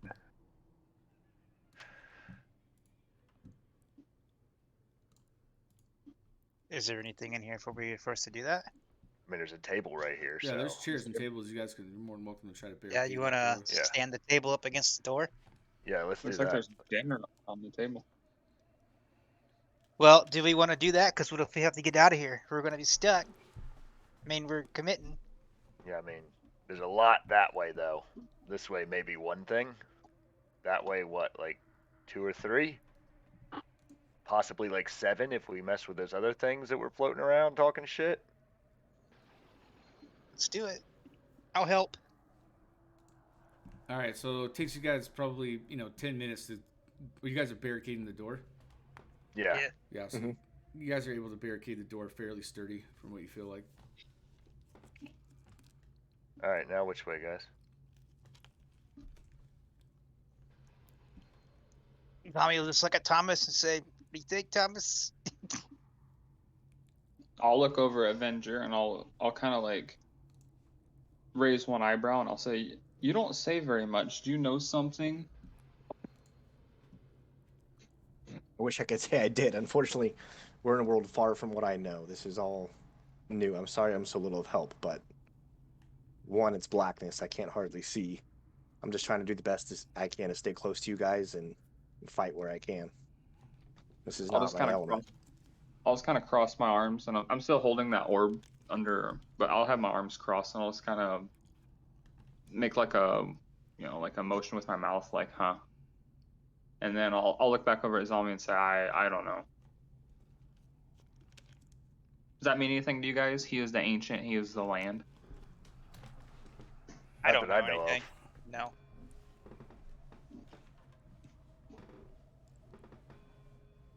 Is there anything in here for us to do that? I mean, there's a table right here. Yeah, so. there's chairs and tables. You guys can, you're more than welcome to try to barricade. Yeah, you want to Yeah. stand the table up against the door? Yeah, let's Looks do like that. there's dinner on the table. Well, do we want to do that? Because what if we have to get out of here? We're going to be stuck. I mean, we're committing. Yeah, I mean, there's a lot that way though. This way maybe one thing. That way what, like 2 or 3? Possibly like 7 if we mess with those other things that were floating around talking shit. Let's do it. I'll help. All right, so it takes you guys probably 10 minutes to. You guys are barricading the door. Yeah. Yeah. Yeah, so Mhm. you guys are able to barricade the door fairly sturdy from what you feel like. All right, now which way, guys? Tommy will just look at Thomas and say, "What do you think, Thomas?" I'll look over at Avenger and I'll kind of like raise one eyebrow and I'll say, "You don't say very much. Do you know something?" I wish I could say I did. Unfortunately, we're in a world far from what I know. This is all new. I'm sorry I'm so little of help, but one, it's blackness. I can't hardly see. I'm just trying to do the best as I can to stay close to you guys and fight where I can. This is I'll not just my kind of element. I'll just kind of cross my arms and I'm still holding that orb under, but I'll have my arms crossed and I'll just kind of make like a like a motion with my mouth, like huh. And then I'll look back over at Zombie and say, I don't know. Does that mean anything to you guys? He is the ancient. He is the land. I Not don't that know I know of. anything. No.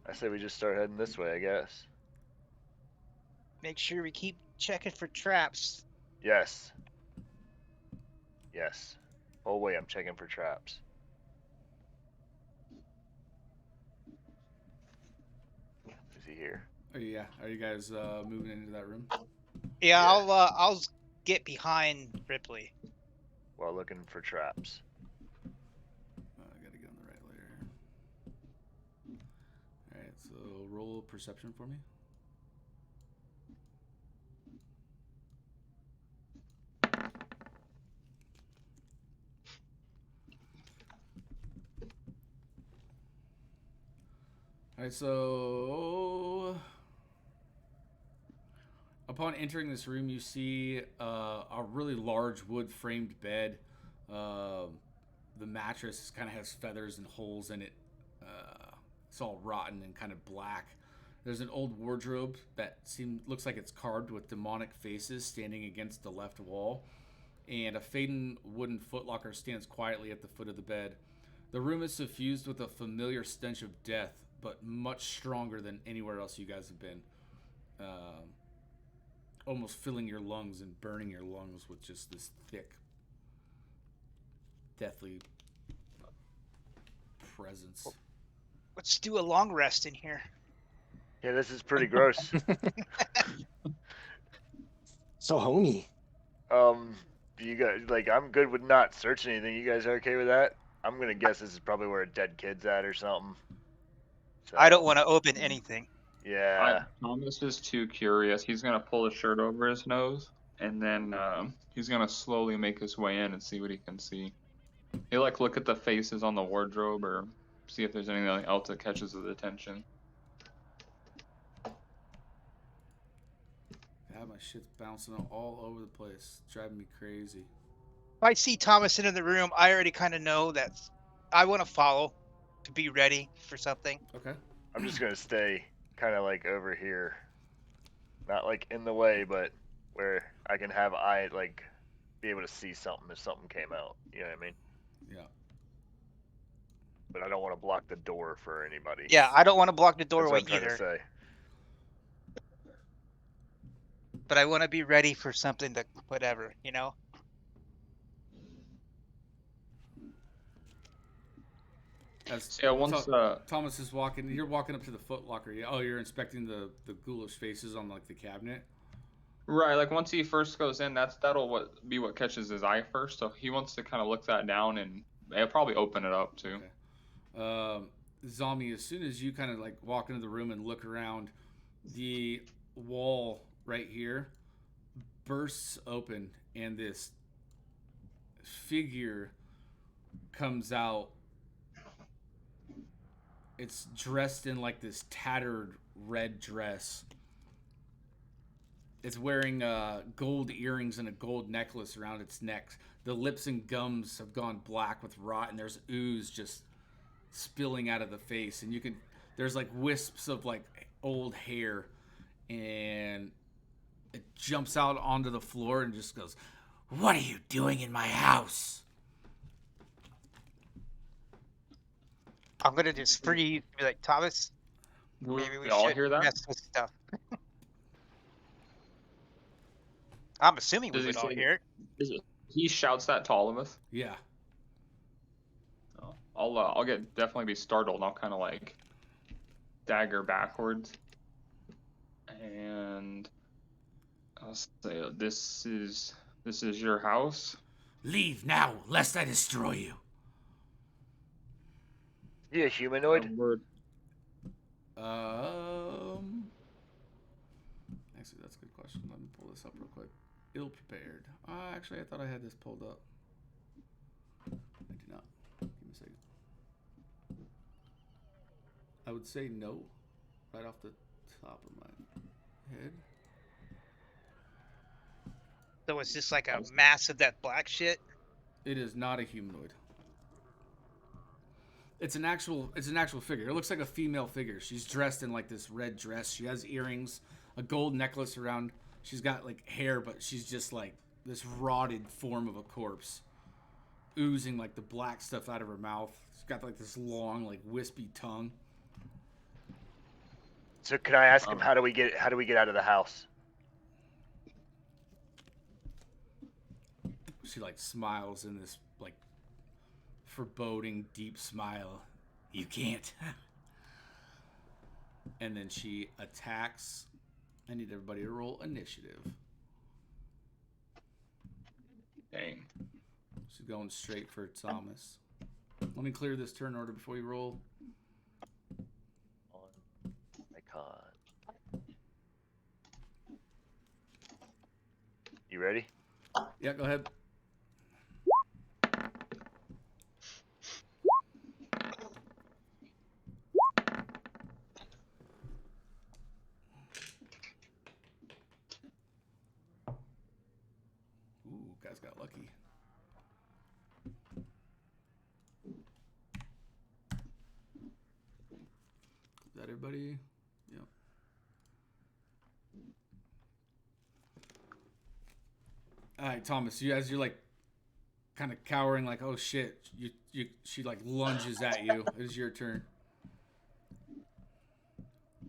I say we just start heading this way, I guess. Make sure we keep checking for traps. Yes. Yes. Oh wait, I'm checking for traps. Is he here? Oh, yeah. Are you guys moving into that room? Yeah, Yeah. I'll get behind Ripley. While looking for traps. I gotta get on the right layer. All right, so roll perception for me. All right, so upon entering this room, you see a really large wood-framed bed. The mattress kind of has feathers and holes in it. It's all rotten and kind of black. There's an old wardrobe that looks like it's carved with demonic faces standing against the left wall, and a fading wooden footlocker stands quietly at the foot of the bed. The room is suffused with a familiar stench of death, but much stronger than anywhere else you guys have been. Almost filling your lungs and burning your lungs with just this thick, deathly presence. Let's do a long rest in here. Yeah, this is pretty gross. So homey. Do you guys like? I'm good with not searching anything. You guys are okay with that? I'm gonna guess this is probably where a dead kid's at or something. So, I don't want to open anything. Yeah. Thomas is too curious. He's gonna pull his shirt over his nose, and then he's gonna slowly make his way in and see what he can see. He'll like look at the faces on the wardrobe or see if there's anything else that catches his attention. God, my shit's bouncing all over the place. It's driving me crazy. If I see Thomas in the room, I already kind of know that I want to follow to be ready for something. Okay. I'm just gonna stay kind of like over here, not like in the way, but where I can have be able to see something if something came out. You know what I mean? Yeah. But I don't want to block the door for anybody. Yeah, I don't want to block the That's what doorway I'm trying to either, say. but I want to be ready for something that whatever, you know. As Yeah, once Thomas is walking, you're walking up to the footlocker. Oh, you're inspecting the ghoulish faces on like the cabinet. right, like once he first goes in, that'll be what catches his eye first. So he wants to kind of look that down and he'll probably open it up too. Okay. Zombie, as soon as you kind of like walk into the room and look around, the wall right here bursts open and this figure comes out. It's dressed in like this tattered red dress. It's wearing gold earrings and a gold necklace around its neck. The lips and gums have gone black with rot, and there's ooze just spilling out of the face. And there's like wisps of like old hair, and it jumps out onto the floor and just goes, "What are you doing in my house?" I'm gonna just freeze. Be like, Thomas, We maybe we all should hear that? mess with stuff. I'm assuming we Does he would all say- hear it. He shouts that to all of us. Yeah. Oh, I'll definitely be startled. I'll kind of like dagger backwards, and I'll say, "This is your house." Leave now, lest I destroy you. You a humanoid? Word. Actually, that's a good question. Let me pull this up real quick. Ill prepared. Actually, I thought I had this pulled up. I do not. Give me a second. I would say no, right off the top of my head. So it's just like a mass of that black shit. It is not a humanoid. It's an actual figure. It looks like a female figure. She's dressed in like this red dress. She has earrings, a gold necklace around. She's got like hair, but she's just like this rotted form of a corpse, oozing like the black stuff out of her mouth. She's got like this long, like wispy tongue. So can I ask him how do we get out of the house? She like smiles in this like foreboding, deep smile. You can't. And then she attacks. I need everybody to roll initiative. Dang. She's going straight for Thomas. Let me clear this turn order before you roll. On my con. You ready? Yeah, go ahead. Ooh, guys got lucky. Is that everybody? Yep. All right, Thomas. As you're like kind of cowering, like, oh shit, she like lunges at you. It is your turn.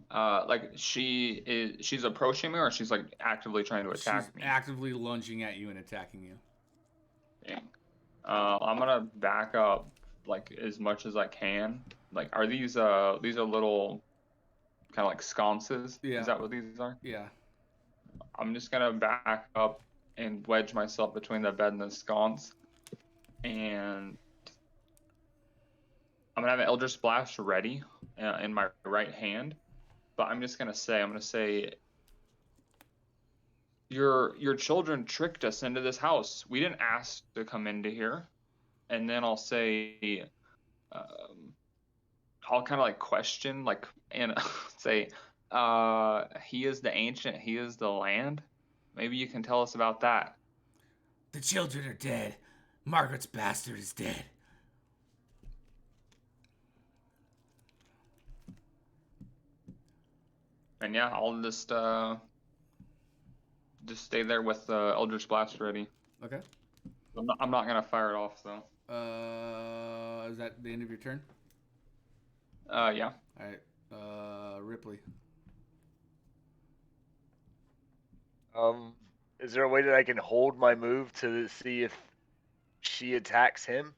Like she's approaching me, or she's like actively trying to attack She's me. actively lunging at you and attacking you. Dang. I'm gonna back up like as much as I can. Like, are these are little kind of like sconces? Yeah. Is that what these are? Yeah. I'm just gonna back up and wedge myself between the bed and the sconce, and I'm gonna have an Eldritch Blast ready in my right hand. But I'm gonna say, your children tricked us into this house. We didn't ask to come into here. And then I'll say, I'll kind of like question, like, and say, he is the ancient, he is the land. Maybe you can tell us about that. The children are dead. Margaret's bastard is dead. And yeah, I'll just stay there with the Eldritch Blast ready. Okay. I'm not gonna fire it off though. Is that the end of your turn? Yeah. All right. Ripley. Is there a way that I can hold my move to see if she attacks him?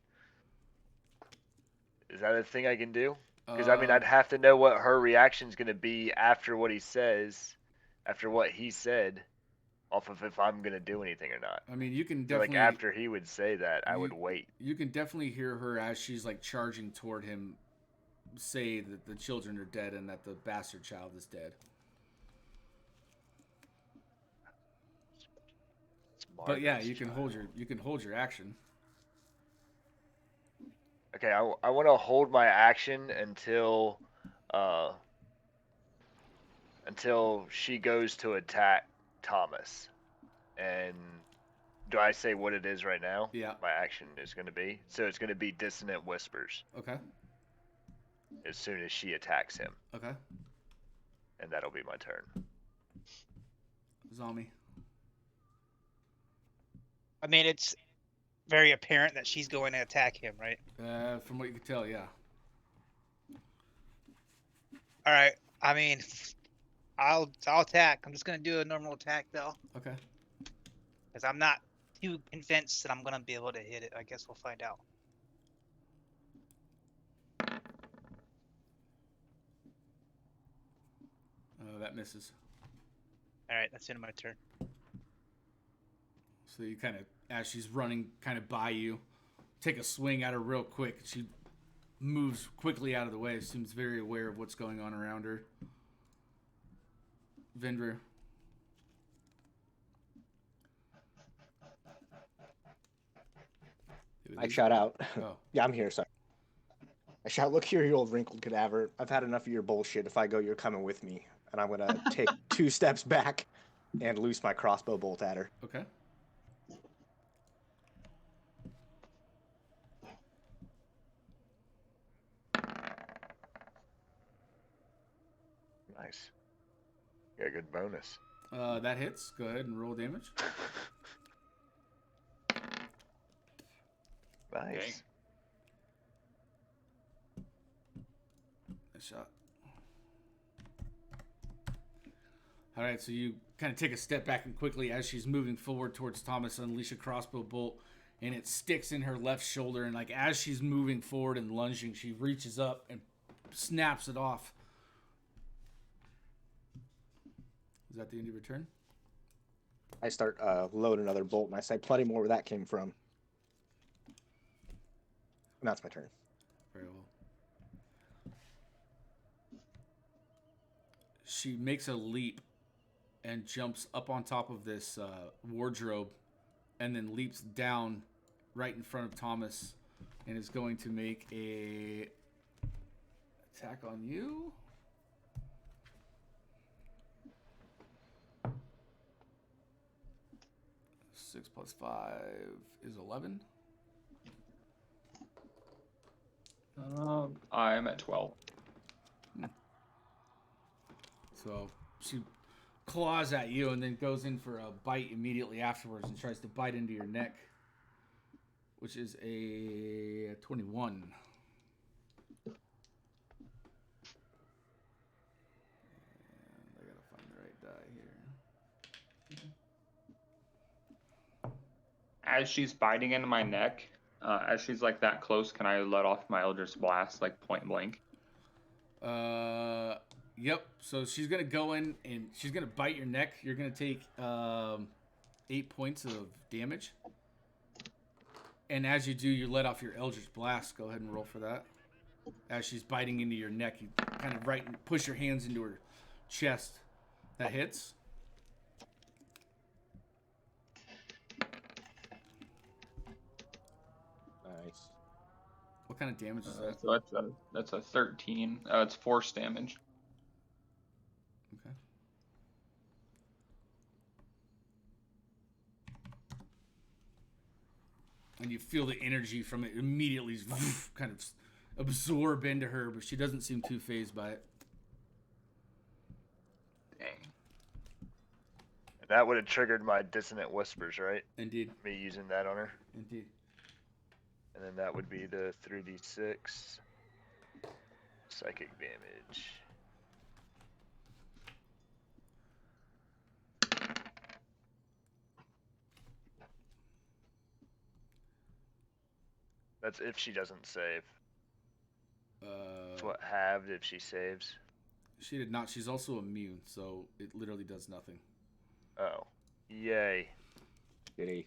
Is that a thing I can do? Because I mean, I'd have to know what her reaction's gonna be after what he says, after what he said, off of if I'm gonna do anything or not. I mean, you can So, like definitely after he would say that, I would wait. You can definitely hear her as she's like charging toward him, say that the children are dead and that the bastard child is dead. But yeah, you can hold your action. Okay, I want to hold my action until she goes to attack Thomas. And do I say what it is right now? Yeah. My action is going to be. So it's going to be Dissonant Whispers Okay. as soon as she attacks him. Okay. And that'll be my turn. Zombie. I mean, it's very apparent that she's going to attack him, right? From what you can tell, yeah. All right. I mean, I'll attack. I'm just gonna do a normal attack though, Okay. because I'm not too convinced that I'm gonna be able to hit it. I guess we'll find out. That misses. All right, that's the end of my turn. So you kind of, as she's running kind of by you, take a swing at her real quick. She moves quickly out of the way. Seems very aware of what's going on around her. Vendra. I shout out. Oh. Yeah, I'm here, sorry. I shout, look here, you old wrinkled cadaver. I've had enough of your bullshit. If I go, you're coming with me. And I'm going to take 2 steps back and loose my crossbow bolt at her. Okay. Nice. Got a good bonus. That hits. Go ahead and roll damage. Nice. Nice shot. All right, so you kind of take a step back and quickly, as she's moving forward towards Thomas, unleash a crossbow bolt, and it sticks in her left shoulder. And like as she's moving forward and lunging, she reaches up and snaps it off. Is that the end of your turn? I start loading another bolt, and I say, plenty more where that came from. And that's my turn. Very well. She makes a leap and jumps up on top of this wardrobe and then leaps down right in front of Thomas and is going to make a attack on you. Six plus 5 is 11. I'm at 12. So she claws at you and then goes in for a bite immediately afterwards and tries to bite into your neck, which is a 21. And I gotta find the right die here. As she's biting into my neck, as she's like that close, can I let off my Eldritch Blast like point blank? Yep. So she's gonna go in and she's gonna bite your neck. You're gonna take 8 points of damage. And as you do, you let off your Eldritch Blast. Go ahead and roll for that. As she's biting into your neck, you kind of push your hands into her chest. That hits. Nice. What kind of damage is that? So that's a 13. It's force damage. Okay. And you feel the energy from it immediately kind of absorb into her, but she doesn't seem too fazed by it. Dang. And that would have triggered my Dissonant Whispers, right? Indeed. Me using that on her. Indeed. And then that would be the 3d6 psychic damage. That's if she doesn't save. It's what halved if she saves. She did not. She's also immune, so it literally does nothing. Oh. Yay. Did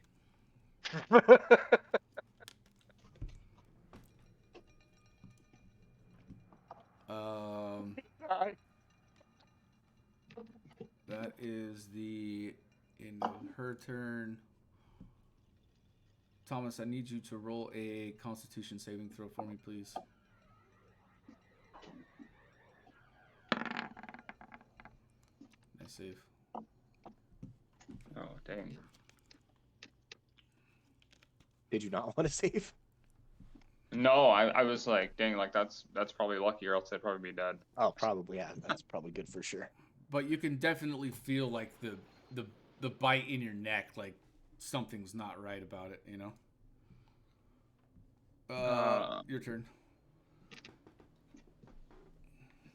That is the end of her turn. Thomas, I need you to roll a Constitution saving throw for me, please. Nice save. dang. Did you not want to save? No, I was like, dang, like that's probably lucky, or else I'd probably be dead. Oh, probably. Yeah, that's probably good for sure. But you can definitely feel like the bite in your neck, like something's not right about it, you know. Your turn.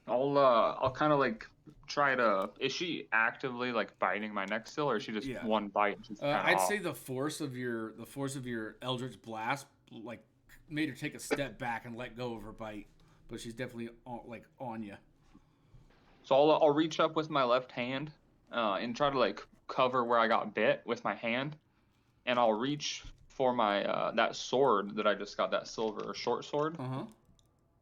I'll kind of like try to. Is she actively like biting my neck still, or is she just Yeah. one bite and she's kind of I'd off? say the force of your Eldritch Blast like made her take a step back and let go of her bite, but she's definitely on you. So I'll reach up with my left hand, and try to like cover where I got bit with my hand, and I'll reach for my that sword that I just got, that silver short sword,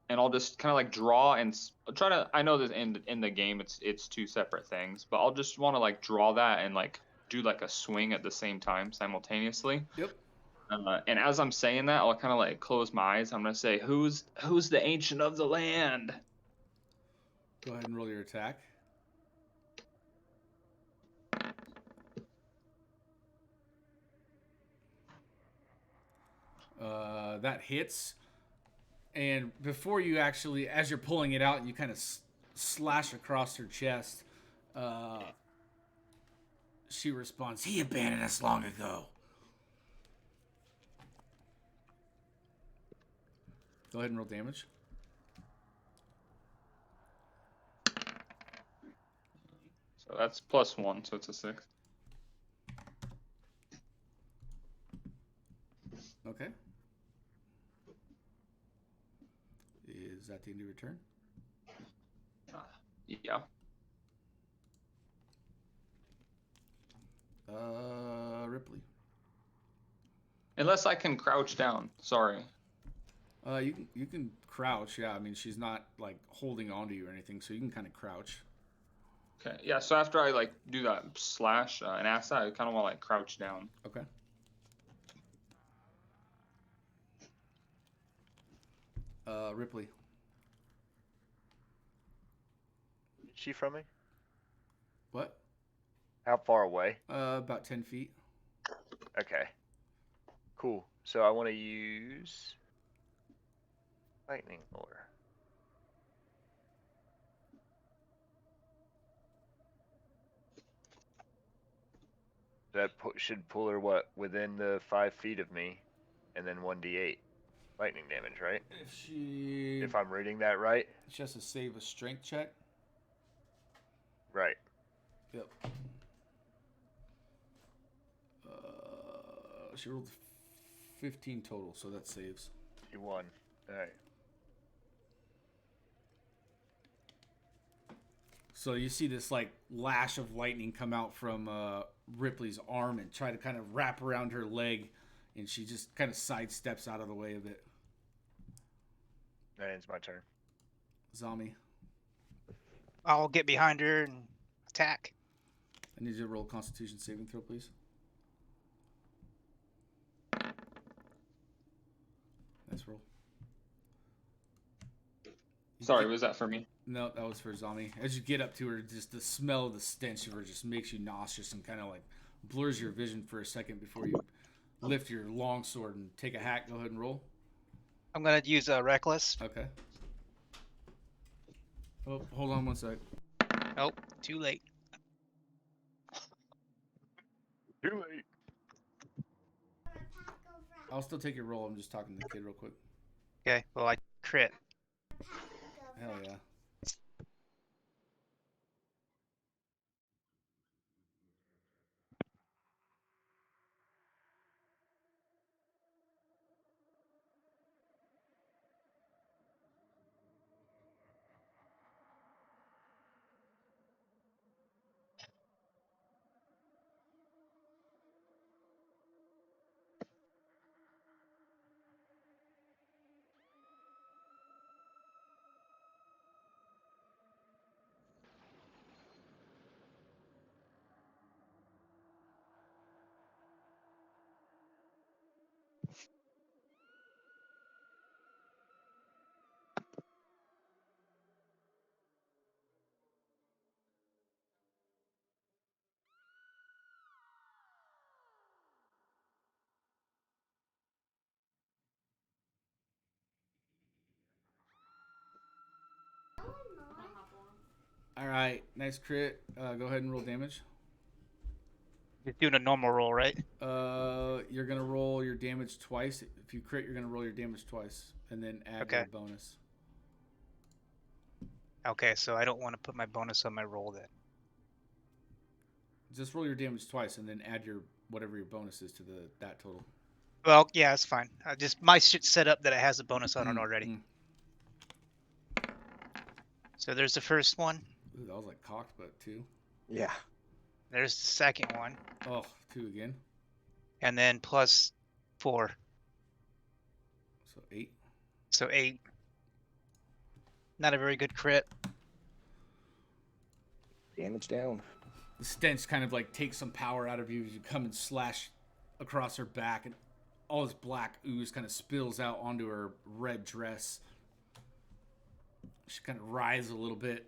and I'll just kind of like draw and try to. I know that in the game it's two separate things, but I'll just want to like draw that and like do like a swing at the same time simultaneously. Yep. And as I'm saying that, I'll kind of like close my eyes. I'm gonna say, "Who's the ancient of the land?" Go ahead and roll your attack. That hits, and before you actually, as you're pulling it out, you kind of slash across her chest. She responds, "He abandoned us long ago." Go ahead and roll damage. So that's +1, so it's a 6. Okay. Is that the end of your turn? Yeah. Ripley. Unless I can crouch down. Sorry. You can crouch. Yeah, I mean she's not like holding onto you or anything, so you can kind of crouch. Okay. Yeah. So after I like do that slash and ask that, I kind of want to like crouch down. Okay. Ripley. Is she from me? What? How far away? About 10 feet. Okay. Cool. So I want to use lightning lure. That should pull her within the 5 feet of me, and then 1d8 lightning damage, right? If I'm reading that right. She has to save a strength check. Right. Yep. She rolled 15 total, so that saves. You won. All right. So you see this like lash of lightning come out from Ripley's arm and try to kind of wrap around her leg, and she just kind of sidesteps out of the way of it. That ends my turn. Zami, I'll get behind her and attack. I need you to roll a Constitution saving throw, please. Nice roll. Sorry, was that for me? No, that was for Zami. As you get up to her, just the smell of the stench of her just makes you nauseous and kind of like blurs your vision for a second before you lift your long sword and take a hack. Go ahead and roll. I'm gonna use a reckless. Okay. Oh, hold on one sec. Nope, too late. Too late. I'll still take your roll. I'm just talking to the kid real quick. Okay, well I crit. Hell yeah. All right, nice crit. Go ahead and roll damage. Just doing a normal roll, right? You're gonna roll your damage twice. If you crit, you're gonna roll your damage twice, and then add your Okay. bonus. Okay, so I don't want to put my bonus on my roll then. Just roll your damage twice, and then add your whatever your bonus is to that total. Well, yeah, it's fine. Just my shit's set up that it has a bonus on it already. So there's the first one. Ooh, that was like cocked, but 2. Yeah. There's the second one, Oh, 2 again. and then plus 4, So 8. so 8. Not a very good crit. Damage down. The stench kind of like takes some power out of you as you come and slash across her back, and all this black ooze kind of spills out onto her red dress. She kind of writhes a little bit.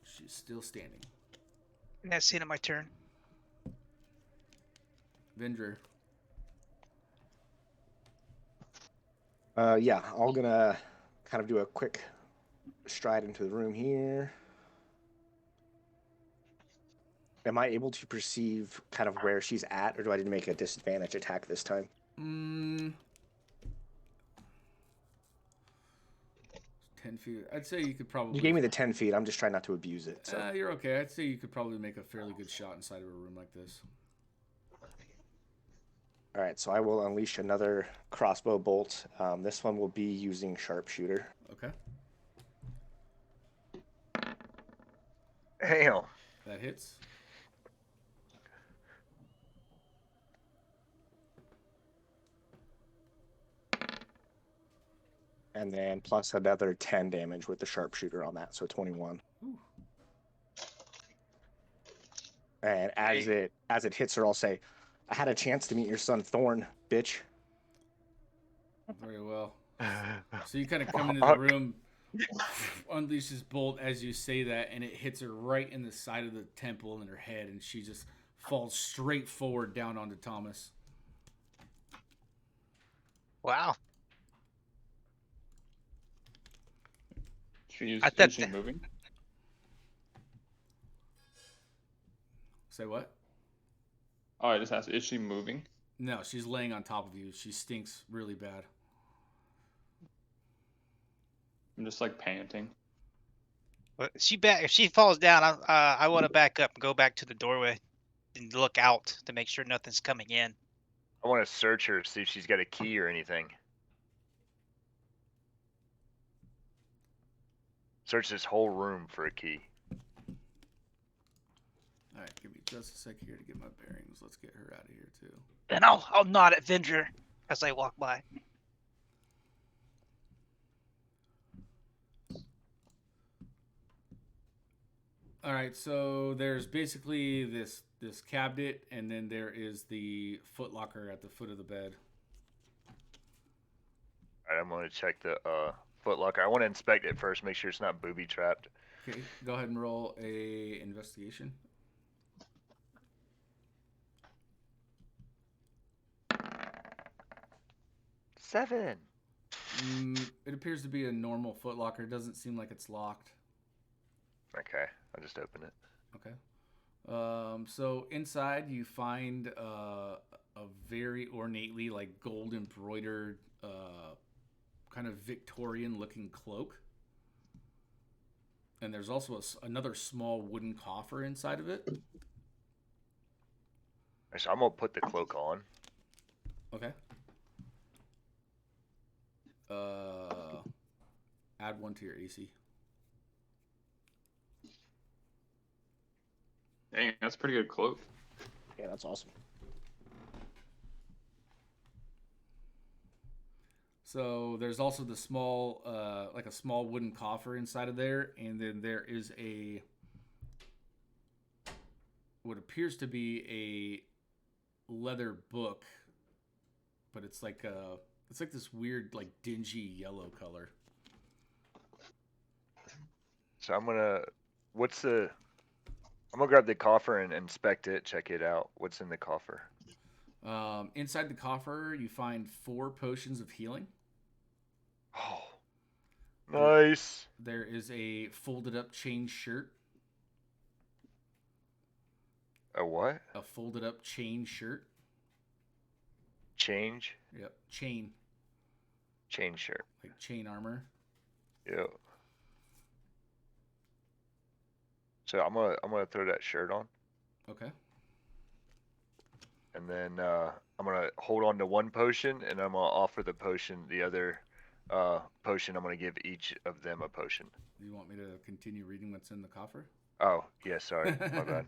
She's still standing. And that's the end of my turn. Vendor. Yeah, I'm gonna kind of do a quick stride into the room here. Am I able to perceive kind of where she's at, or do I need to make a disadvantage attack this time? 10 feet. I'd say you could probably... You gave me the 10 feet. I'm just trying not to abuse it. So. You're okay. I'd say you could probably make a fairly good shot inside of a room like this. All right, so I will unleash another crossbow bolt. This one will be using sharpshooter. Okay. Damn. That hits. And then plus another 10 damage with the sharpshooter on that, so 21. Ooh. And as it hits her, I'll say, "I had a chance to meet your son Thorn, bitch." Very well. So you kind of come into the room, unleash this bolt as you say that, and it hits her right in the side of the temple in her head, and she just falls straight forward down onto Thomas. Wow. Is thought she moving? Say what? Oh, I just asked, is she moving? No, she's laying on top of you. She stinks really bad. I'm just like panting. But if she falls down, I want to back up and go back to the doorway and look out to make sure nothing's coming in. I want to search her, see if she's got a key or anything. Search this whole room for a key. All right, give me just a second here to get my bearings. Let's get her out of here too. And I'll nod at Vendor as I walk by. All right, so there's basically this cabinet, and then there is the footlocker at the foot of the bed. All right, I'm going to check the footlocker. I want to inspect it first, make sure it's not booby trapped. Okay, go ahead and roll a investigation. Seven. It appears to be a normal footlocker. It doesn't seem like it's locked. Okay, I'll just open it. Okay. So inside you find a very ornately like gold embroidered kind of Victorian looking cloak. And there's also another small wooden coffer inside of it. So I'm going to put the cloak on. Okay. Add 1 to your AC. Dang, that's a pretty good cloak. Yeah, that's awesome. So there's also the small, like a small wooden coffer inside of there, and then there is what appears to be a leather book, but it's like this weird, like dingy yellow color. So I'm gonna grab the coffer and inspect it, check it out. What's in the coffer? Inside the coffer, you find 4 potions of healing. Oh, nice. There is a folded up chain shirt. A what? A folded up chain shirt. Change? Yep, chain, Chain shirt. like chain armor. Yep. So I'm gonna throw that shirt on, Okay. and then I'm gonna hold on to one potion, and I'm gonna offer the other potion. I'm gonna give each of them a potion. You want me to continue reading what's in the coffer? Oh, yeah, sorry, my bad.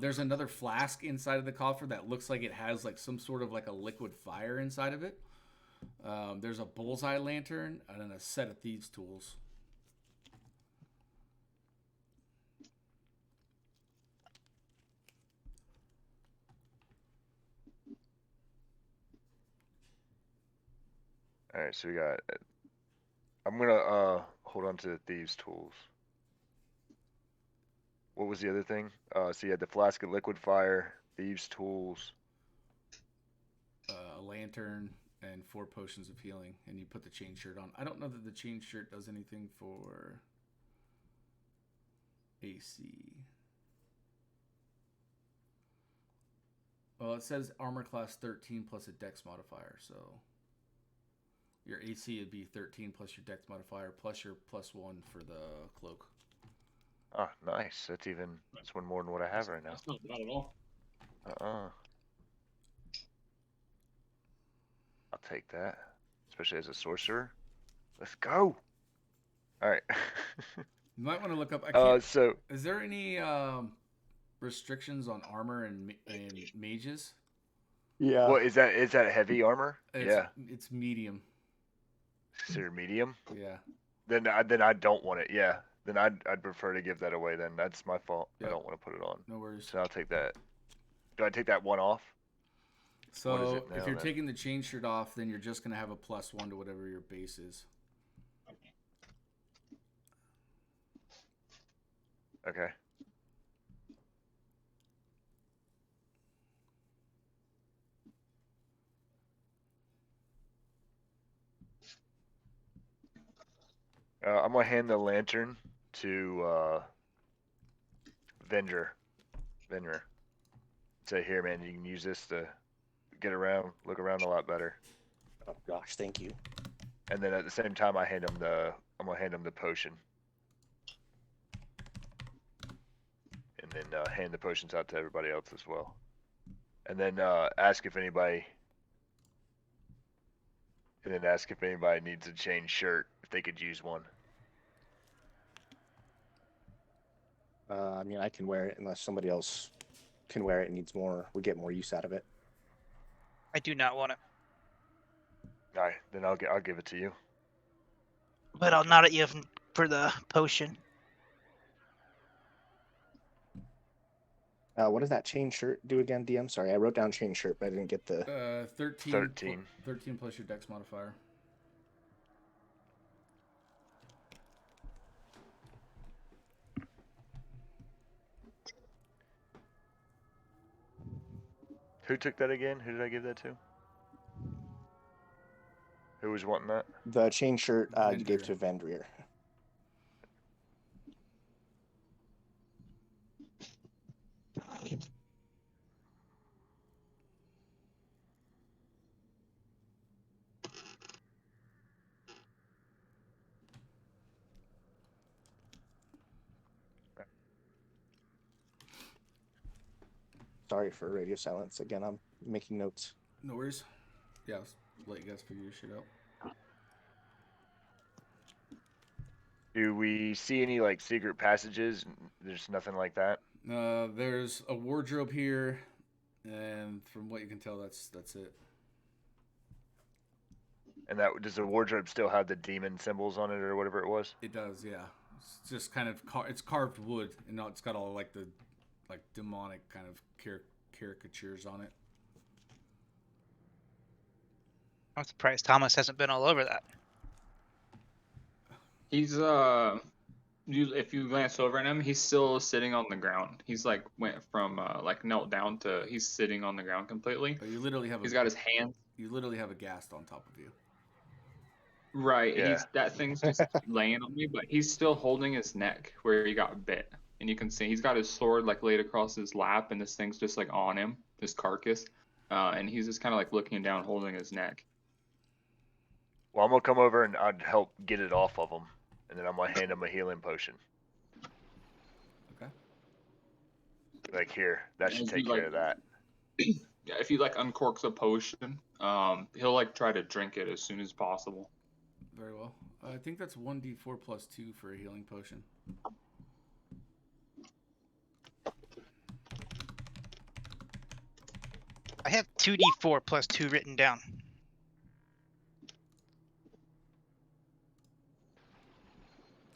There's another flask inside of the coffer that looks like it has like some sort of like a liquid fire inside of it. There's a bullseye lantern and then a set of thieves' tools. All right, so we got. I'm gonna hold on to the thieves' tools. What was the other thing? So you had the flask of liquid fire, thieves' tools. A lantern and 4 potions of healing, and you put the chain shirt on. I don't know that the chain shirt does anything for AC. Well, it says armor class 13 plus a dex modifier, so your AC would be 13 plus your dex modifier plus your +1 for the cloak. Ah, nice. That's one more than what I have right now. That's not bad at all. I'll take that, especially as a sorcerer. Let's go. All right. You might want to look up. I can't, So is there any restrictions on armor and mages? Yeah. what is that? Is that heavy armor? Yeah. It's medium. Consider medium. Yeah. Then I don't want it. Yeah. Then I'd prefer to give that away. Then that's my fault. Yep. I don't want to put it on. No worries. So I'll take that. Do I take that one off? What is So it now, if you're then? taking the chain shirt off, then you're just gonna have a +1 to whatever your base is. Okay. I'm gonna hand the lantern to Venger. Say, here, man, you can use this to get around, look around a lot better. Oh gosh, thank you. And then at the same time, I'm gonna hand him the potion. And then hand the potions out to everybody else as well. And then ask if anybody needs a chain shirt, if they could use one. I mean, I can wear it unless somebody else can wear it and needs more. We get more use out of it. I do not want it, All right, then I'll give it to you. but I'll nod at you for the potion. What does that chain shirt do again, DM? Sorry, I wrote down chain shirt, but I didn't get the. 13. 13. 13 plus your dex modifier. Who took that again? Who did I give that to? Who was wanting that? The chain shirt you gave Vendrier. to Vendrier. Sorry for radio silence. Again, I'm making notes. No worries. Yeah, I'll let you guys figure your shit out. Do we see any like secret passages? There's nothing like that. There's a wardrobe here, and from what you can tell, that's it. And that does the wardrobe still have the demon symbols on it or whatever it was? It does, yeah. It's just kind of it's carved wood, and now it's got all like the demonic kind of caricatures on it. I'm surprised Thomas hasn't been all over that. He's if you glance over at him, he's still sitting on the ground. He's like went from like knelt down to he's sitting on the ground completely. But you literally have He's got his hands. You literally have a ghast on top of you. Right. Yeah. That thing's just laying on me, but he's still holding his neck where he got bit. and you can see he's got his sword like laid across his lap, and this thing's just like on him, this carcass, and he's just kind of like looking down, holding his neck. Well, I'm gonna come over and I'd help get it off of him, and then I'm gonna hand him a healing potion. Okay. Like here, that should As take you, care of that. Yeah, if he like uncorks a potion, he'll like try to drink it as soon as possible. Very well. I think that's 1d4 plus 2 for a healing potion. I have 2d4 plus 2 written down.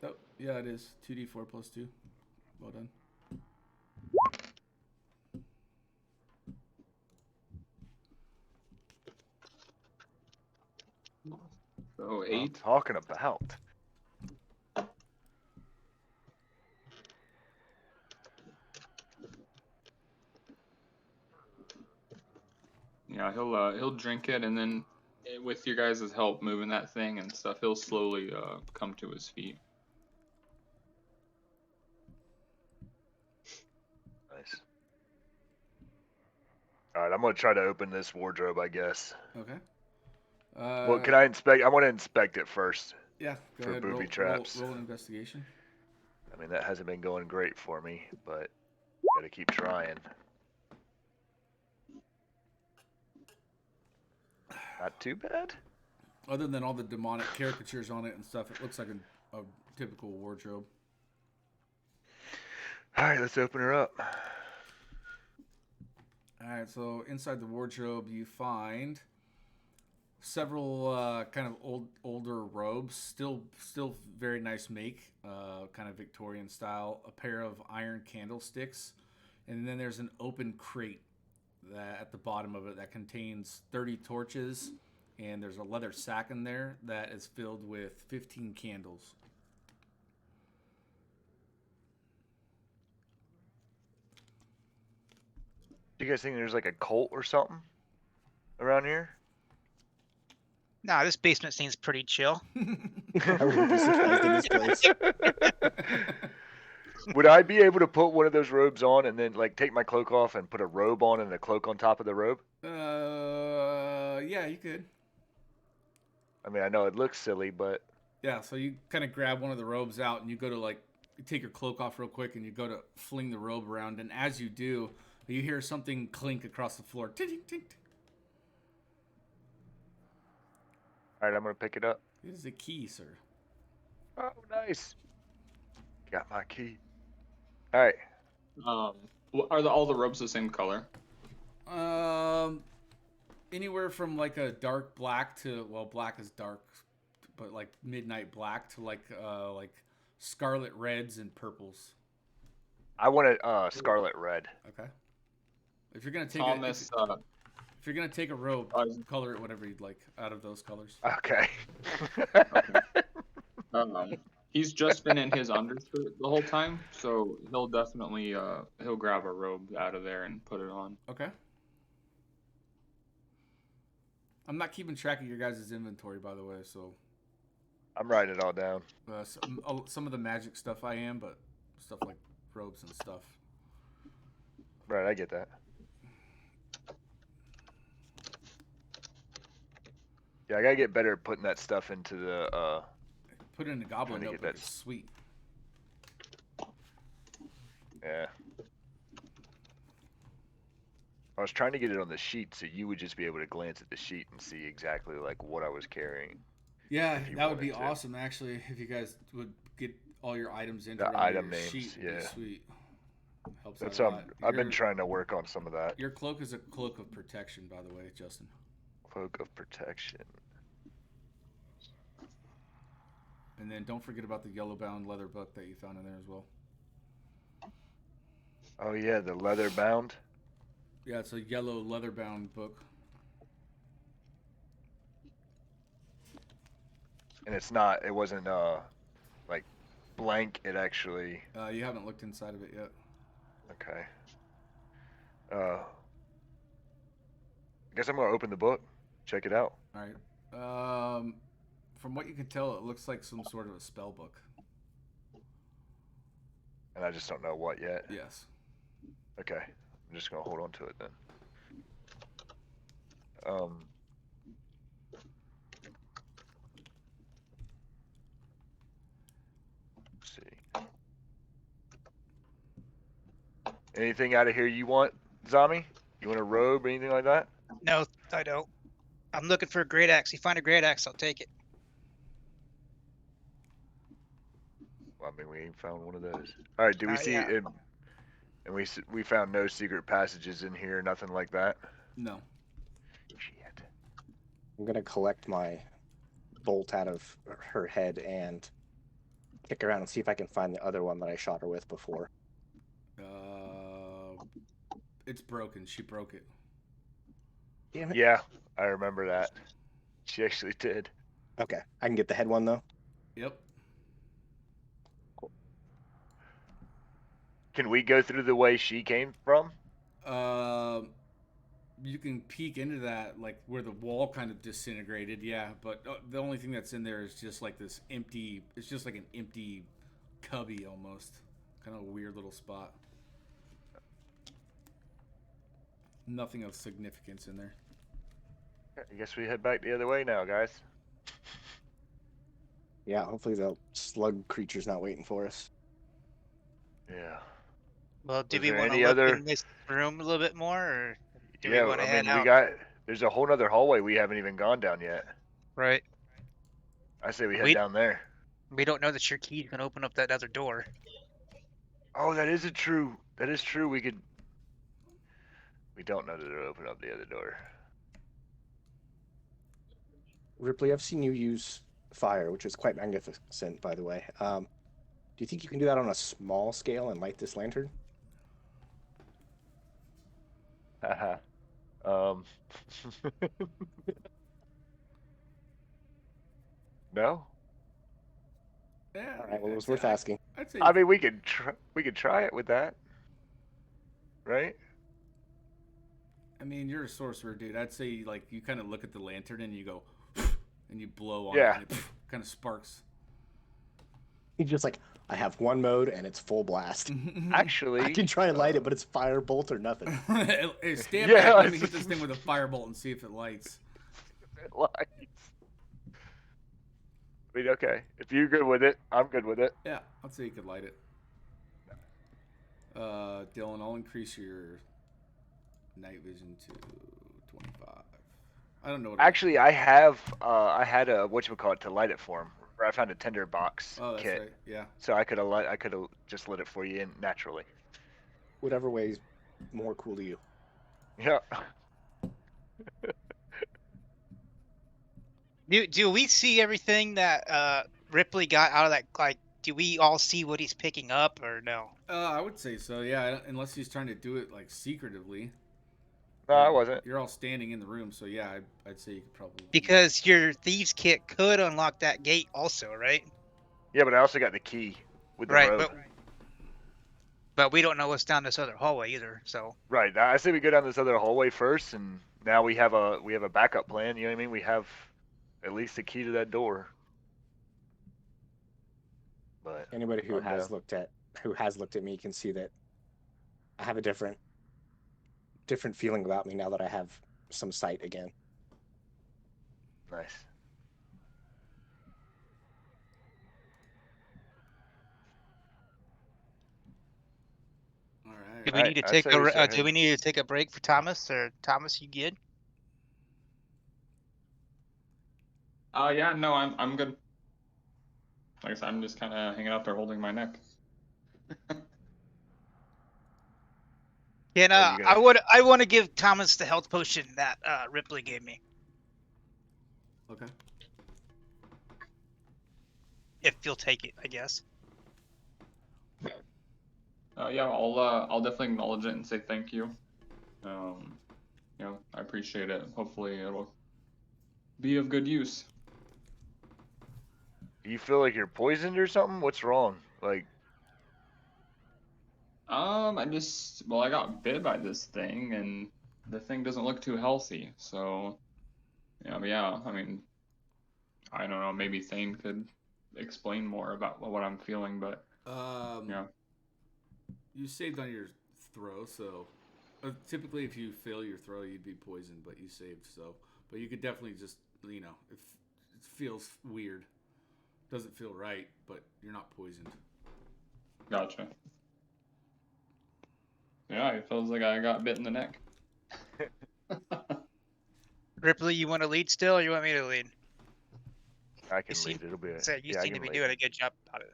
Oh, yeah, it is 2d4 plus 2. Well done. So I'm 8. talking about. Yeah, he'll drink it, and then with your guys' help moving that thing and stuff, he'll slowly come to his feet. Nice. All right, I'm gonna try to open this wardrobe, I guess. Okay. Well, can I inspect? I want to inspect it first. Yeah, go for ahead. booby Roll, traps? roll an investigation. I mean, that hasn't been going great for me, but gotta keep trying. Not too bad. Other than all the demonic caricatures on it and stuff, it looks like a typical wardrobe. All right, let's open her up. All right, so inside the wardrobe, you find several kind of older robes, still very nice make, kind of Victorian style. A pair of iron candlesticks, and then there's an open crate that at the bottom of it that contains 30 torches, and there's a leather sack in there that is filled with 15 candles. Do you guys think there's like a cult or something around here? Nah, this basement seems pretty chill. I wouldn't be surprised in this place. Would I be able to put one of those robes on and then like take my cloak off and put a robe on and a cloak on top of the robe? Yeah, you could. I mean, I know it looks silly, but Yeah, so you kind of grab one of the robes out and you go to you take your cloak off real quick and you go to fling the robe around, and as you do, you hear something clink across the floor. Ting, ting, ting. all right, I'm gonna pick it up. It is a key, sir. Oh, nice. Got my key. All right. Are all the robes the same color? Anywhere from like a dark black to, well, black is dark, but like midnight black to like scarlet reds and purples. I want a scarlet red. Okay. If you're gonna take Thomas, if you're gonna take a robe, color it whatever you'd like out of those colors. Okay. he's just been in his undershirt the whole time, so he'll definitely he'll grab a robe out of there and put it on. Okay. I'm not keeping track of your guys' inventory, by the way, so I'm writing it all down. some of the magic stuff I am, but stuff like robes and stuff. Right, I get that. Yeah, I gotta get better at putting that stuff into the Put it in the goblin Trying to notebook. get that It's sweet. yeah. I was trying to get it on the sheet so you would just be able to glance at the sheet and see exactly like what I was carrying. Yeah, if you that would be wanted to. awesome, actually, if you guys would get all your items into The on item your names, sheet. Would be yeah. sweet. Helps That's out a what lot. I've been trying to work on some of that. Your cloak is a cloak of protection, by the way, Justin. Cloak of protection. And then don't forget about the yellow-bound leather book that you found in there as well. Oh yeah, the leather bound. Yeah, it's a yellow leather-bound book. And it wasn't like blank. It actually You haven't looked inside of it yet. okay. I guess I'm gonna open the book, check it out. All right. From what you can tell, it looks like some sort of a spell book. And I just don't know what yet. Yes. Okay. I'm just gonna hold on to it then. Let's see. Anything out of here you want, Zami? You want a robe or anything like that? No, I don't. I'm looking for a great axe. You find a great axe, I'll take it. Well, I mean, we ain't found one of those. All right. Do we see? Yeah. And we found no secret passages in here. Nothing like that. No. Shit. I'm gonna collect my bolt out of her head and kick around and see if I can find the other one that I shot her with before. It's broken. She broke it. Damn it. Yeah, I remember that. She actually did. Okay, I can get the head one though. Yep. Can we go through the way she came from? You can peek into that, like where the wall kind of disintegrated. Yeah, but the only thing that's in there is just like this empty. It's just like an empty cubby almost. Kind of a weird little spot. Nothing of significance in there. I guess we head back the other way now, guys. Yeah, hopefully the slug creature's not waiting for us. Yeah. Well, do Was we there want to any look other- in this room a little bit more, or do Yeah, we want to head we out? there's a whole nother hallway we haven't even gone down yet. Right. I say we head We- down there. We don't know that your key can open up that other door. Oh, that is true. That is true. We don't know that it'll open up the other door. Ripley, I've seen you use fire, which is quite magnificent, by the way. Do you think you can do that on a small scale and light this lantern? Haha. No. Yeah. All right, well, it was I'd worth say- asking. I'd say. I mean, we could try it with that, right? I mean, you're a sorcerer, dude. I'd say like you kind of look at the lantern and you go, and you blow on Yeah. it, and it kind of sparks. He's just like, I have one mode and it's full blast. Actually, I can try and light it, but it's fire bolt or nothing. Hey, stand Yeah, back. Let me it's- hit this thing with a firebolt and see if it lights. it lights. I mean, okay. If you're good with it, I'm good with it. Yeah, I'd say you could light it. Dylan, I'll increase your night vision to 25. I don't know what. Actually, I had a whatchamacallit to light it for him. Or I found a tinder box Oh, that's kit, right. Yeah. so I could have just lit it for you in naturally. Whatever way's more cool to you. Yeah. Do we see everything that Ripley got out of that? Like, do we all see what he's picking up, or no? I would say so. Yeah, unless he's trying to do it like secretively. No, I wasn't. You're all standing in the room, so yeah, I'd say you could probably. Because your thieves kit could unlock that gate, also, right? Yeah, but I also got the key with the Right, robe. but we don't know what's down this other hallway either. So Right. I say we go down this other hallway first, and now we have a backup plan. You know what I mean? We have at least the key to that door. But Anybody who I'm has down. looked at me can see that I have a different feeling about me now that I have some sight again. Nice. All right. do we Alright, need to I'd take say we start do heading- we need to take a break for Thomas, or Thomas, you good? Yeah, no, I'm good. Like I said, I'm just kind of hanging out there holding my neck. And Are you gonna- I want to give Thomas the health potion that Ripley gave me, Okay. if you'll take it, I guess. Yeah, I'll definitely acknowledge it and say thank you. I appreciate it. Hopefully it'll be of good use. Do you feel like you're poisoned or something? What's wrong? Like, I got bit by this thing, and the thing doesn't look too healthy. So, yeah. I mean, I don't know. Maybe Thane could explain more about what I'm feeling, but Um, yeah. You saved on your throw, so typically if you fail your throw, you'd be poisoned, but you saved, so. But you could definitely just, if it feels weird, doesn't feel right, but you're not poisoned. Gotcha. Yeah, it feels like I got bit in the neck. Ripley, you want to lead still, or you want me to lead? I can You lead. seem, It'll be. you Yeah, I seem to can be lead. doing a good job about it.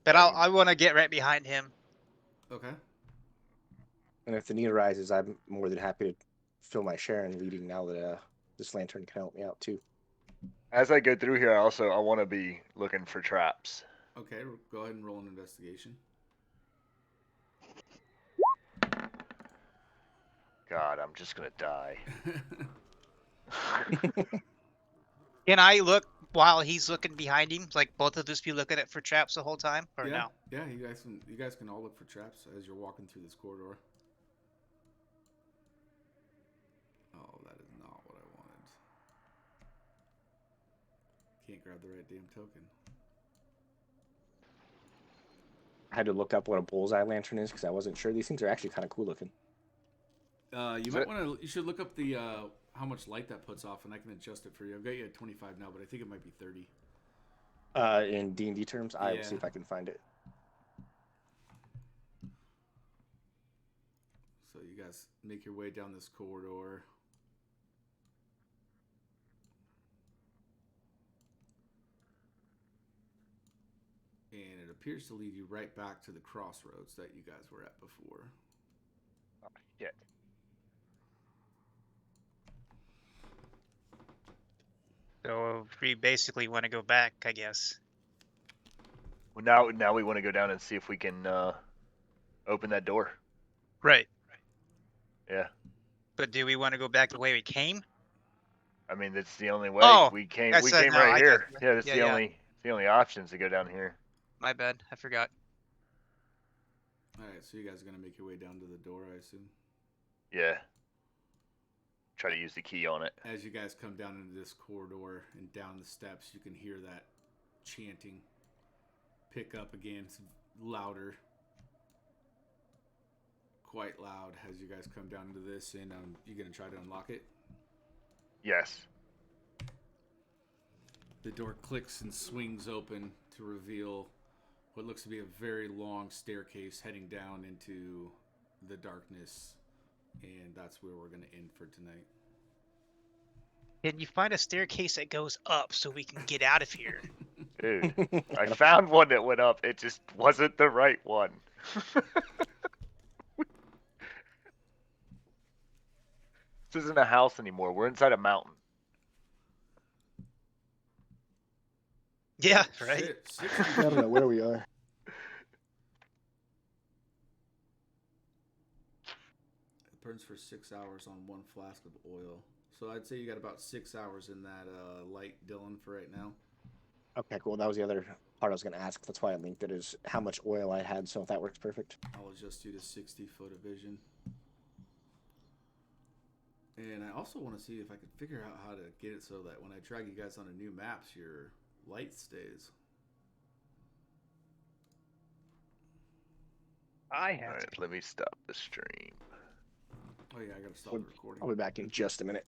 But I can- I want to get right behind him. Okay. And if the need arises, I'm more than happy to fill my share in leading now that this lantern can help me out too. As I go through here, I want to be looking for traps. Okay, go ahead and roll an investigation. God, I'm just gonna die. Can I look while he's looking behind him? Like both of us be looking at for traps the whole time, or yeah, no? yeah. You guys can all look for traps as you're walking through this corridor. Oh, that is not what I wanted. Can't grab the right damn token. I had to look up what a bullseye lantern is because I wasn't sure. These things are actually kind of cool looking. You should look up the how much light that puts off, and I can adjust it for you. I've got you at 25 now, but I think it might be 30. In D&D terms, I will Yeah. see if I can find it. So you guys make your way down this corridor. And it appears to lead you right back to the crossroads that you guys were at before. Oh, shit. So we basically want to go back, I guess. Well, now we want to go down and see if we can open that door. Right. Yeah. But do we want to go back the way we came? I mean, that's the only way. Oh, We came. that's We no, came right I here. gotcha. Yeah, that's Yeah, the yeah. only options to go down here. My bad. I forgot. Alright, so you guys are going to make your way down to the door, I assume? Yeah. Try to use the key on it. As you guys come down into this corridor and down the steps, you can hear that chanting pick up again. It's louder. Quite loud as you guys come down into this, and you're going to try to unlock it? Yes. The door clicks and swings open to reveal what looks to be a very long staircase heading down into the darkness, and that's where we're going to end for tonight. Can you find a staircase that goes up so we can get out of here? Dude, I found one that went up. It just wasn't the right one. This isn't a house anymore. We're inside a mountain. Yeah, right. Shit, 60 I don't know where we are. It burns for 6 hours on one flask of oil. So I'd say you got about 6 hours in that light, Dylan, for right now. Okay, cool. That was the other part I was going to ask. That's why I linked it, is how much oil I had, so if that works perfect. I'll adjust you to 60 foot of vision. And I also want to see if I can figure out how to get it so that when I drag you guys onto new maps, your light stays. I have All right, let me stop the stream. Oh yeah, I gotta stop Would- the recording. I'll be back in just a minute.